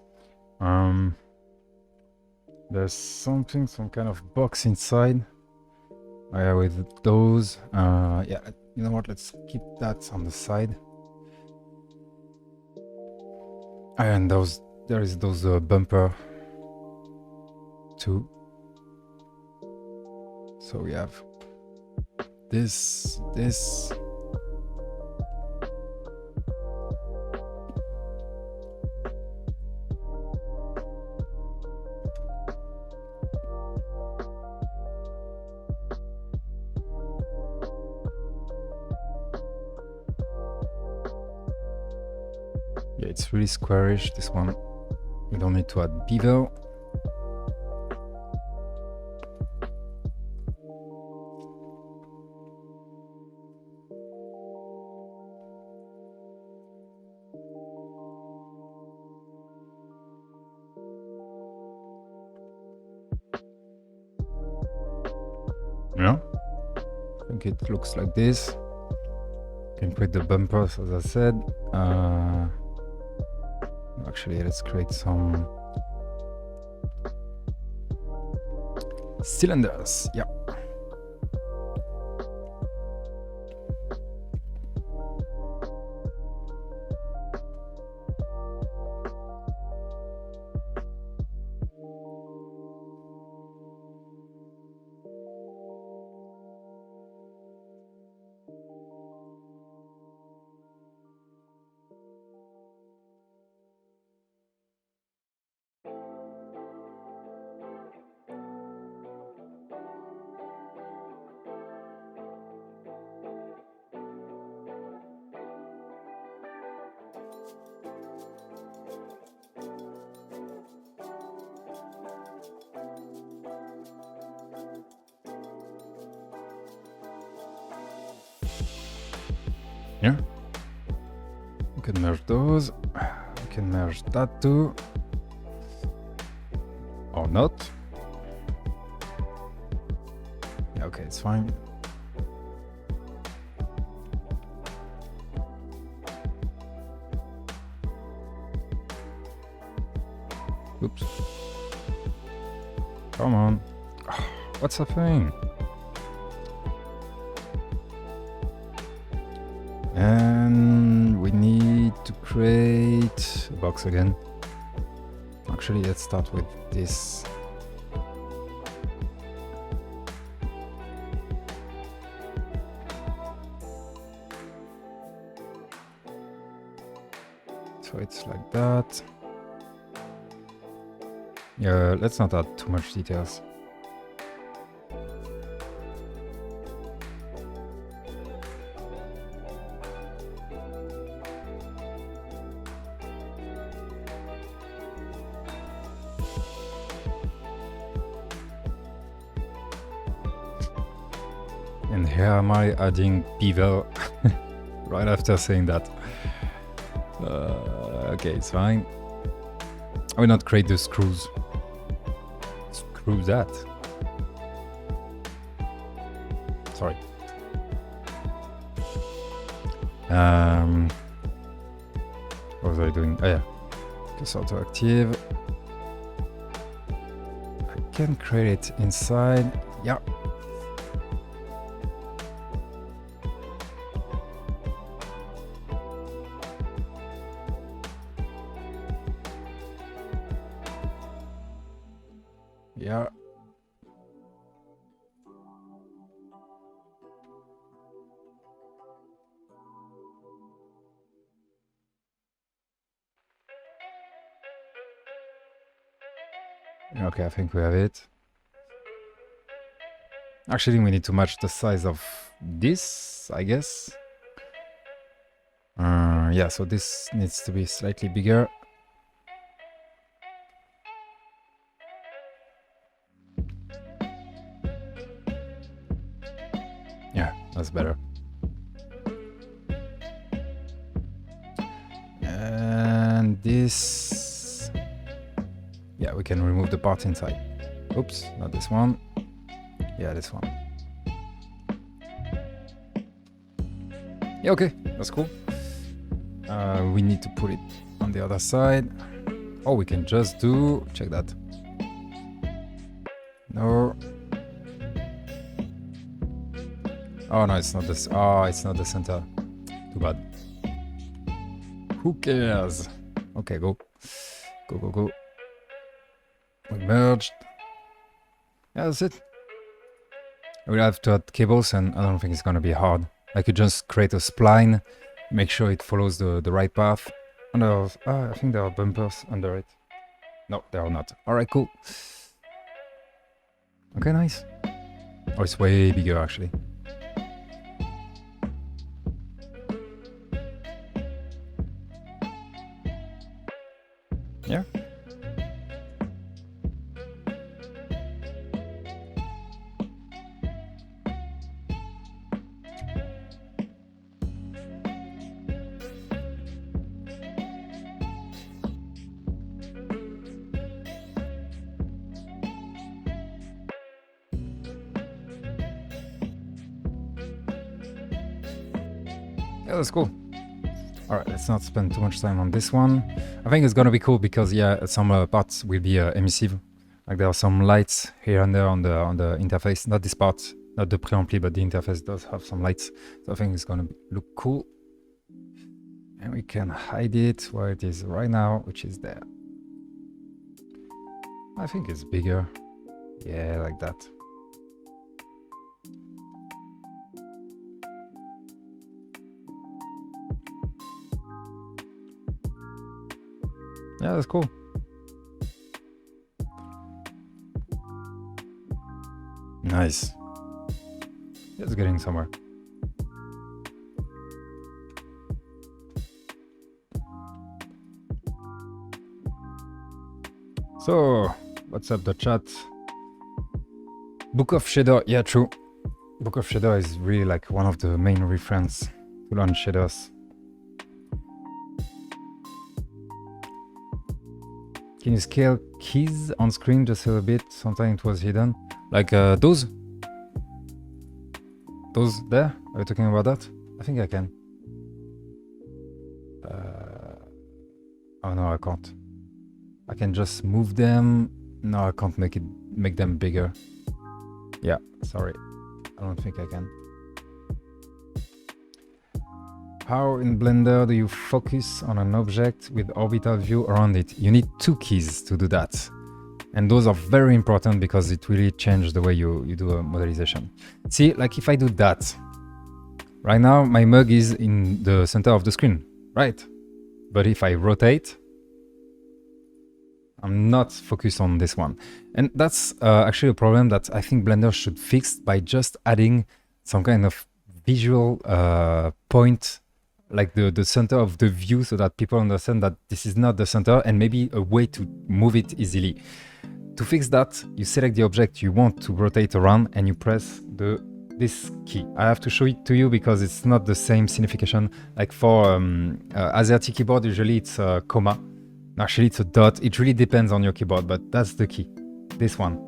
There's some kind of box inside. Yeah, with those. Yeah, you know what? Let's keep that on the side. And there is those bumper too. So we have this. Yeah, it's really squarish, this one. We don't need to add bevel. Yeah, I think it looks like this. Can create the bumpers, as I said. Actually, let's create some cylinders. Yeah. Yeah. We can merge those. We can merge that too. Or not. Yeah, okay, it's fine. Oops. Come on. What's happening? And we need to create a box again. Actually, let's start with this. So it's like that. Yeah, let's not add too much details. And here am I adding bevel right after saying that. Okay, it's fine. I will not create the screws. Screw that. Sorry. What was I doing? Oh yeah. Just auto active. I can create it inside. Yeah. Yeah. Okay, I think we have it. Actually, we need to match the size of this, I guess. Yeah, so this needs to be slightly bigger. Yeah, that's better. And this... Yeah, we can remove the part inside. Oops, not this one. Yeah, this one. Yeah, okay, that's cool. We need to put it on the other side. Oh, we can just do, check that. No. Oh no, it's not this. Oh, it's not the center. Too bad. Who cares? Okay, go. Go, go, go. We merged. Yeah, that's it. We'll have to add cables, and I don't think it's gonna be hard. I could just create a spline, make sure it follows the right path. And I think there are bumpers under it. No, there are not. Alright, cool. Okay, nice. Oh, it's way bigger actually. Yeah. Yeah, that's cool. Alright, let's not spend too much time on this one. I think it's gonna be cool because yeah, some parts will be emissive. Like there are some lights here and there on the interface. Not this part, not the preampli, but the interface does have some lights. So I think it's gonna look cool. And we can hide it where it is right now, which is there. I think it's bigger. Yeah, like that. Yeah, that's cool. Nice. It's getting somewhere. So, what's up the chat? Book of Shader, yeah, true. Book of Shader is really like one of the main reference to learn shaders. Can you scale keys on screen just a little bit? Sometimes it was hidden. Like those? Those there? Are you talking about that? I think I can. Oh no, I can't. I can just move them. No, I can't make them bigger. Yeah, sorry. I don't think I can. How in Blender do you focus on an object with orbital view around it? You need two keys to do that. And those are very important because it really changes the way you do a modelization. See, like if I do that, right now my mug is in the center of the screen, right? But if I rotate, I'm not focused on this one. And that's actually a problem that I think Blender should fix by just adding some kind of visual point, like the center of the view, so that people understand that this is not the center, and maybe a way to move it easily. To fix that, you select the object you want to rotate around and you press this key. I have to show it to you because it's not the same signification. Like for AZERTY keyboard, usually it's a comma. Actually, it's a dot. It really depends on your keyboard, but that's the key. This one.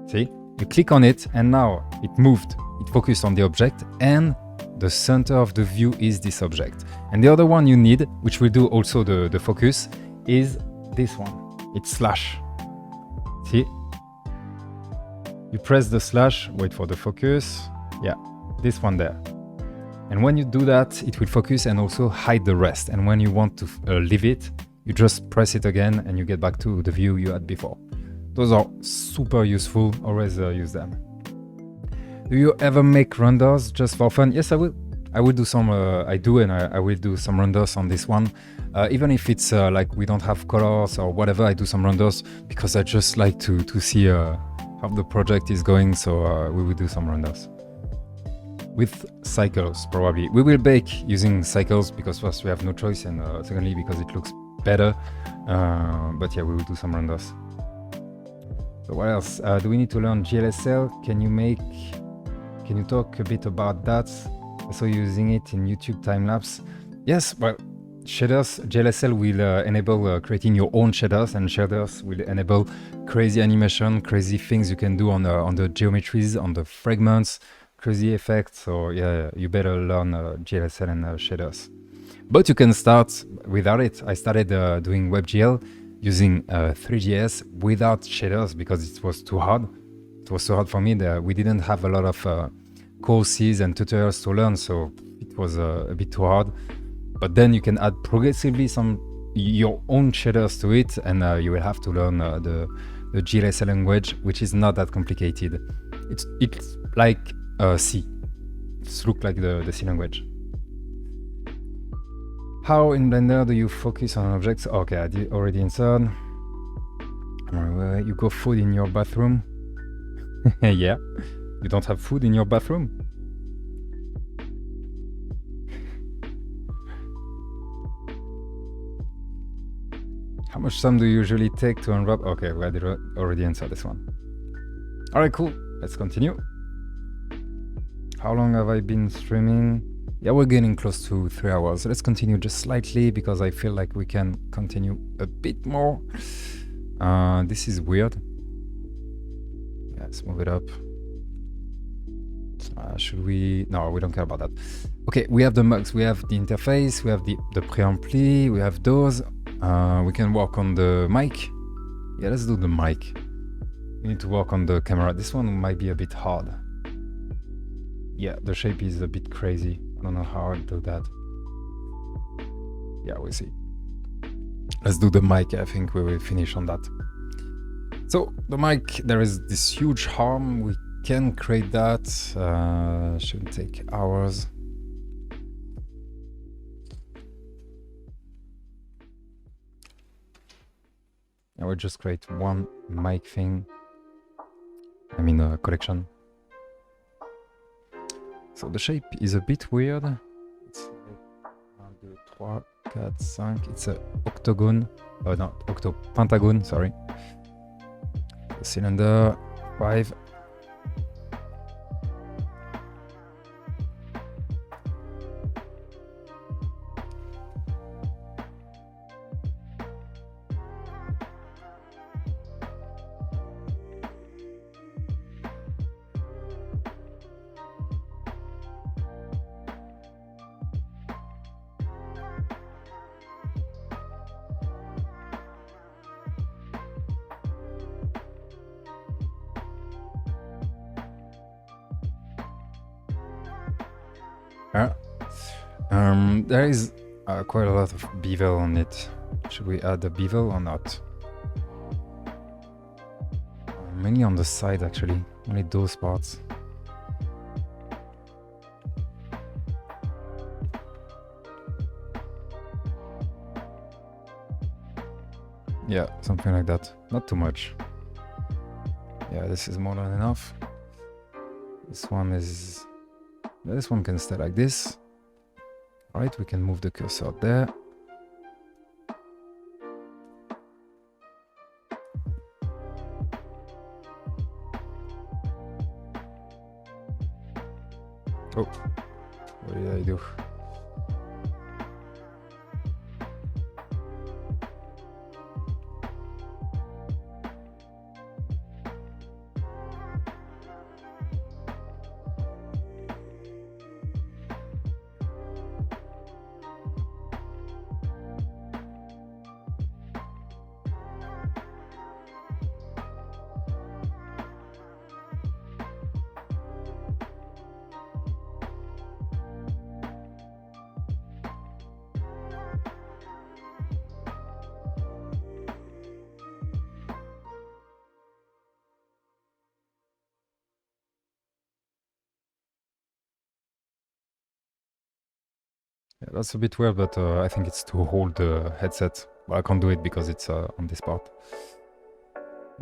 See? You click on it and now it moved. It focused on the object and the center of the view is this object. And the other one you need, which will do also the focus, is this one. It's slash. See? You press the slash, wait for the focus. Yeah, this one there. And when you do that, it will focus and also hide the rest. And when you want to leave it, you just press it again and you get back to the view you had before. Those are super useful, always use them. Do you ever make renders just for fun? Yes, I will. I will do some, I will do some renders on this one. Even if it's like we don't have colors or whatever, I do some renders because I just like to see how the project is going. So we will do some renders. With cycles, probably. We will bake using cycles because first we have no choice and secondly because it looks better. But yeah, we will do some renders. So what else? Do we need to learn GLSL? Can you talk a bit about that? Also using it in YouTube time-lapse. Yes, well, shaders, GLSL will enable creating your own shaders, and shaders will enable crazy animation, crazy things you can do on the geometries, on the fragments, crazy effects. So yeah, you better learn GLSL and shaders. But you can start without it. I started doing WebGL using Three.js without shaders because it was too hard. It was too hard for me. We didn't have a lot of courses and tutorials to learn, so it was a bit too hard. But then you can add progressively your own shaders to it, and you will have to learn the GLSL language, which is not that complicated. It's like C. It looks like the C language. How in Blender do you focus on objects? Okay, I did already answered. You go food in your bathroom. Yeah, you don't have food in your bathroom. How much time do you usually take to unwrap? Okay, we already answered this one. Alright, cool. Let's continue. How long have I been streaming? Yeah, we're getting close to 3 hours. Let's continue just slightly because I feel like we can continue a bit more. This is weird. Yeah, let's move it up. Should we? No, we don't care about that. Okay, we have the mugs, we have the interface, we have the preampli, we have those. We can work on the mic. Yeah, let's do the mic. We need to work on the camera. This one might be a bit hard. Yeah, the shape is a bit crazy. I don't know how I'll do that. Yeah, we'll see. Let's do the mic. I think we will finish on that. So the mic, there is this huge arm. We can create that. Shouldn't take hours. I will just create one mic thing. I mean a collection. So the shape is a bit weird. It's like 1, 2, 3, 4, 5. It's a octagon. Oh no, pentagon, sorry. The cylinder, 5. There is quite a lot of bevel on it. Should we add the bevel or not? Mainly on the side actually, only those parts. Yeah, something like that. Not too much. Yeah, this is more than enough. This one can stay like this. Alright, we can move the cursor there. Oh, what did I do? Yeah, that's a bit weird, but I think it's to hold the headset. But I can't do it because it's on this part.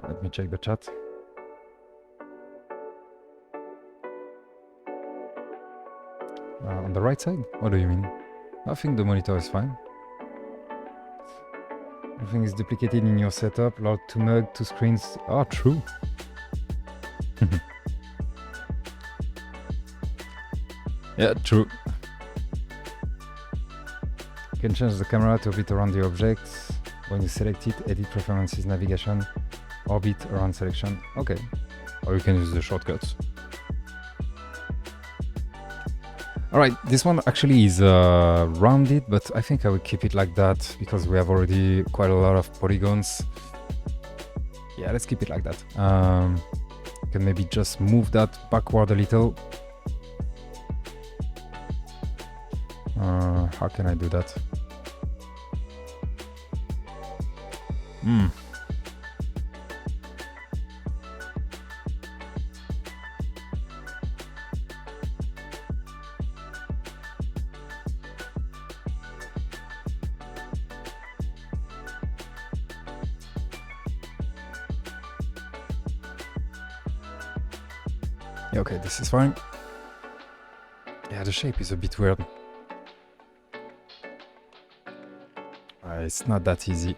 Let me check the chat. On the right side? What do you mean? I think the monitor is fine. Everything is duplicated in your setup. Load 2 mug, 2 screens. Ah, true. Yeah, true. You can change the camera to orbit around the object. When you select it, edit preferences, navigation, orbit around selection. Okay. Or you can use the shortcuts. Alright, this one actually is rounded, but I think I will keep it like that because we have already quite a lot of polygons. Yeah, let's keep it like that. Can maybe just move that backward a little. How can I do that? Yeah, okay, this is fine. Yeah, the shape is a bit weird. It's not that easy.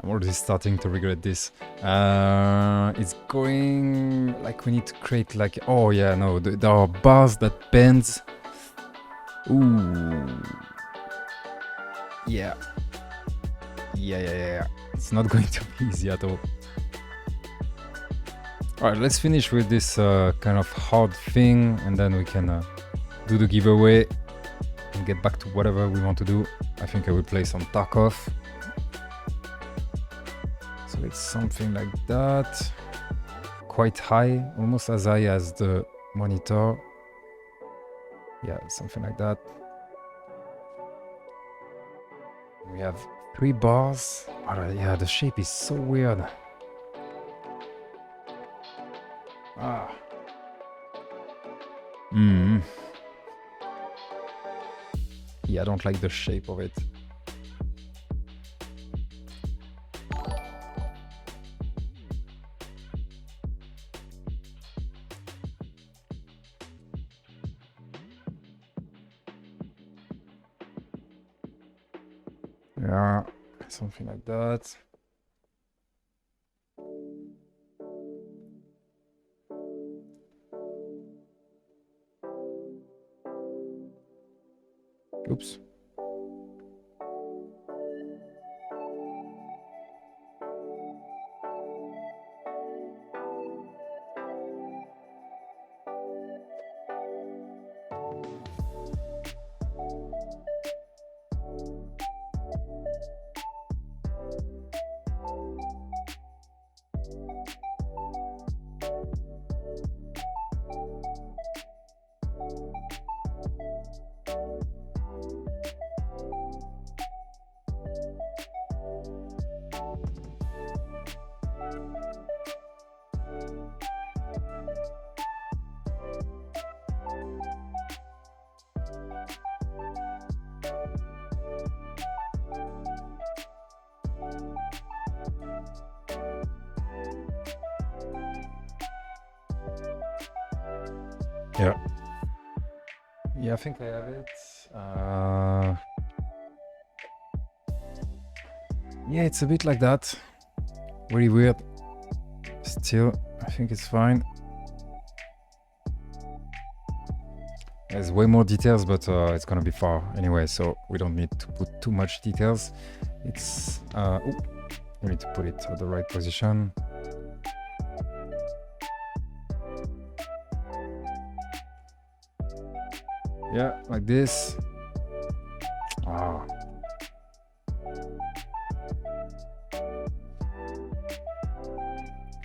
I'm already starting to regret this. It's going like we need to create like, oh yeah, no, there are bars that bends. Ooh. Yeah. Yeah. It's not going to be easy at all. Alright, let's finish with this kind of hard thing and then we can do the giveaway and get back to whatever we want to do. I think I will play some Tarkov. So it's something like that. Quite high, almost as high as the monitor. Yeah, something like that. We have 3 bars. Oh, yeah, the shape is so weird. Yeah, I don't like the shape of it. Yeah, something like that. Oops. Yeah. Yeah, I think I have it. Yeah, it's a bit like that. Really weird. Still, I think it's fine. There's way more details, but it's gonna be far anyway, so we don't need to put too much details. It's we need to put it at the right position. Yeah, like this.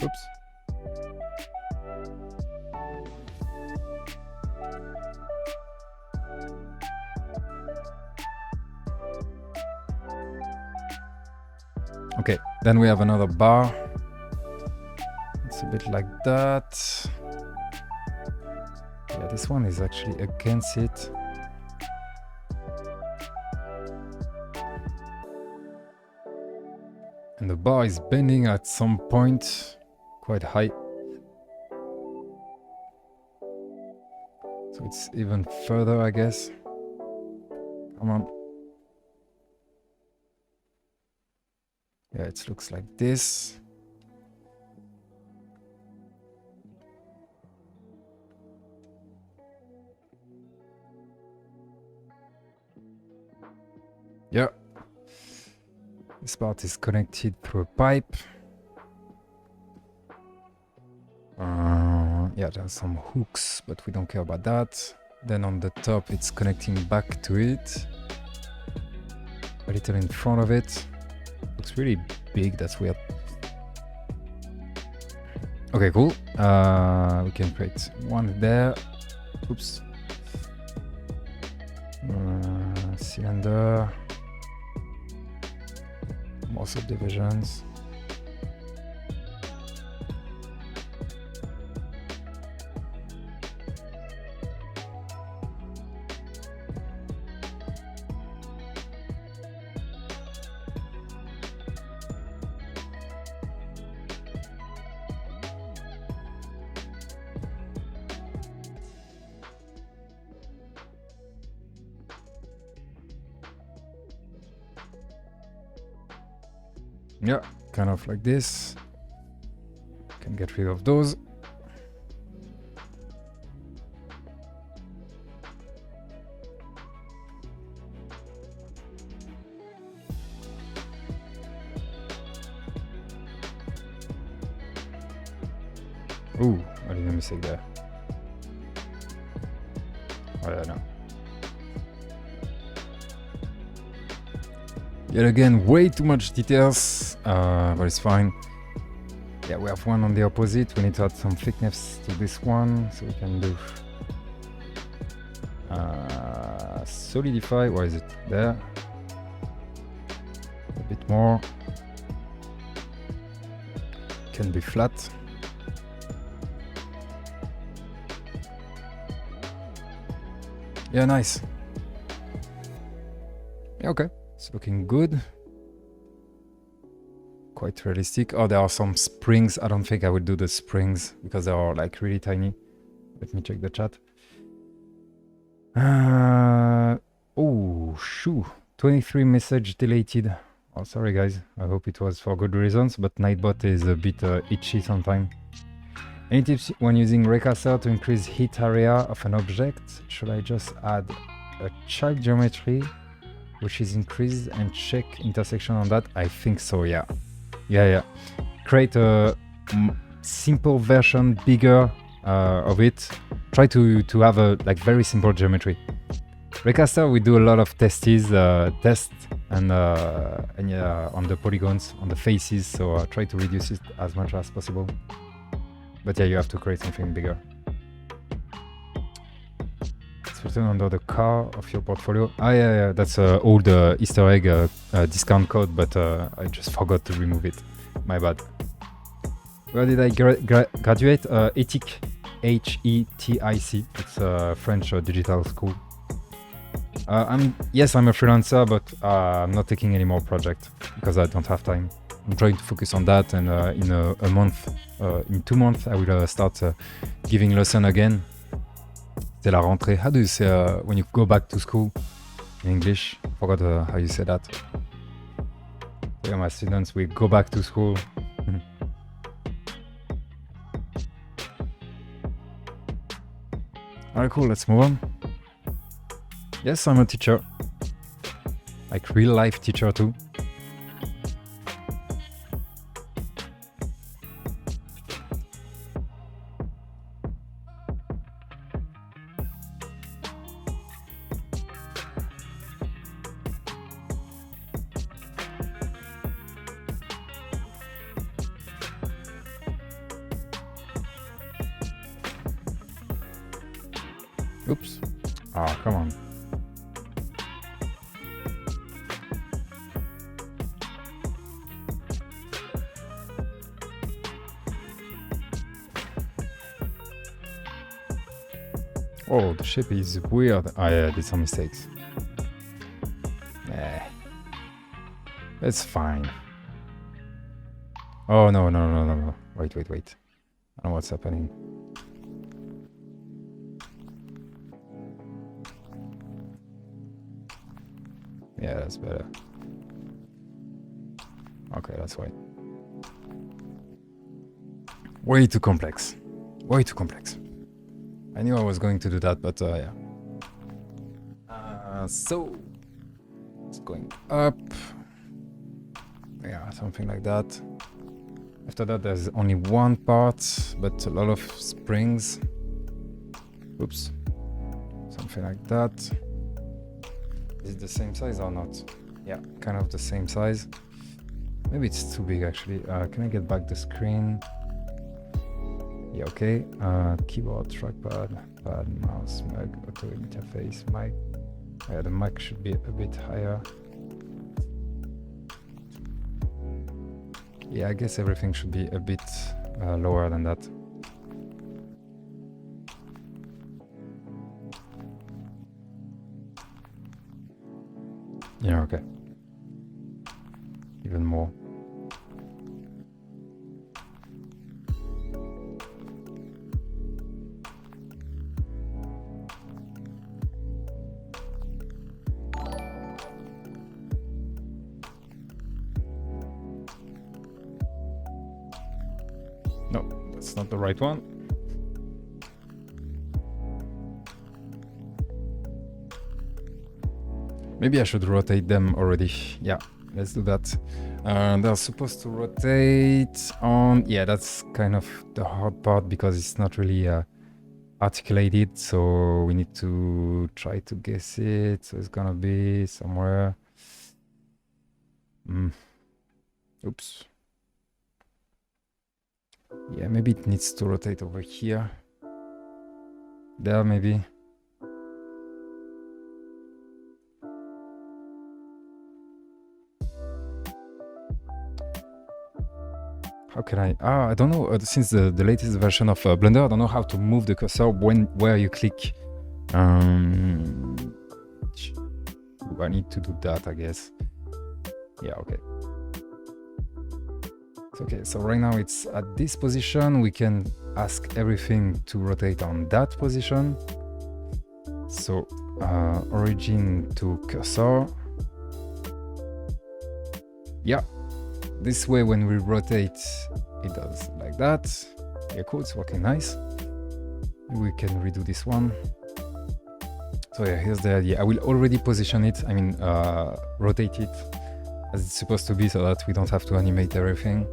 Oops. Okay, then we have another bar. It's a bit like that. Yeah, this one is actually against it. And the bar is bending at some point, quite high. So it's even further, I guess. Come on. Yeah, it looks like this. Yeah. This part is connected through a pipe. Yeah, there's some hooks, but we don't care about that. Then on the top, it's connecting back to it. A little in front of it. Looks really big, that's weird. Okay, cool. We can create one there. Oops. Cylinder. More subdivisions. Yeah, kind of like this. Can get rid of those. Ooh, I did a mistake there. Oh yeah, no. Yet again, way too much details, but it's fine. Yeah, we have one on the opposite. We need to add some thickness to this one, so we can do solidify. Where is it? There. A bit more. Can be flat. Yeah, nice. Yeah, okay. It's looking good. Quite realistic. Oh, there are some springs. I don't think I will do the springs because they are like really tiny. Let me check the chat. Oh, shoo. 23 message deleted. Oh, sorry guys. I hope it was for good reasons, but Nightbot is a bit itchy sometimes. Any tips when using recaster to increase hit area of an object? Should I just add a child geometry which is increased and check intersection on that? I think so, yeah. Yeah. Create a simple version, bigger of it. Try to have a like very simple geometry. Recaster, we do a lot of tests and yeah, on the polygons, on the faces. So try to reduce it as much as possible. But yeah, you have to create something bigger. It's written under the car of your portfolio. Ah, yeah, that's an old Easter egg discount code, but I just forgot to remove it. My bad. Where did I graduate? ETIC, H-E-T-I-C. It's a French digital school. I'm a freelancer, but I'm not taking any more projects because I don't have time. I'm trying to focus on that, and in a month, in 2 months, I will start giving lesson again. C'est la rentrée. How do you say when you go back to school in English? I forgot how you say that. Yeah, my students will go back to school. Alright, cool. Let's move on. Yes, I'm a teacher. Like real life teacher too. Oops. Oh, come on. Oh, the shape is weird. I did some mistakes. Nah. It's fine. Oh, no. Wait. I don't know what's happening. Yeah, that's better. Okay, that's right. Way too complex. I knew I was going to do that, but yeah. So it's going up. Yeah, something like that. After that, there's only one part, but a lot of springs. Oops. Some something like that. Is it the same size or not? Yeah, kind of the same size. Maybe it's too big actually. Can I get back the screen? Yeah, okay. Keyboard, trackpad, pad, mouse, mug, auto interface, mic. Yeah, the mic should be a bit higher. Yeah, I guess everything should be a bit lower than that. Yeah, okay. Even more. No, that's not the right one. Maybe I should rotate them already. Yeah, let's do that. They're supposed to rotate on... Yeah, that's kind of the hard part because it's not really articulated. So we need to try to guess it. So it's gonna be somewhere... Oops. Yeah, maybe it needs to rotate over here. There, maybe. How can I don't know, since the latest version of Blender, I don't know how to move the cursor where you click. Do I need to do that, I guess? Yeah, okay. Okay, so right now it's at this position. We can ask everything to rotate on that position. So origin to cursor. Yeah. This way, when we rotate, it does like that. Yeah, cool, it's working nice. We can redo this one. So yeah, here's the idea. I will already position it, rotate it as it's supposed to be so that we don't have to animate everything.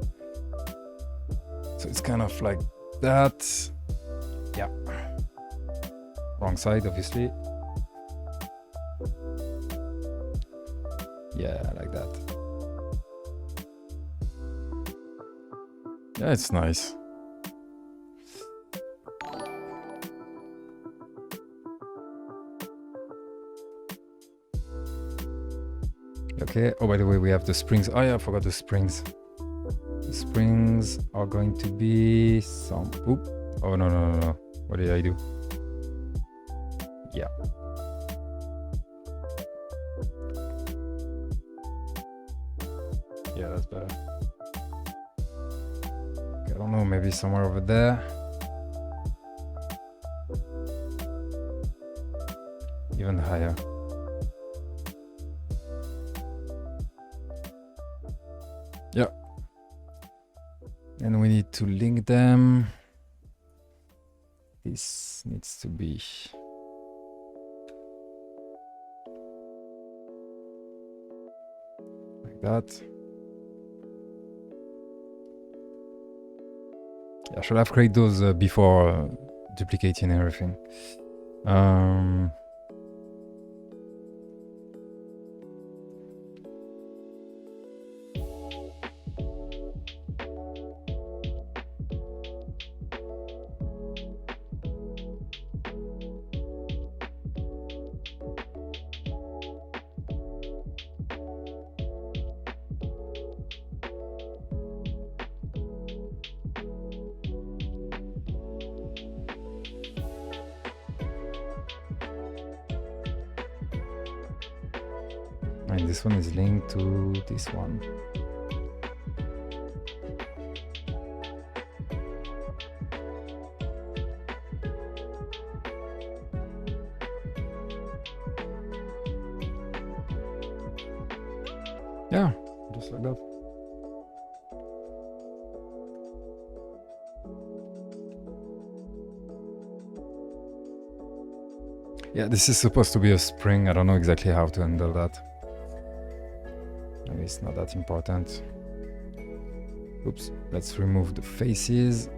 So it's kind of like that. Yeah. Wrong side, obviously. Yeah, like that. Yeah, it's nice. Okay, oh, by the way, we have the springs. Oh yeah, I forgot the springs. The springs are going to be some... Oop. Oh, no. What did I do? Yeah. Yeah, that's better. I don't know, maybe somewhere over there. Even higher. Yeah. And we need to link them. This needs to be... like that. I should have created those before duplicating everything. And this one is linked to this one. Yeah, just like that. Yeah, this is supposed to be a spring. I don't know exactly how to handle that. Maybe it's not that important. Oops, let's remove the faces.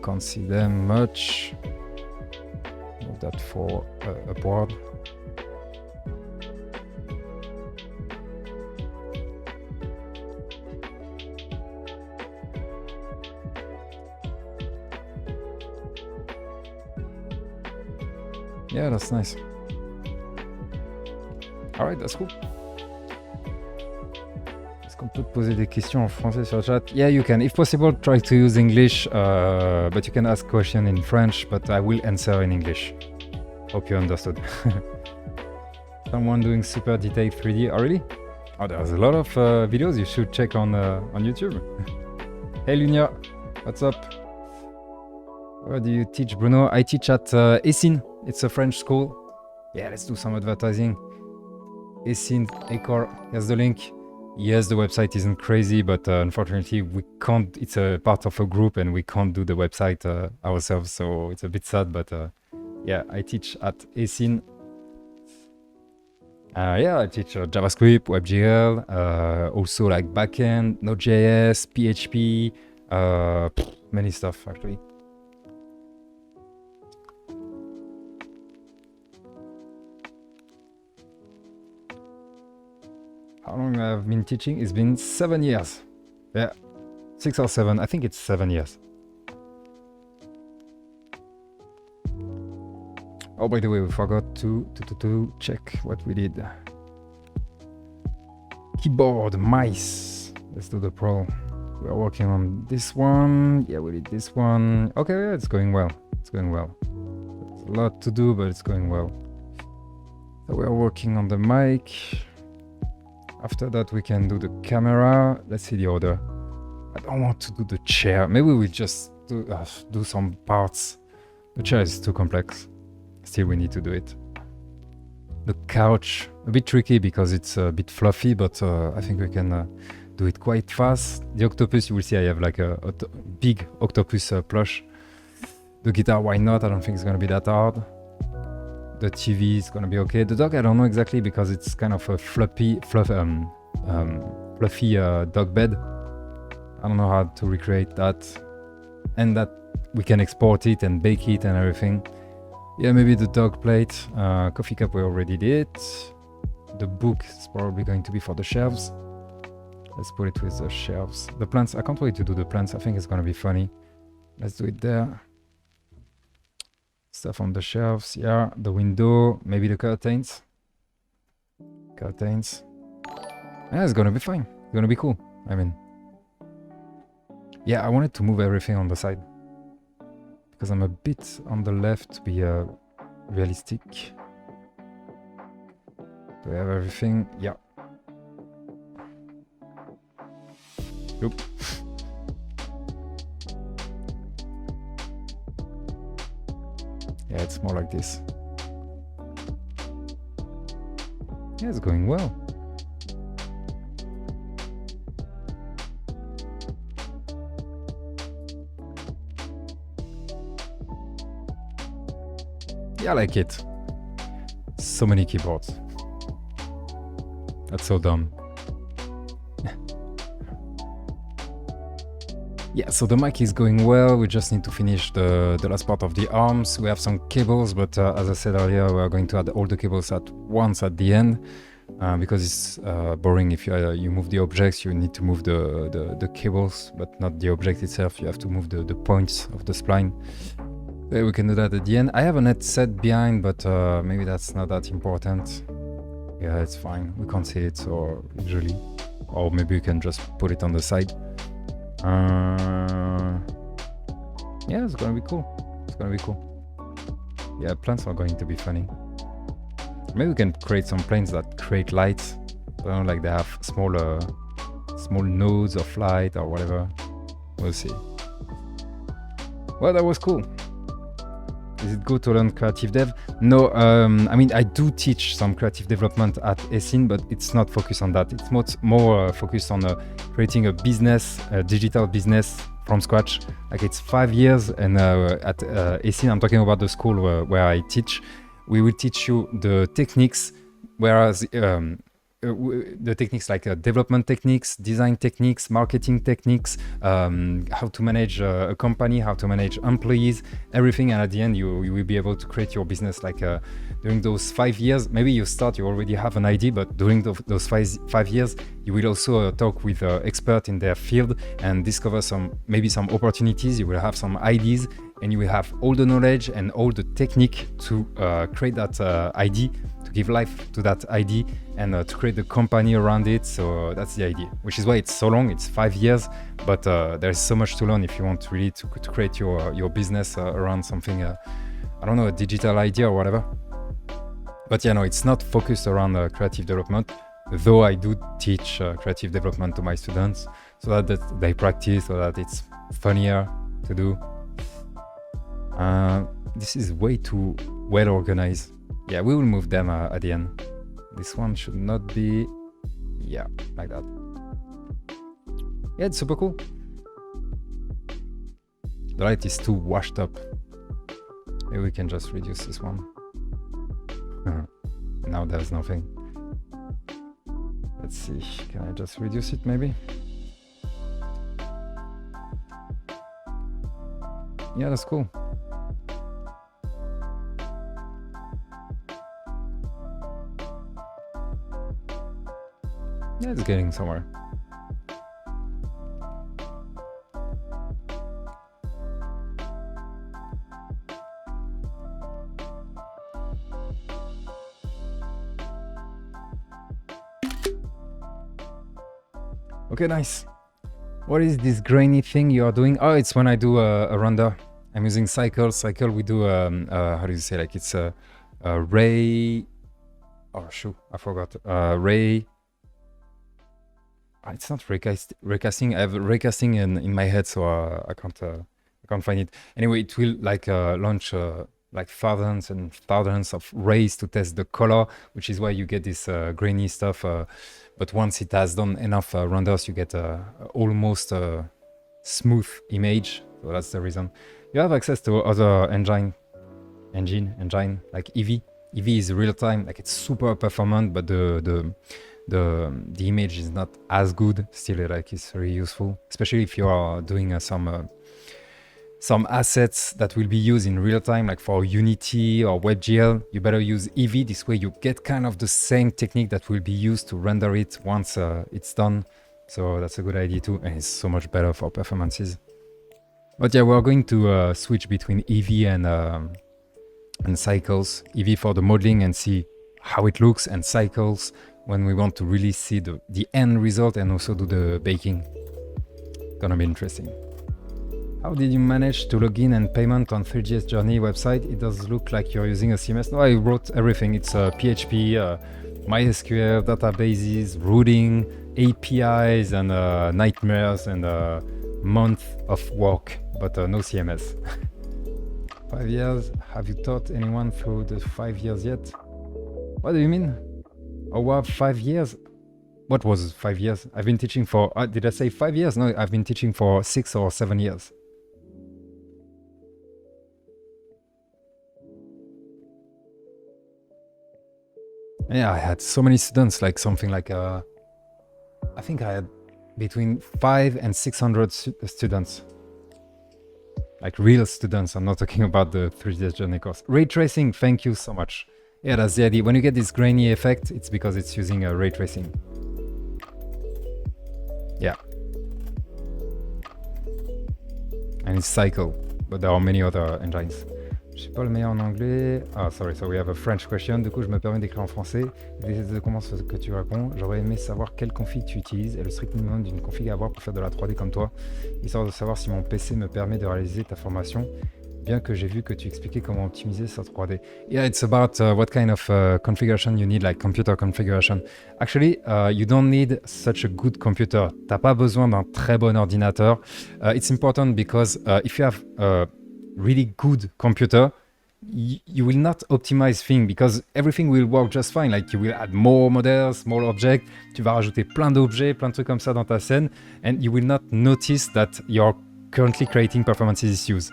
Can't see them much. move that for upward. Yeah, that's nice. Alright, that's cool. Est-ce qu'on peut poser des questions en français sur le chat? Yeah, you can. If possible, try to use English, but you can ask questions in French, but I will answer in English. Hope you understood. Someone doing super detailed 3D. Oh, really? Oh, there's a lot of videos you should check on YouTube. Hey, Lunia. What's up? Where do you teach, Bruno? I teach at Esin. It's a French school. Yeah, let's do some advertising. Esin, Ecor, here's the link. Yes, the website isn't crazy, but unfortunately we can't, it's a part of a group and we can't do the website ourselves, so it's a bit sad, but yeah, I teach at Esin. Yeah, I teach JavaScript, WebGL, also like backend, Node.js, PHP, many stuff actually. How long I've been teaching? It's been 7 years. Yeah, 6 or 7. I think it's 7 years. Oh, by the way, we forgot to check what we did. Keyboard, mice. Let's do the pro. We are working on this one. Yeah, we did this one. Okay, yeah, it's going well. It's going well. There's a lot to do, but it's going well. So we are working on the mic. After that, we can do the camera. Let's see the order. I don't want to do the chair. Maybe we'll just do some parts. The chair is too complex. Still, we need to do it. The couch, a bit tricky because it's a bit fluffy, but I think we can do it quite fast. The octopus, you will see I have like a big octopus plush. The guitar, why not? I don't think it's gonna be that hard. The TV is gonna be okay. The dog, I don't know exactly because it's kind of a fluffy dog bed. I don't know how to recreate that. And that we can export it and bake it and everything. Yeah, maybe the dog plate. Coffee cup, we already did. The book is probably going to be for the shelves. Let's put it with the shelves. The plants, I can't wait to do the plants. I think it's gonna be funny. Let's do it there. Stuff on the shelves, yeah. The window, maybe the curtains. Curtains. Yeah, it's gonna be fine. It's gonna be cool. I mean, yeah, I wanted to move everything on the side because I'm a bit on the left to be realistic. Do we have everything? Yeah. Oop. Yeah, it's more like this. Yeah, it's going well. Yeah, I like it. So many keyboards. That's so dumb. Yeah, so the mic is going well. We just need to finish the last part of the arms. We have some cables, but as I said earlier, we are going to add all the cables at once at the end because it's boring. If you move the objects, you need to move the cables, but not the object itself. You have to move the points of the spline. We can do that at the end. I have a net set behind, but maybe that's not that important. Yeah, it's fine. We can't see it, so usually. Or maybe we can just put it on the side. Yeah, it's gonna be cool. It's gonna be cool. Yeah, plants are going to be funny. Maybe we can create some planes that create lights. I don't know, like they have small nodes of light or whatever. We'll see. Well, that was cool. Is it good to learn creative dev? No, I mean, I do teach some creative development at Esin, but it's not focused on that. It's more focused on creating a business, a digital business from scratch. Like it's 5 years, and at Esin, I'm talking about the school where I teach. We will teach you the techniques, whereas the techniques like development techniques, design techniques, marketing techniques, how to manage a company, how to manage employees, everything. And at the end, you will be able to create your business. Like during those 5 years, maybe you already have an idea, but during those 5 years, you will also talk with experts in their field and discover maybe some opportunities. You will have some ideas, and you will have all the knowledge and all the technique to create that idea, to give life to that idea, and to create the company around it. So that's the idea, which is why it's so long. It's 5 years, but there's so much to learn if you want really to create your business around something, I don't know, a digital idea or whatever. But yeah, no, it's not focused around creative development, though I do teach creative development to my students so that they practice, so that it's funnier to do. This is way too well organized. Yeah, we will move them at the end. This one should not be, yeah, like that. Yeah, it's super cool. The light is too washed up. Maybe we can just reduce this one. Now there's nothing. Let's see, can I just reduce it maybe? Yeah, that's cool. Yeah, it's getting somewhere. Okay, nice. What is this grainy thing you are doing? Oh, it's when I do a render. I'm using Cycle. Cycle, we do, how do you say, like it's a ray. Oh, shoot, I forgot. Ray. It's not raycasting. I have raycasting in my head, so I can't find it. Anyway, it will like launch like thousands and thousands of rays to test the color, which is why you get this grainy stuff. But once it has done enough renders, you get almost a smooth image. So that's the reason. You have access to other engine like Eevee. Eevee is real time, like it's super performant, but the image is not as good. Still, like it's very useful, especially if you are doing some assets that will be used in real time, like for Unity or WebGL. You better use Eevee. This way you get kind of the same technique that will be used to render it once it's done. So that's a good idea too, and it's so much better for performances. But yeah, we're going to switch between Eevee and Cycles. Eevee for the modeling and see how it looks, and Cycles when we want to really see the end result and also do the baking. Gonna be interesting. How did you manage to log in and payment on Three.js Journey website? It does look like you're using a CMS. No, I wrote everything. It's PHP, MySQL, databases, routing, APIs, and nightmares, and a month of work, but no CMS. 5 years. Have you taught anyone through the 5 years yet? What do you mean? Oh, wow, 5 years? What was 5 years? I've been teaching for, did I say 5 years? No, I've been teaching for 6 or 7 years. Yeah, I had so many students, like something like, I think I had between 500 and 600 students. Like real students, I'm not talking about the 3DS Journey course. Ray tracing, thank you so much. Yeah, that's the idea. When you get this grainy effect, it's because it's using ray tracing. Yeah. And it's Cycle, but there are many other engines. Je suis pas le meilleur en anglais. Ah, sorry, so we have a French question. Du coup, je me permets d'écrire en français. Comment ce que tu réponds? J'aurais aimé savoir quelle config tu utilises et le strict minimum d'une config à avoir pour faire de la 3D comme toi, histoire de savoir si mon PC me permet de réaliser ta formation, bien que j'ai vu que tu expliquais comment optimiser sa 3D. Yeah, it's about what kind of configuration you need, like computer configuration. Actually, you don't need such a good computer. T'as pas besoin d'un très bon ordinateur. It's important because if you have really good computer, you will not optimize things because everything will work just fine. Like you will add more models, more objects, tu vas rajouter plein d'objets, plein de trucs comme ça dans ta scène, and you will not notice that you're currently creating performance issues.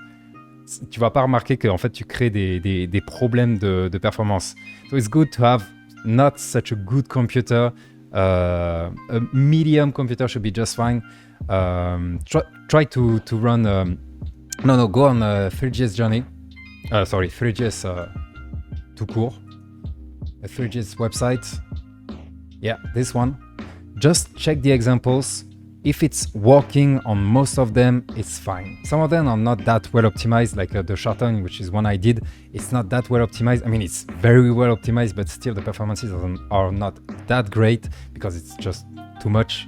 Tu vas pas remarquer que en fait tu crées des problèmes de performance. So it's good to have not such a good computer, A medium computer should be just fine. Try to run. Go on Three.js Journey. Sorry, Three.js tout court. A Three.js website. Yeah, this one. Just check the examples. If it's working on most of them, it's fine. Some of them are not that well optimized, like the shorten, which is one I did. It's not that well optimized. I mean, it's very well optimized, but still the performances are not that great because it's just too much.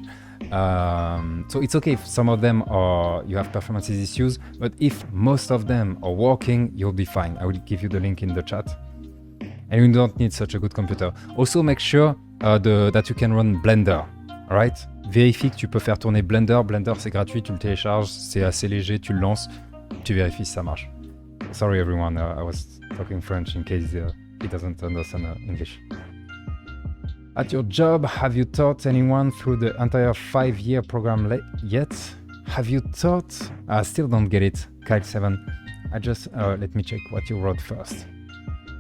So it's okay if some of them are you have performances issues, but if most of them are working, you'll be fine. I will give you the link in the chat. And you don't need such a good computer. Also, make sure that you can run Blender. Alright? Vérifie que tu peux faire tourner Blender. Blender, c'est gratuit, tu le télécharges, c'est assez léger, tu le lances, tu vérifies si ça marche. Sorry everyone, I was talking French in case he doesn't understand English. At your job, have you taught anyone through the entire 5-year program yet? Have you taught? I still don't get it, Kyle7. I just, let me check what you wrote first.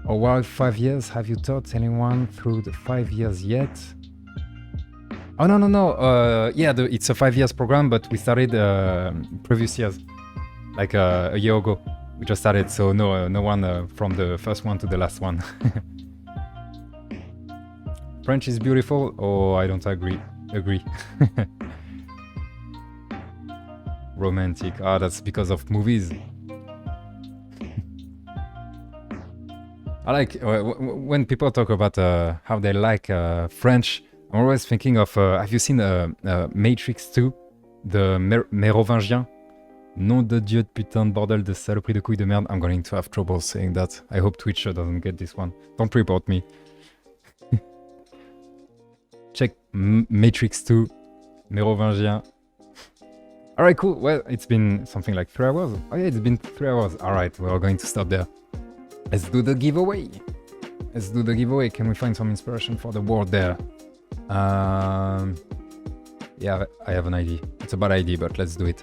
Or while 5 years, have you taught anyone through the 5 years yet? Oh, no. Yeah, it's a 5 years program, but we started previous years, like a year ago. We just started, so no one from the first one to the last one. French is beautiful. Oh, I don't agree. Romantic. Ah, that's because of movies. I like when people talk about how they like French. I'm always thinking of, have you seen Matrix 2, the Mérovingien? Nom de Dieu de putain de bordel de saloperie de couille de merde. I'm going to have trouble saying that. I hope Twitch doesn't get this one. Don't report me. Check Matrix 2, Mérovingien. Alright, cool. Well, it's been something like 3 hours. Oh yeah, it's been 3 hours. Alright, we're going to stop there. Let's do the giveaway. Can we find some inspiration for the word there? Yeah, I have an idea. It's a bad idea, but let's do it.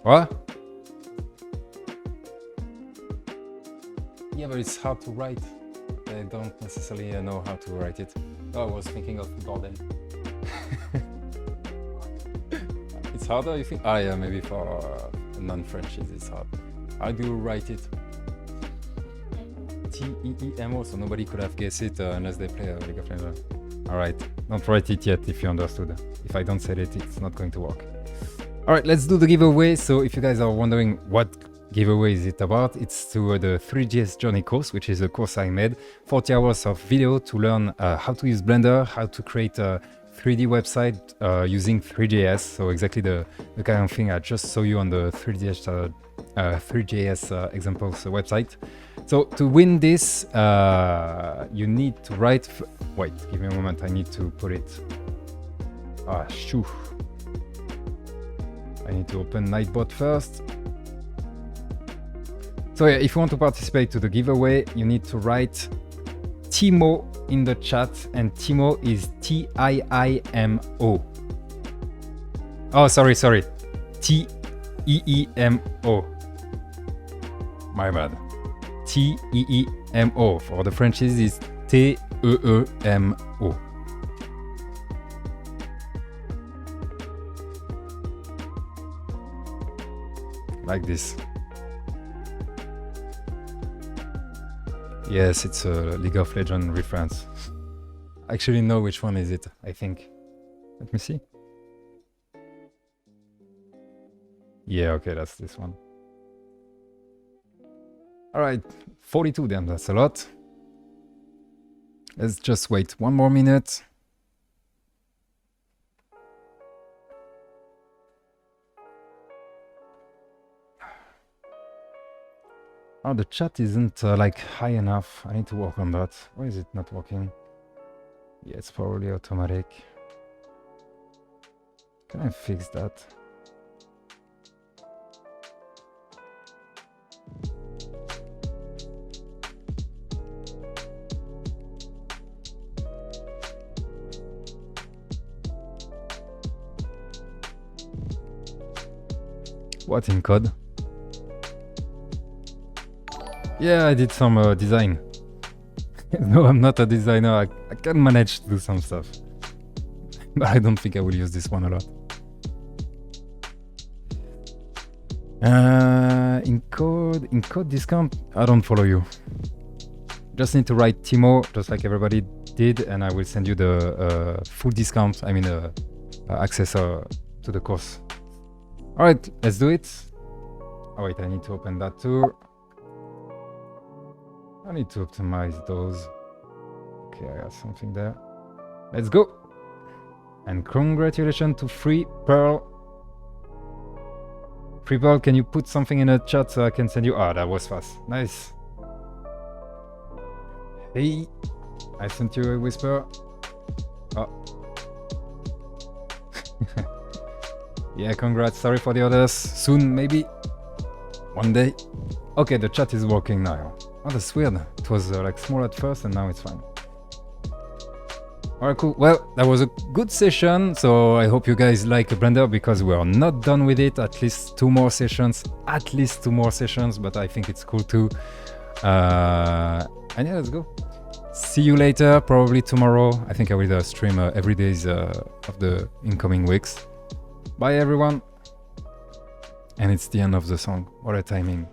What? Yeah, but it's hard to write. I don't necessarily know how to write it. Oh, I was thinking of bordel. It's harder, you think? Ah, yeah, maybe for non-French it's hard. How do you write it? T-E-E-M-O, so nobody could have guessed it unless they play League of Legends. Alright, don't write it yet if you understood. If I don't say it, it's not going to work. Alright, let's do the giveaway. So if you guys are wondering what giveaway is it about, it's to the Three.js Journey course, which is a course I made. 40 hours of video to learn how to use Blender, how to create a 3D website using Three.js. So exactly the kind of thing I just saw you on the Three.js examples website. So to win this, you need to write... Wait, give me a moment, I need to put it... Ah, shoo. I need to open Nightbot first. So yeah, if you want to participate to the giveaway, you need to write Timo in the chat, and Timo is T-I-I-M-O. Oh, sorry. T-E-E-M-O. My bad. T-E-E-M-O. For the Frenchies is T-E-E-M-O. Like this. Yes, it's a League of Legends reference. I actually know which one is it, I think. Let me see. Yeah, okay, that's this one. Alright, 42 then, that's a lot. Let's just wait 1 more minute. Oh, the chat isn't like high enough. I need to work on that. Why is it not working? Yeah, it's probably automatic. Can I fix that? What in code? Yeah, I did some design. No, I'm not a designer. I can manage to do some stuff. but I don't think I will use this one a lot. In code discount, I don't follow you. Just need to write Timo, just like everybody did, and I will send you the full discount, I mean access to the course. Alright, let's do it. Oh wait, I need to open that too. I need to optimize those. Okay, I got something there. Let's go! And congratulations to Free Pearl. Free Pearl, can you put something in the chat so I can send you? Ah, that was fast. Nice. Hey, I sent you a whisper. Oh. Yeah, congrats. Sorry for the others. Soon, maybe. One day. Okay, the chat is working now. Oh, that's weird. It was like small at first and now it's fine. Alright, cool. Well, that was a good session. So I hope you guys like Blender because we are not done with it. At least 2 more sessions. But I think it's cool too. And yeah, let's go. See you later, probably tomorrow. I think I will stream every day of the incoming weeks. Bye everyone. And it's the end of the song. What a timing.